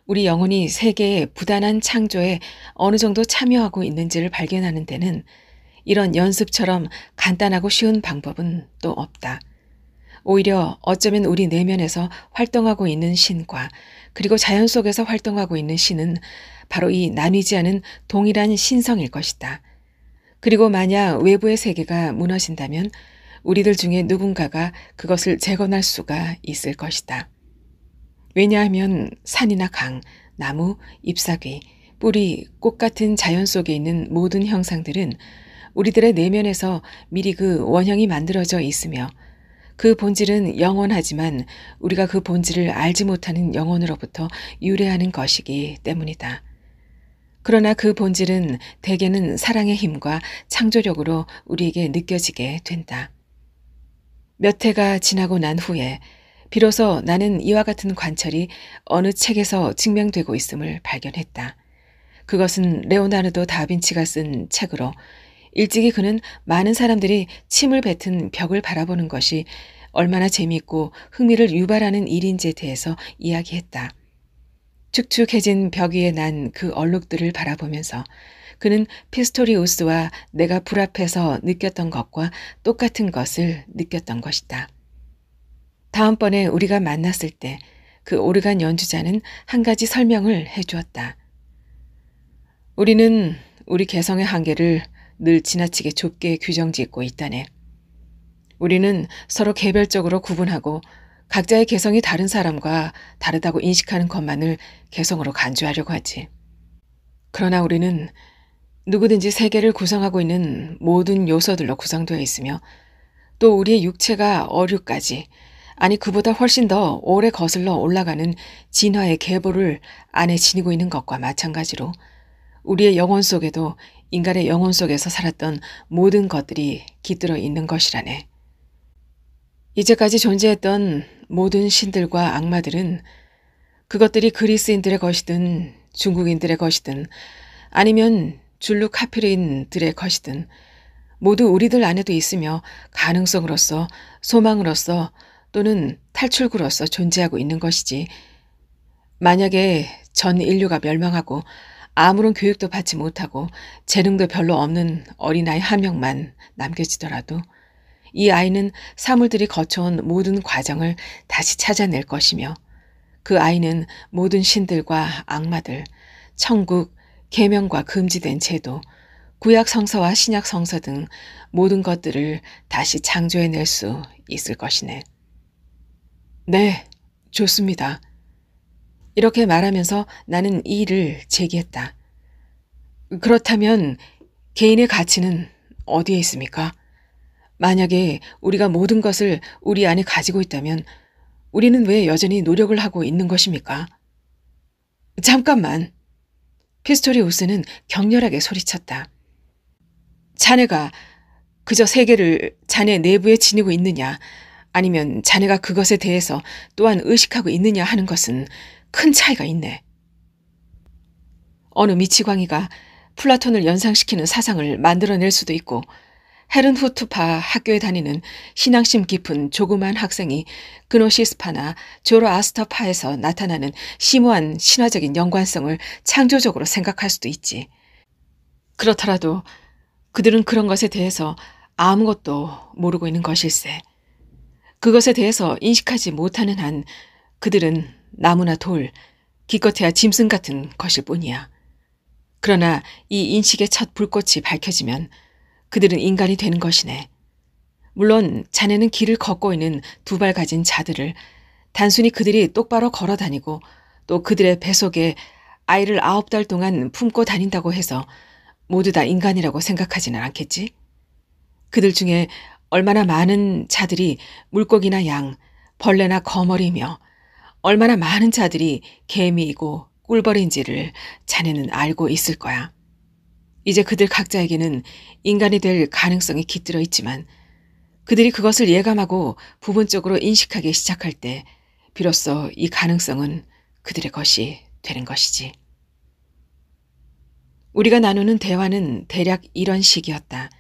우리 영혼이 세계의 부단한 창조에 어느 정도 참여하고 있는지를 발견하는 데는 이런 연습처럼 간단하고 쉬운 방법은 또 없다. 오히려 어쩌면 우리 내면에서 활동하고 있는 신과 그리고 자연 속에서 활동하고 있는 신은 바로 이 나뉘지 않은 동일한 신성일 것이다. 그리고 만약 외부의 세계가 무너진다면 우리들 중에 누군가가 그것을 재건할 수가 있을 것이다. 왜냐하면 산이나 강, 나무, 잎사귀, 뿌리, 꽃 같은 자연 속에 있는 모든 형상들은 우리들의 내면에서 미리 그 원형이 만들어져 있으며 그 본질은 영원하지만 우리가 그 본질을 알지 못하는 영혼으로부터 유래하는 것이기 때문이다. 그러나 그 본질은 대개는 사랑의 힘과 창조력으로 우리에게 느껴지게 된다. 몇 해가 지나고 난 후에 비로소 나는 이와 같은 관찰이 어느 책에서 증명되고 있음을 발견했다. 그것은 레오나르도 다빈치가 쓴 책으로 일찍이 그는 많은 사람들이 침을 뱉은 벽을 바라보는 것이 얼마나 재미있고 흥미를 유발하는 일인지에 대해서 이야기했다. 축축해진 벽 위에 난 그 얼룩들을 바라보면서 그는 피스토리우스와 내가 불 앞에서 느꼈던 것과 똑같은 것을 느꼈던 것이다. 다음번에 우리가 만났을 때 그 오르간 연주자는 한 가지 설명을 해주었다. 우리는 우리 개성의 한계를 늘 지나치게 좁게 규정짓고 있다네. 우리는 서로 개별적으로 구분하고 각자의 개성이 다른 사람과 다르다고 인식하는 것만을 개성으로 간주하려고 하지. 그러나 우리는 누구든지 세계를 구성하고 있는 모든 요소들로 구성되어 있으며 또 우리의 육체가 어류까지 아니 그보다 훨씬 더 오래 거슬러 올라가는 진화의 계보를 안에 지니고 있는 것과 마찬가지로 우리의 영혼 속에도 인간의 영혼 속에서 살았던 모든 것들이 깃들어 있는 것이라네. 이제까지 존재했던 모든 신들과 악마들은 그것들이 그리스인들의 것이든 중국인들의 것이든 아니면 줄루 카피르인들의 것이든 모두 우리들 안에도 있으며 가능성으로서 소망으로서 또는 탈출구로서 존재하고 있는 것이지. 만약에 전 인류가 멸망하고 아무런 교육도 받지 못하고 재능도 별로 없는 어린아이 한 명만 남겨지더라도 이 아이는 사물들이 거쳐온 모든 과정을 다시 찾아낼 것이며 그 아이는 모든 신들과 악마들, 천국, 계명과 금지된 제도, 구약 성서와 신약 성서 등 모든 것들을 다시 창조해낼 수 있을 것이네. 네, 좋습니다. 이렇게 말하면서 나는 이 일을 제기했다. 그렇다면 개인의 가치는 어디에 있습니까? 만약에 우리가 모든 것을 우리 안에 가지고 있다면 우리는 왜 여전히 노력을 하고 있는 것입니까? 잠깐만. 피스토리우스는 격렬하게 소리쳤다. 자네가 그저 세계를 자네 내부에 지니고 있느냐, 아니면 자네가 그것에 대해서 또한 의식하고 있느냐 하는 것은 큰 차이가 있네. 어느 미치광이가 플라톤을 연상시키는 사상을 만들어낼 수도 있고, 헤른후트파 학교에 다니는 신앙심 깊은 조그만 학생이 그노시스파나 조로아스터파에서 나타나는 심오한 신화적인 연관성을 창조적으로 생각할 수도 있지. 그렇더라도 그들은 그런 것에 대해서 아무것도 모르고 있는 것일세. 그것에 대해서 인식하지 못하는 한 그들은 나무나 돌, 기껏해야 짐승 같은 것일 뿐이야. 그러나 이 인식의 첫 불꽃이 밝혀지면 그들은 인간이 되는 것이네. 물론 자네는 길을 걷고 있는 두 발 가진 자들을 단순히 그들이 똑바로 걸어 다니고 또 그들의 뱃속에 아이를 9달 동안 품고 다닌다고 해서 모두 다 인간이라고 생각하지는 않겠지? 그들 중에 얼마나 많은 자들이 물고기나 양, 벌레나 거머리며 얼마나 많은 자들이 개미이고 꿀벌인지를 자네는 알고 있을 거야. 이제 그들 각자에게는 인간이 될 가능성이 깃들어 있지만 그들이 그것을 예감하고 부분적으로 인식하기 시작할 때 비로소 이 가능성은 그들의 것이 되는 것이지. 우리가 나누는 대화는 대략 이런 식이었다.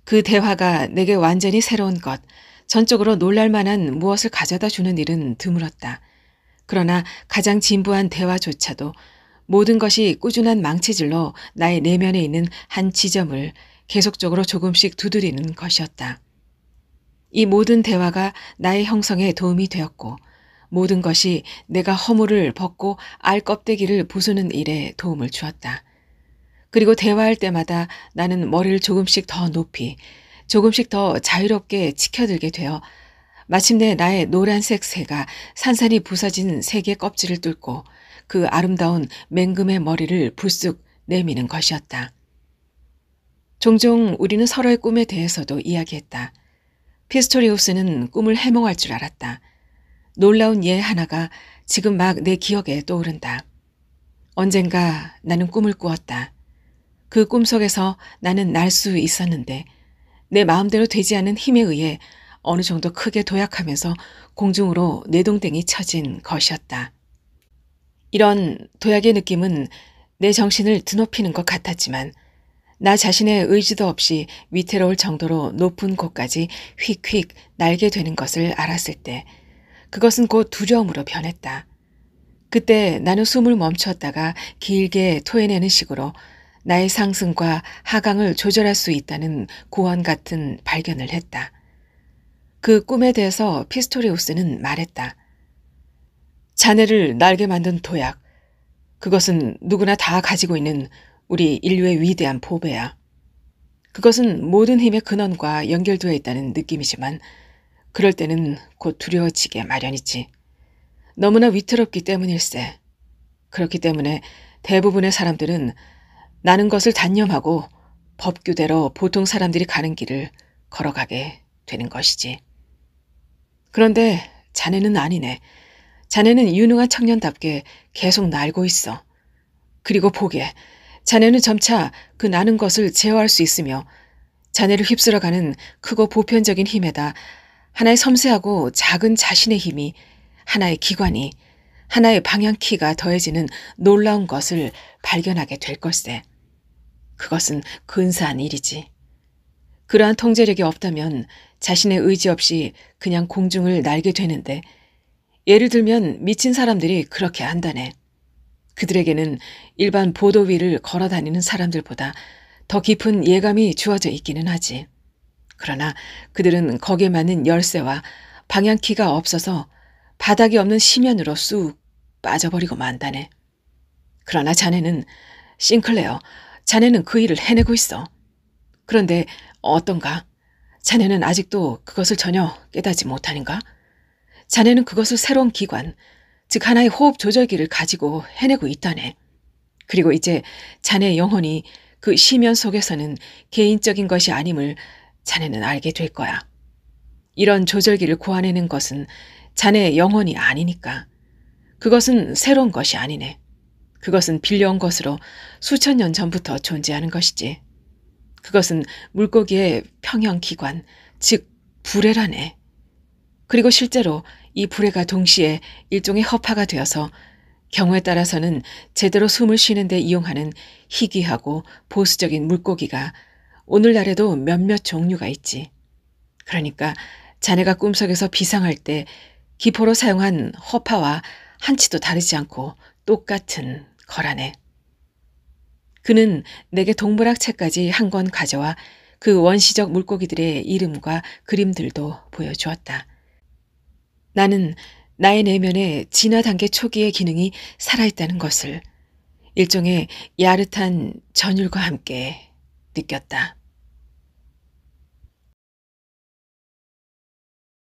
그 대화가 내게 완전히 새로운 것, 전적으로 놀랄 만한 무엇을 가져다 주는 일은 드물었다. 그러나 가장 진부한 대화조차도 모든 것이 꾸준한 망치질로 나의 내면에 있는 한 지점을 계속적으로 조금씩 두드리는 것이었다. 이 모든 대화가 나의 형성에 도움이 되었고 모든 것이 내가 허물을 벗고 알 껍데기를 부수는 일에 도움을 주었다. 그리고 대화할 때마다 나는 머리를 조금씩 더 높이, 조금씩 더 자유롭게 치켜들게 되어 마침내 나의 노란색 새가 산산이 부서진 세계 껍질을 뚫고 그 아름다운 맹금의 머리를 불쑥 내미는 것이었다. 종종 우리는 서로의 꿈에 대해서도 이야기했다. 피스토리우스는 꿈을 해몽할 줄 알았다. 놀라운 예 하나가 지금 막 내 기억에 떠오른다. 언젠가 나는 꿈을 꾸었다. 그 꿈속에서 나는 날 수 있었는데 내 마음대로 되지 않은 힘에 의해 어느 정도 크게 도약하면서 공중으로 내동댕이 쳐진 것이었다. 이런 도약의 느낌은 내 정신을 드높이는 것 같았지만 나 자신의 의지도 없이 위태로울 정도로 높은 곳까지 휙휙 날게 되는 것을 알았을 때 그것은 곧 두려움으로 변했다. 그때 나는 숨을 멈추었다가 길게 토해내는 식으로 나의 상승과 하강을 조절할 수 있다는 고원 같은 발견을 했다. 그 꿈에 대해서 피스토리우스는 말했다. 자네를 날게 만든 도약, 그것은 누구나 다 가지고 있는 우리 인류의 위대한 보배야. 그것은 모든 힘의 근원과 연결되어 있다는 느낌이지만 그럴 때는 곧 두려워지게 마련이지. 너무나 위태롭기 때문일세. 그렇기 때문에 대부분의 사람들은 나는 것을 단념하고 법규대로 보통 사람들이 가는 길을 걸어가게 되는 것이지. 그런데 자네는 아니네. 자네는 유능한 청년답게 계속 날고 있어. 그리고 보게, 자네는 점차 그 나는 것을 제어할 수 있으며 자네를 휩쓸어가는 크고 보편적인 힘에다 하나의 섬세하고 작은 자신의 힘이, 하나의 기관이, 하나의 방향키가 더해지는 놀라운 것을 발견하게 될 걸세. 그것은 근사한 일이지. 그러한 통제력이 없다면 자신의 의지 없이 그냥 공중을 날게 되는데 예를 들면 미친 사람들이 그렇게 한다네. 그들에게는 일반 보도 위를 걸어다니는 사람들보다 더 깊은 예감이 주어져 있기는 하지. 그러나 그들은 거기에 맞는 열쇠와 방향키가 없어서 바닥이 없는 심연으로 쑥 빠져버리고 만다네. 그러나 자네는, 싱클레어, 자네는 그 일을 해내고 있어. 그런데 어떤가? 자네는 아직도 그것을 전혀 깨닫지 못하는가? 자네는 그것을 새로운 기관, 즉 하나의 호흡 조절기를 가지고 해내고 있다네. 그리고 이제 자네의 영혼이 그 심연 속에서는 개인적인 것이 아님을 자네는 알게 될 거야. 이런 조절기를 고안해낸 것은 자네의 영혼이 아니니까. 그것은 새로운 것이 아니네. 그것은 빌려온 것으로 수천 년 전부터 존재하는 것이지. 그것은 물고기의 평형기관, 즉 불회라네. 그리고 실제로 이 불회가 동시에 일종의 허파가 되어서 경우에 따라서는 제대로 숨을 쉬는 데 이용하는 희귀하고 보수적인 물고기가 오늘날에도 몇몇 종류가 있지. 그러니까 자네가 꿈속에서 비상할 때 기포로 사용한 허파와 한치도 다르지 않고 똑같은 거라네. 그는 내게 동물학 책까지 한 권 가져와 그 원시적 물고기들의 이름과 그림들도 보여주었다. 나는 나의 내면에 진화 단계 초기의 기능이 살아있다는 것을 일종의 야릇한 전율과 함께 느꼈다.